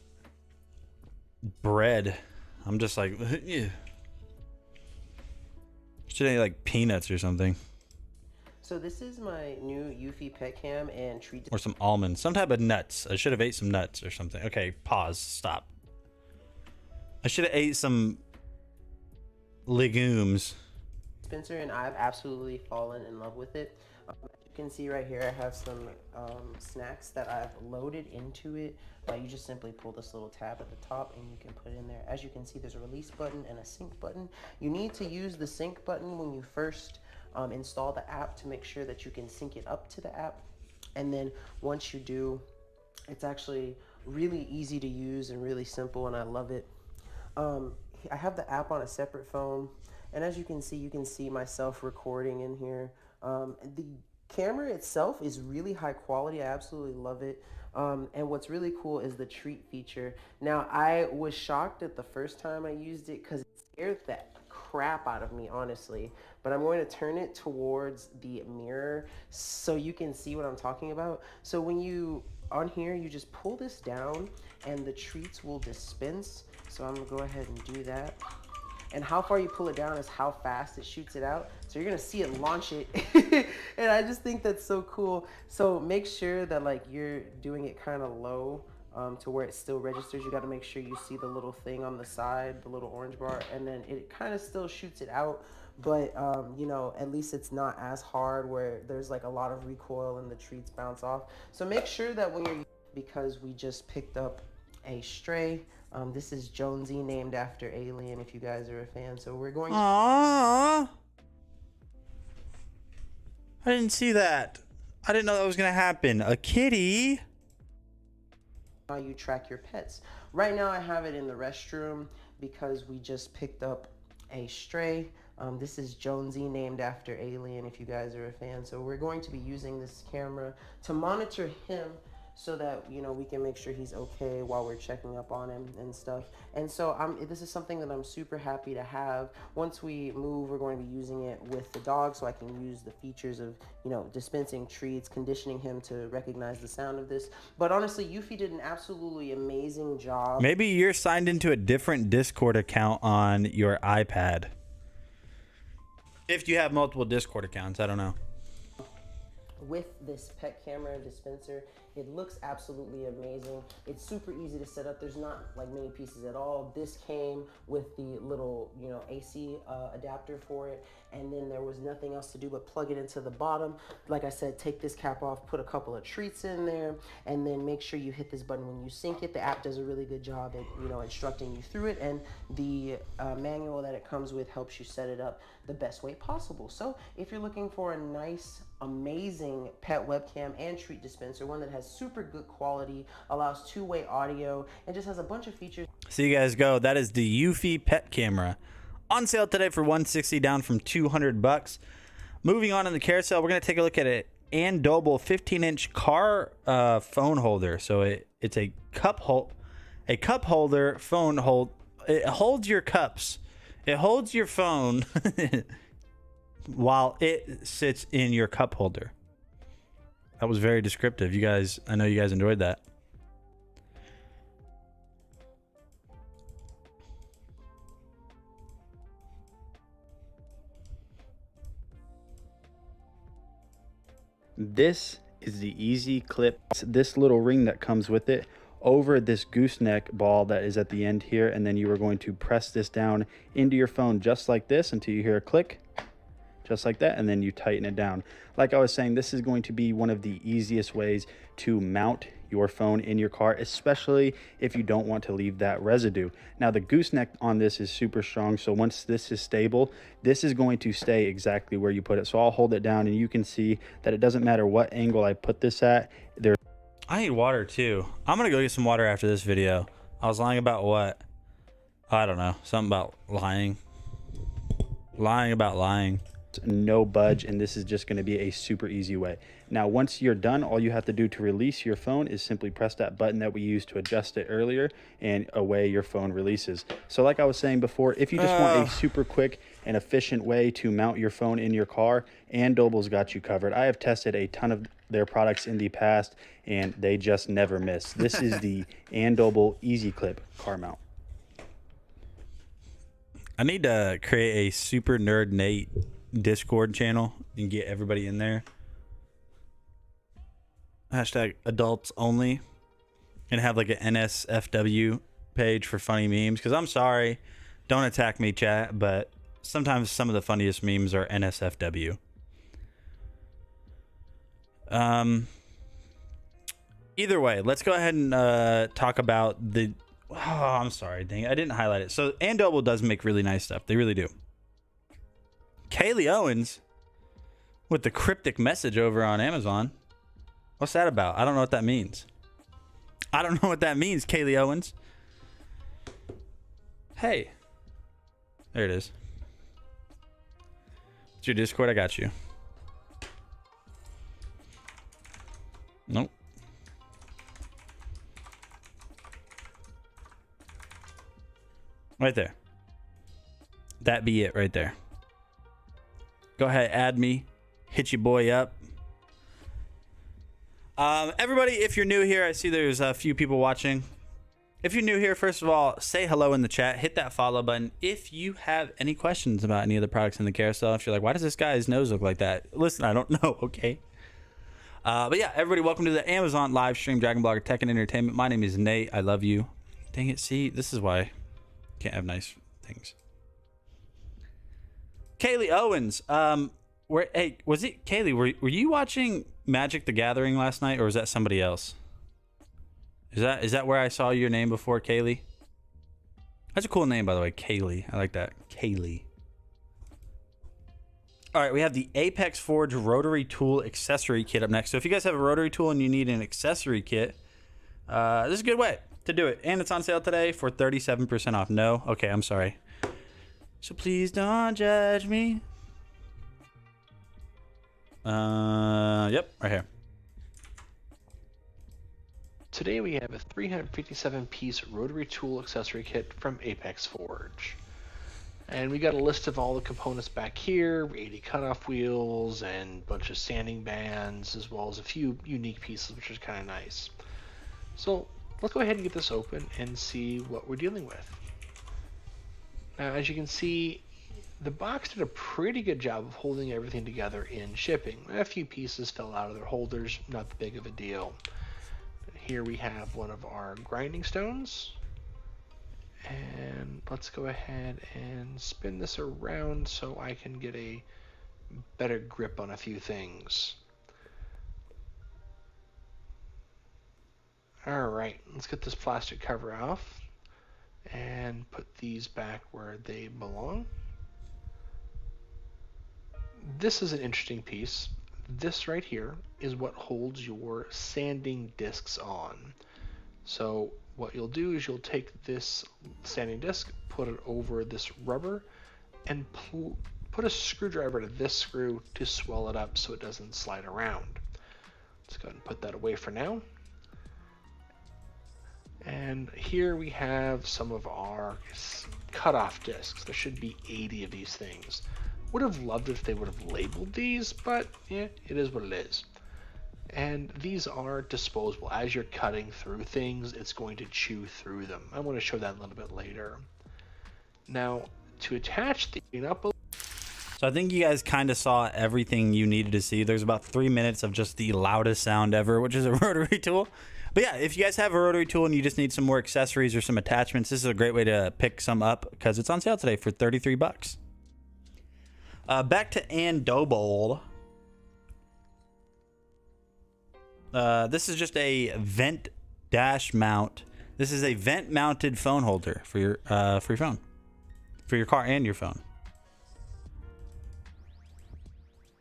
S1: bread. I'm just like, yeah. Should I eat like peanuts or something?
S14: So this is my new Eufy pet cam and treat.
S1: Or some almonds, some type of nuts. I should have ate some nuts or something. Okay, pause, stop. I should have ate some legumes.
S14: Dispenser, and I've absolutely fallen in love with it. As you can see right here, I have some snacks that I've loaded into it. You just simply pull this little tab at the top and you can put it in there. As you can see, there's a release button and a sync button. You need to use the sync button when you first install the app to make sure that you can sync it up to the app. And then once you do, it's actually really easy to use and really simple, and I love it. I have the app on a separate phone, and as you can see myself recording in here. The camera itself is really high quality. I absolutely love it. And what's really cool is the treat feature. Now, I was shocked at the first time I used it because it scared the crap out of me, honestly. But I'm going to turn it towards the mirror so you can see what I'm talking about. So when you, on here, you just pull this down and the treats will dispense. So I'm gonna go ahead and do that. And how far you pull it down is how fast it shoots it out. So you're gonna see it launch it. And I just think that's so cool. So make sure that like you're doing it kind of low to where it still registers. You gotta make sure you see the little thing on the side, the little orange bar, and then it kind of still shoots it out. But you know, at least it's not as hard where there's like a lot of recoil and the treats bounce off. So make sure that when you're, because we just picked up a stray. This is Jonesy, named after Alien, if you guys are a fan. So we're going to...
S1: Aww. I didn't see that. I didn't know that was going to happen. A kitty?
S14: How you track your pets. Right now I have it in the restroom because we just picked up a stray. This is Jonesy, named after Alien, if you guys are a fan. So we're going to be using this camera to monitor him, so that, you know, we can make sure he's okay while we're checking up on him and stuff. And so this is something that I'm super happy to have. Once we move, we're going to be using it with the dog, so I can use the features of, you know, dispensing treats, conditioning him to recognize the sound of this. But honestly, Eufy did an absolutely amazing job.
S1: Maybe you're signed into a different Discord account on your iPad. If you have multiple Discord accounts, I don't know.
S14: With this pet camera dispenser, It looks absolutely amazing. It's super easy to set up. There's not like many pieces at all. This came with the little, you know, AC adapter for it, and then there was nothing else to do but plug it into the bottom. Like I said, take this cap off, put a couple of treats in there, and then make sure you hit this button when you sync it. The app does a really good job at, you know, instructing you through it, and the manual that it comes with helps you set it up the best way possible. So if you're looking for a nice, amazing pet webcam and treat dispenser, one that has super good quality, allows two-way audio, and just has a bunch of features.
S1: So you guys go. That is the Eufy pet camera. On sale today for $160, down from $200. Moving on in the carousel, we're going to take a look at it. Andoble 15-inch car phone holder. So it's a cup holder phone hold. It holds your cups. It holds your phone while it sits in your cup holder. That was very descriptive. You guys, I know you guys enjoyed that. This is the Easy Clip. This little ring that comes with it over this gooseneck ball that is at the end here, and then you are going to press this down into your phone just like this until you hear a click, just like that, and then you tighten it down. Like I was saying, this is going to be one of the easiest ways to mount your phone in your car, especially if you don't want to leave that residue. Now the gooseneck on this is super strong, so once this is stable, this is going to stay exactly where you put it. So I'll hold it down and you can see that it doesn't matter what angle I put this at. I need water too. I'm gonna go get some water after this video. I was lying about what? I don't know. Something about lying. Lying about lying. No budge, and this is just going to be a super easy way. Now once you're done, all you have to do to release your phone is simply press that button that we used to adjust it earlier, and away your phone releases. So like I was saying before, if you just want a super quick and efficient way to mount your phone in your car, Andoble's got you covered. I have tested a ton of their products in the past and they just never miss. This is the Andoble Easy Clip car mount. I need to create a Super Nerd Nate Discord channel and get everybody in there. Hashtag adults only, and have like an NSFW page for funny memes. Because I'm sorry, don't attack me, chat, but sometimes some of the funniest memes are NSFW. Either way, let's go ahead and talk about the... Oh, I'm sorry, dang it, I didn't highlight it. So Andoble does make really nice stuff. They really do. Kaylee Owens with the cryptic message over on Amazon. What's that about? I don't know what that means. I don't know what that means, Kaylee Owens. Hey. There it is. It's your Discord. I got you. Nope. Right there. That be it right there. Go ahead, add me. Hit your boy up. Everybody, if you're new here, I see there's a few people watching. If you're new here, first of all, say hello in the chat. Hit that follow button. If you have any questions about any of the products in the carousel, if you're like, why does this guy's nose look like that? Listen, I don't know, okay? But yeah, everybody, welcome to the Amazon live stream, Dragon Blogger Tech and Entertainment. My name is Nate. I love you. Dang it, see, this is why I can't have nice things. Kaylee Owens, hey, was it Kaylee? Were you watching Magic the Gathering last night, or was that somebody else? Is that where I saw your name before, Kaylee? That's a cool name, by the way, Kaylee. I like that, Kaylee. All right, we have the Apex Forge Rotary Tool Accessory Kit up next. So if you guys have a rotary tool and you need an accessory kit, this is a good way to do it. And it's on sale today for 37% off. No? Okay, I'm sorry. So please don't judge me. Yep, right here.
S5: Today we have a 357-piece rotary tool accessory kit from Apex Forge. And we got a list of all the components back here, 80 cutoff wheels and a bunch of sanding bands, as well as a few unique pieces, which is kind of nice. So let's go ahead and get this open and see what we're dealing with. Now, as you can see, the box did a pretty good job of holding everything together in shipping. A few pieces fell out of their holders, not that big of a deal. here we have one of our grinding stones. And let's go ahead and spin this around so I can get a better grip on a few things. Alright, let's get this plastic cover off and put these back where they belong. This is an interesting piece. This right here is what holds your sanding discs on. So what you'll do is you'll take this sanding disc, put it over this rubber, and put a screwdriver to this screw to swell it up so it doesn't slide around. Let's go ahead and put that away for now. And here we have some of our cutoff discs. There should be 80 of these things. Would have loved it if they would have labeled these, but yeah, it is what it is. And these are disposable. As you're cutting through things, it's going to chew through them. I want to show that a little bit later. Now, to attach the up.
S1: So I think you guys kind of saw everything you needed to see. There's about 3 minutes of just the loudest sound ever, which is a rotary tool. But yeah, if you guys have a rotary tool and you just need some more accessories or some attachments, this is a great way to pick some up because it's on sale today for 33 bucks. Back to Andobold. This is just a vent dash mount. This is a vent mounted phone holder for your phone, for your car and your phone.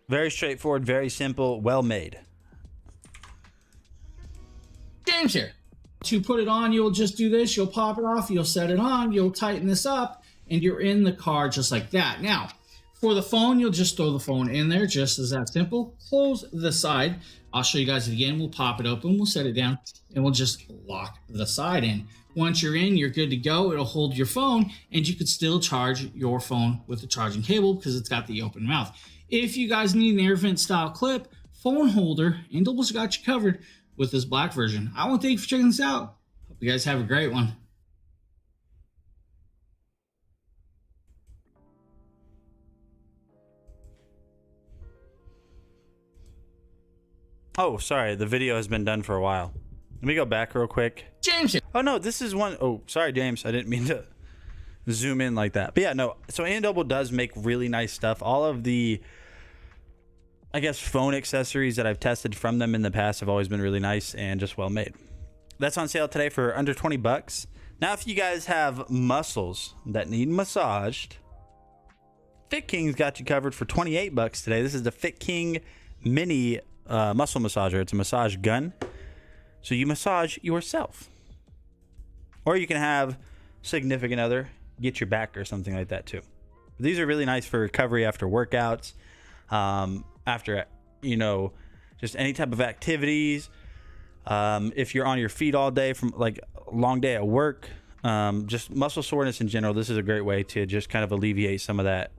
S1: Very straightforward, very simple, well made.
S7: James here. To put it on, you'll just do this. You'll pop it off. You'll set it on. You'll tighten this up, and you're in the car just like that. Now, for the phone, you'll just throw the phone in there, just as that simple. Close the side. I'll show you guys it again. We'll pop it open. We'll set it down, and we'll just lock the side in. Once you're in, you're good to go. It'll hold your phone, and you could still charge your phone with the charging cable because it's got the open mouth. If you guys need an air vent style clip, phone holder, Andoble's got you covered with this black version. I want to thank you for checking this out. Hope you guys have a great one.
S1: Oh, sorry. The video has been done for a while. Let me go back real quick.
S7: James.
S1: Oh, no. This is one. Oh, sorry, James. I didn't mean to zoom in like that. But yeah, no. So Andoble does make really nice stuff. All of the, I guess, phone accessories that I've tested from them in the past have always been really nice and just well made. That's on sale today for under 20 bucks. Now, if you guys have muscles that need massaged, Fit King's got you covered for 28 bucks today. This is the Fit King Mini muscle massager. It's a massage gun, so you massage yourself, or you can have significant other get your back or something like that too. These are really nice for recovery after workouts, after, you know, just any type of activities. If you're on your feet all day from like a long day at work, just muscle soreness in general, this is a great way to just kind of alleviate some of that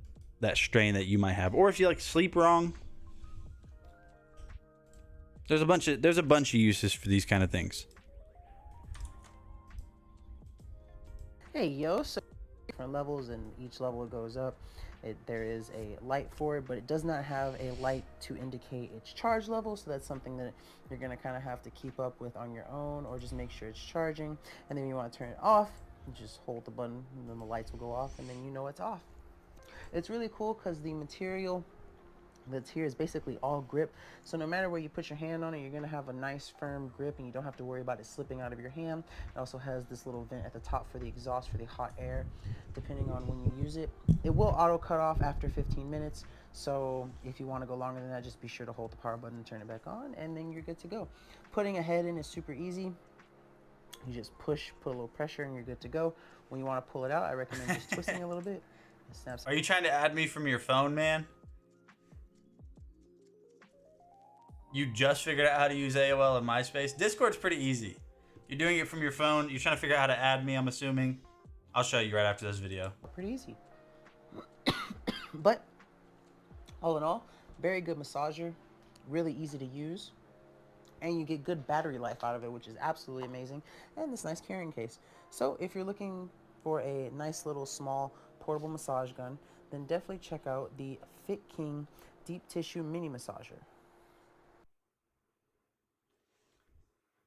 S1: strain that you might have. Or if you like sleep wrong, there's a bunch of uses for these kind of things.
S14: Hey yo, so different levels, and each level it goes up. There is a light for it, but it does not have a light to indicate its charge level, so that's something that you're going to kind of have to keep up with on your own, or just make sure it's charging. And then when you want to turn it off, you just hold the button and then the lights will go off, and then you know it's off. It's really cool because the material that's here is basically all grip, so no matter where you put your hand on it, you're going to have a nice firm grip, and you don't have to worry about it slipping out of your hand. It also has this little vent at the top for the exhaust for the hot air, depending on when you use it. It will auto cut off after 15 minutes, so if you want to go longer than that, just be sure to hold the power button and turn it back on, and then you're good to go. Putting a head in is super easy. You just put a little pressure, and you're good to go. When you want to pull it out, I recommend just twisting a little bit. It snaps.
S1: Are you trying to add me from your phone, man? You just figured out how to use AOL and MySpace? Discord's pretty easy. You're doing it from your phone. You're trying to figure out how to add me, I'm assuming. I'll show you right after this video.
S14: Pretty easy. But all in all, very good massager, really easy to use, and you get good battery life out of it, which is absolutely amazing, and this nice carrying case. So if you're looking for a nice little small portable massage gun, then definitely check out the Fit King Deep Tissue Mini Massager.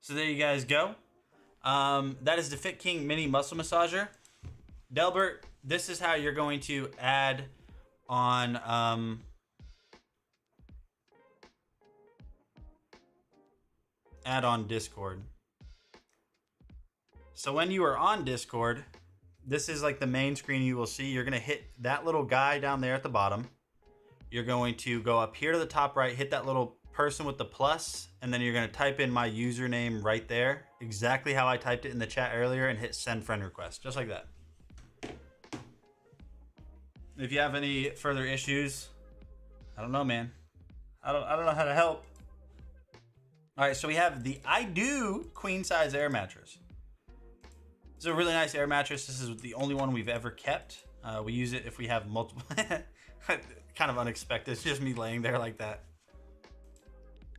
S1: So there you guys go. That is the Fit King Mini Muscle Massager. Delbert, this is how you're going to add on Discord. So when you are on Discord, this is like the main screen you will see. You're going to hit that little guy down there at the bottom. You're going to go up here to the top right, hit that little person with the plus, and then you're going to type in my username right there, exactly how I typed it in the chat earlier, and hit send friend request, just like that. If you have any further issues, I don't know, man. I don't know how to help. All right, so we have the iDo queen size air mattress. This is a really nice air mattress. This is the only one we've ever kept. We use it if we have multiple. Kind of unexpected. It's just me laying there like that.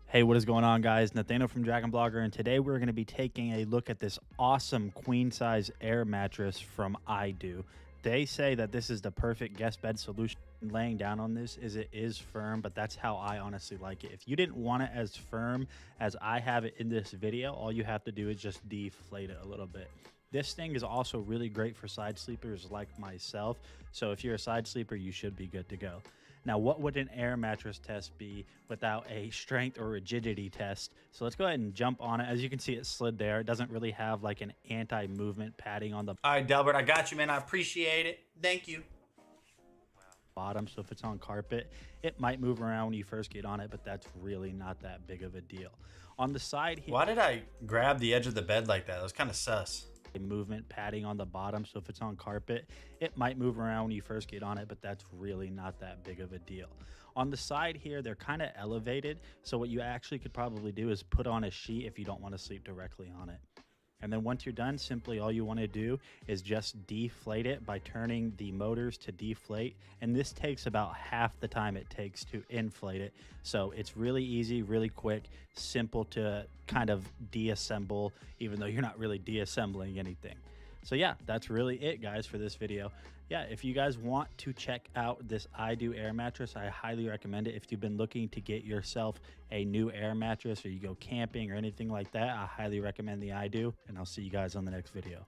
S2: Hey, what is going on, guys? Nathaniel from Dragon Blogger, and today we're going to be taking a look at this awesome queen size air mattress from iDo. They say that this is the perfect guest bed solution. Laying down on this it is firm, but that's how I honestly like it. If you didn't want it as firm as I have it in this video, all you have to do is just deflate it a little bit. This thing is also really great for side sleepers like myself. So if you're a side sleeper, you should be good to go. Now, what would an air mattress test be without a strength or rigidity test? So let's go ahead and jump on it. As you can see, it slid there. It doesn't really have like an anti-movement padding on the
S1: All right, Delbert, I got you, man. I appreciate it. Thank you.
S2: bottom. So if it's on carpet, it might move around when you first get on it, but that's really not that big of a deal. On the side here,
S1: why did I grab the edge of the bed like that? That was kind of sus.
S2: Movement padding on the bottom, so if it's on carpet, it might move around when you first get on it, but that's really not that big of a deal. On the side here, they're kind of elevated, so what you actually could probably do is put on a sheet if you don't want to sleep directly on it. And then once you're done, simply all you want to do is just deflate it by turning the motors to deflate. And this takes about half the time it takes to inflate it. So it's really easy, really quick, simple to kind of deassemble, even though you're not really deassembling anything. So yeah, that's really it, guys, for this video. Yeah, if you guys want to check out this iDo air mattress, I highly recommend it. If you've been looking to get yourself a new air mattress, or you go camping or anything like that, I highly recommend the iDo, and I'll see you guys on the next video.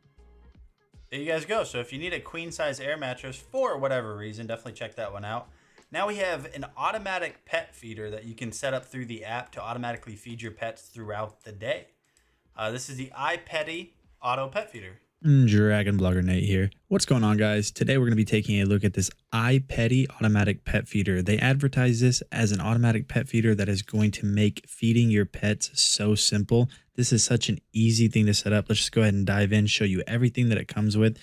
S1: There you guys go. So if you need a queen size air mattress for whatever reason, definitely check that one out. Now we have an automatic pet feeder that you can set up through the app to automatically feed your pets throughout the day. This is the iPetty Auto Pet Feeder.
S15: Dragon Blogger Nate here. What's going on, guys? Today we're going to be taking a look at this iPetty automatic pet feeder. They advertise this as an automatic pet feeder that is going to make feeding your pets so simple. This is such an easy thing to set up. Let's just go ahead and dive in, show you everything that it comes with.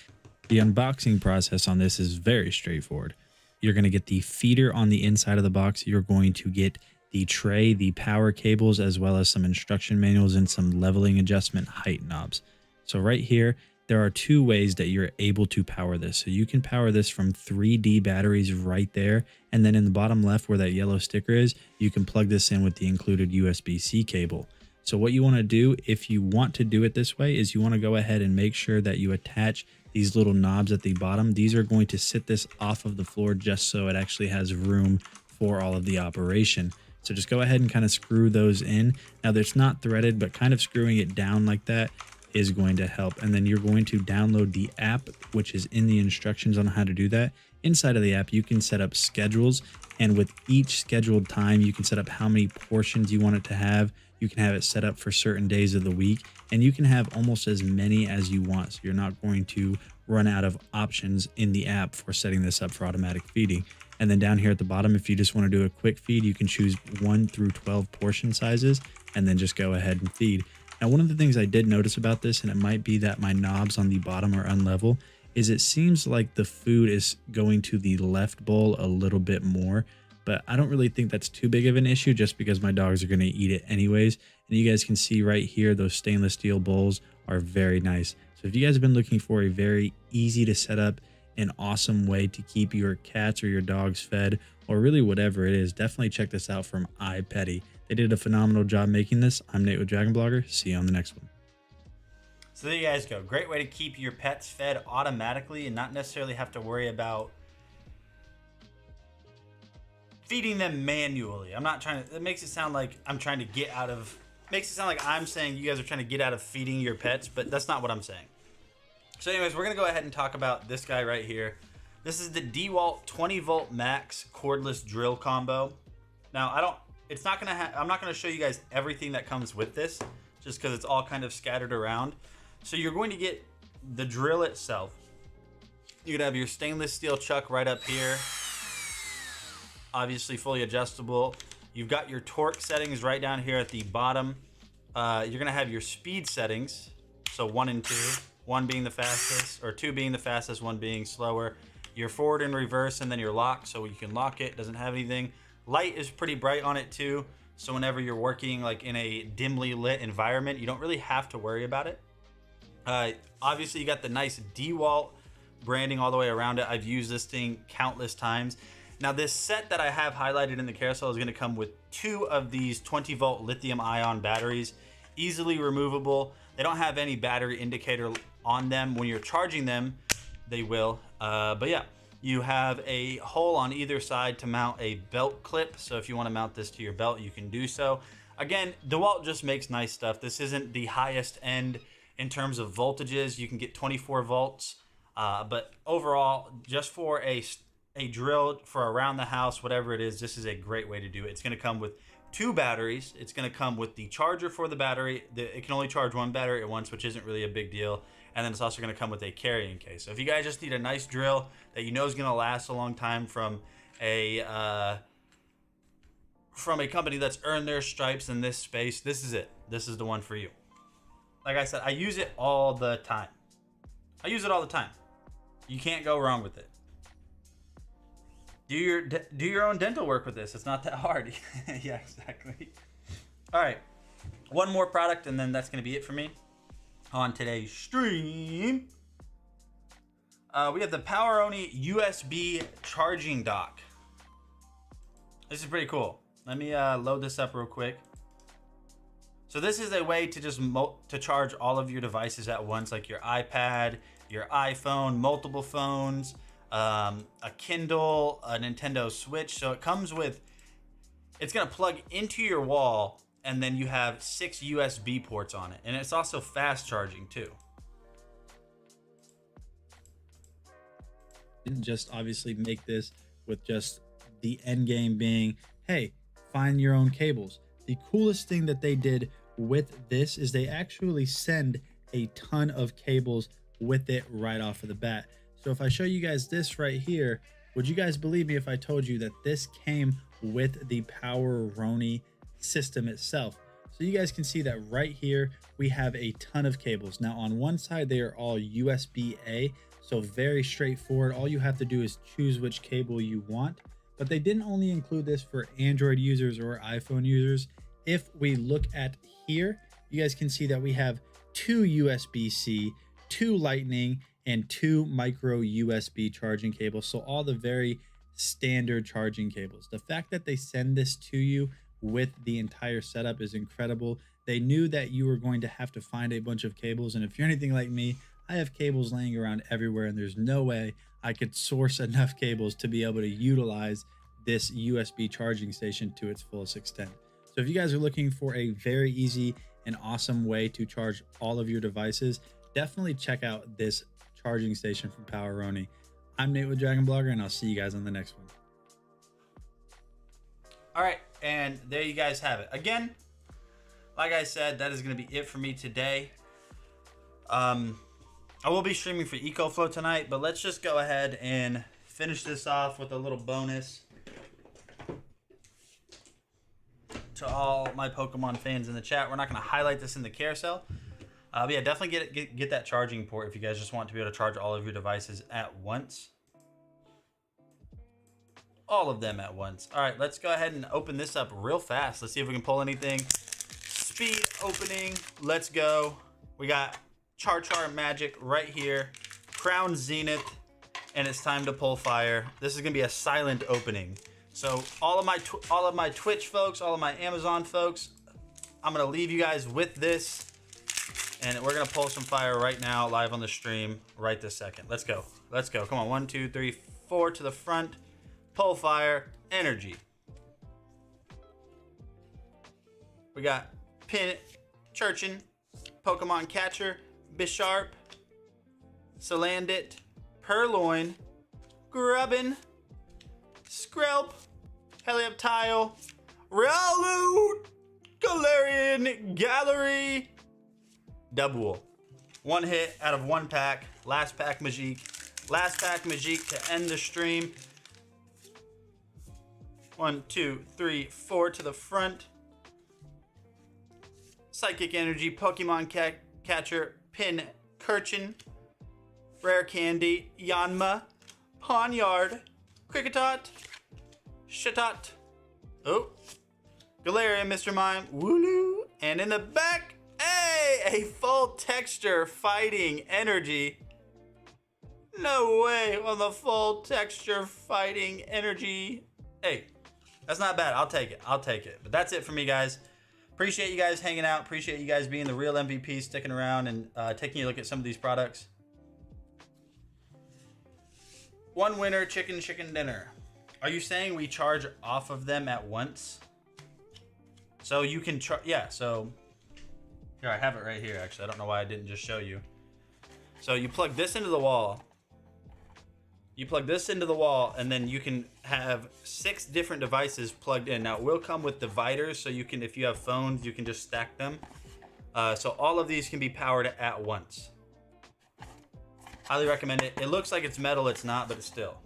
S15: The unboxing process on this is very straightforward. You're going to get the feeder on the inside of the box. You're going to get the tray, the power cables, as well as some instruction manuals and some leveling adjustment height knobs. So right here, there are two ways that you're able to power this. So you can power this from 3D batteries right there. And then in the bottom left where that yellow sticker is, you can plug this in with the included USB-C cable. So what you want to do, if you want to do it this way, is you want to go ahead and make sure that you attach these little knobs at the bottom. These are going to sit this off of the floor just so it actually has room for all of the operation. So just go ahead and kind of screw those in. Now it's not threaded, but kind of screwing it down like that is going to help. And then you're going to download the app, which is in the instructions on how to do that. Inside of the app, you can set up schedules, and with each scheduled time, you can set up how many portions you want it to have. You can have it set up for certain days of the week, and you can have almost as many as you want. So you're not going to run out of options in the app for setting this up for automatic feeding. And then down here at the bottom, if you just want to do a quick feed, you can choose 1 through 12 portion sizes and then just go ahead and feed. Now, one of the things I did notice about this, and it might be that my knobs on the bottom are unlevel, is it seems like the food is going to the left bowl a little bit more, but I don't really think that's too big of an issue just because my dogs are going to eat it anyways. And you guys can see right here, those stainless steel bowls are very nice. So if you guys have been looking for a very easy to set up and awesome way to keep your cats or your dogs fed, or really whatever it is, definitely check this out from iPetty. They did a phenomenal job making this. I'm Nate with Dragon Blogger. See you on the next one.
S1: So there you guys go. Great way to keep your pets fed automatically and not necessarily have to worry about feeding them manually. I'm not trying to, it makes it sound like I'm trying to get out of makes it sound like I'm saying you guys are trying to get out of feeding your pets, but that's not what I'm saying. So anyways, we're going to go ahead and talk about this guy right here. This is the DeWalt 20 volt max cordless drill combo. Now, I'm not going to show you guys everything that comes with this, just because it's all kind of scattered around. So you're going to get the drill itself. You're going to have your stainless steel chuck right up here. Obviously fully adjustable. You've got your torque settings right down here at the bottom. You're going to have your speed settings. So 1 and 2. 1 being the fastest, or 2 being the fastest, 1 being slower. Your forward and reverse, and then your lock, so you can lock it. Doesn't have anything. Light is pretty bright on it too, so whenever you're working like in a dimly lit environment, you don't really have to worry about it. Obviously, you got the nice DeWalt branding all the way around it. I've used this thing countless times. Now, this set that I have highlighted in the carousel is going to come with 2 of these 20 volt lithium ion batteries, easily removable. They don't have any battery indicator on them. When you're charging them, they will. But yeah, you have a hole on either side to mount a belt clip. So if you want to mount this to your belt, you can do so. Again, DeWalt just makes nice stuff. This isn't the highest end in terms of voltages. You can get 24 volts. But overall, just for a drill for around the house, whatever it is, this is a great way to do it. It's going to come with 2 batteries. It's going to come with the charger for the battery. It can only charge 1 battery at once, which isn't really a big deal. And then it's also going to come with a carrying case. So if you guys just need a nice drill that you know is going to last a long time from a company that's earned their stripes in this space, this is it. This is the one for you. Like I said, I use it all the time. I use it all the time. You can't go wrong with it. Do your own dental work with this. It's not that hard. Yeah, exactly. All right. One more product, and then that's going to be it for me on today's stream. We have the Poweroni USB charging dock. This is pretty cool. Let me load this up real quick. So this is a way to just to charge all of your devices at once, like your iPad, your iPhone, multiple phones, a Kindle, a Nintendo Switch. So it comes with, it's going to plug into your wall, and then you have 6 USB ports on it. And it's also fast charging too.
S15: Didn't just obviously make this with just the end game being, hey, find your own cables. The coolest thing that they did with this is they actually send a ton of cables with it right off of the bat. So if I show you guys this right here, would you guys believe me if I told you that this came with the Poweroni system itself? So you guys can see that right here, we have a ton of cables. Now on one side, they are all USB-A, so very straightforward. All you have to do is choose which cable you want. But they didn't only include this for Android users or iPhone users. If we look at here, you guys can see that we have 2 USB-C, 2 Lightning, and 2 micro USB charging cables. So all the very standard charging cables. The fact that they send this to you with the entire setup is incredible. They knew that you were going to have to find a bunch of cables. And if you're anything like me, I have cables laying around everywhere, and there's no way I could source enough cables to be able to utilize this USB charging station to its fullest extent. So if you guys are looking for a very easy and awesome way to charge all of your devices, definitely check out this charging station from Poweroni. I'm Nate with Dragon Blogger, and I'll see you guys on the next one.
S1: All right, and there you guys have it. Again, like I said, that is going to be it for me today. I will be streaming for EcoFlow tonight, but let's just go ahead and finish this off with a little bonus to all my Pokemon fans in the chat. We're not going to highlight this in the carousel. But yeah, definitely get that charging port if you guys just want to be able to charge all of your devices at once. All of them at once. All right, let's go ahead and open this up real fast. Let's see if we can pull anything. Speed opening. Let's go. We got Char Magic right here. Crown Zenith. And it's time to pull fire. This is going to be a silent opening. So all of my Twitch folks, all of my Amazon folks, I'm going to leave you guys with this. And we're going to pull some fire right now, live on the stream, right this second. Let's go. Let's go. Come on. 1, 2, 3, 4 to the front. Pull fire. Energy. We got Pincurchin, Pokemon Catcher, Bisharp, Salandit, Purloin, Grubbin, Skrelp, Helioptile, Riolu, Galarian, Gallery, Dubwool. One hit out of one pack. Last pack Magique. Last pack Magique to end the stream. 1, 2, 3, 4 to the front. Psychic Energy, Pokemon Catcher, Pincurchin, Rare Candy, Yanma, Pawniard, Kricketot, Shatot, oh, Galarian, Mr. Mime, Wooloo, and in the back, hey, a full texture fighting energy. No way on the full texture fighting energy. Hey, that's not bad. I'll take it. I'll take it. But that's it for me, guys. Appreciate you guys hanging out. Appreciate you guys being the real MVP, sticking around and taking a look at some of these products. One winner, chicken dinner. Are you saying we charge off of them at once? So you can charge, yeah, so here, I have it right here, actually. I don't know why I didn't just show you. So you plug this into the wall. You plug this into the wall, and then you can have 6 different devices plugged in. Now, it will come with dividers, so you can, if you have phones, you can just stack them. So all of these can be powered at once. Highly recommend it. It looks like it's metal. It's not, but it's still.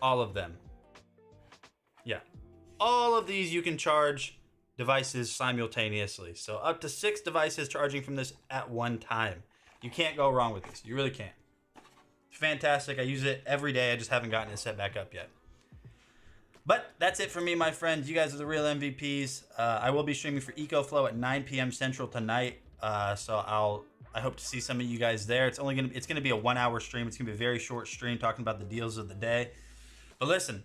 S1: All of them. Yeah. All of these you can charge devices simultaneously. So up to 6 devices charging from this at one time. You can't go wrong with this. You really can't. It's fantastic. I use it every day. I just haven't gotten it set back up yet. But that's it for me, my friends. You guys are the real MVPs. I will be streaming for EcoFlow at 9 p.m. Central tonight. So I hope to see some of you guys there. It's gonna be a 1-hour stream. It's gonna be a very short stream talking about the deals of the day. But listen,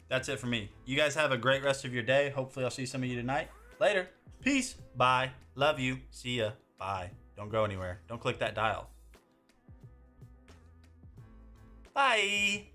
S1: that's it for me. You guys have a great rest of your day. Hopefully I'll see some of you tonight. Later. Peace. Bye. Love you. See ya. Bye. Don't go anywhere. Don't click that dial. Bye.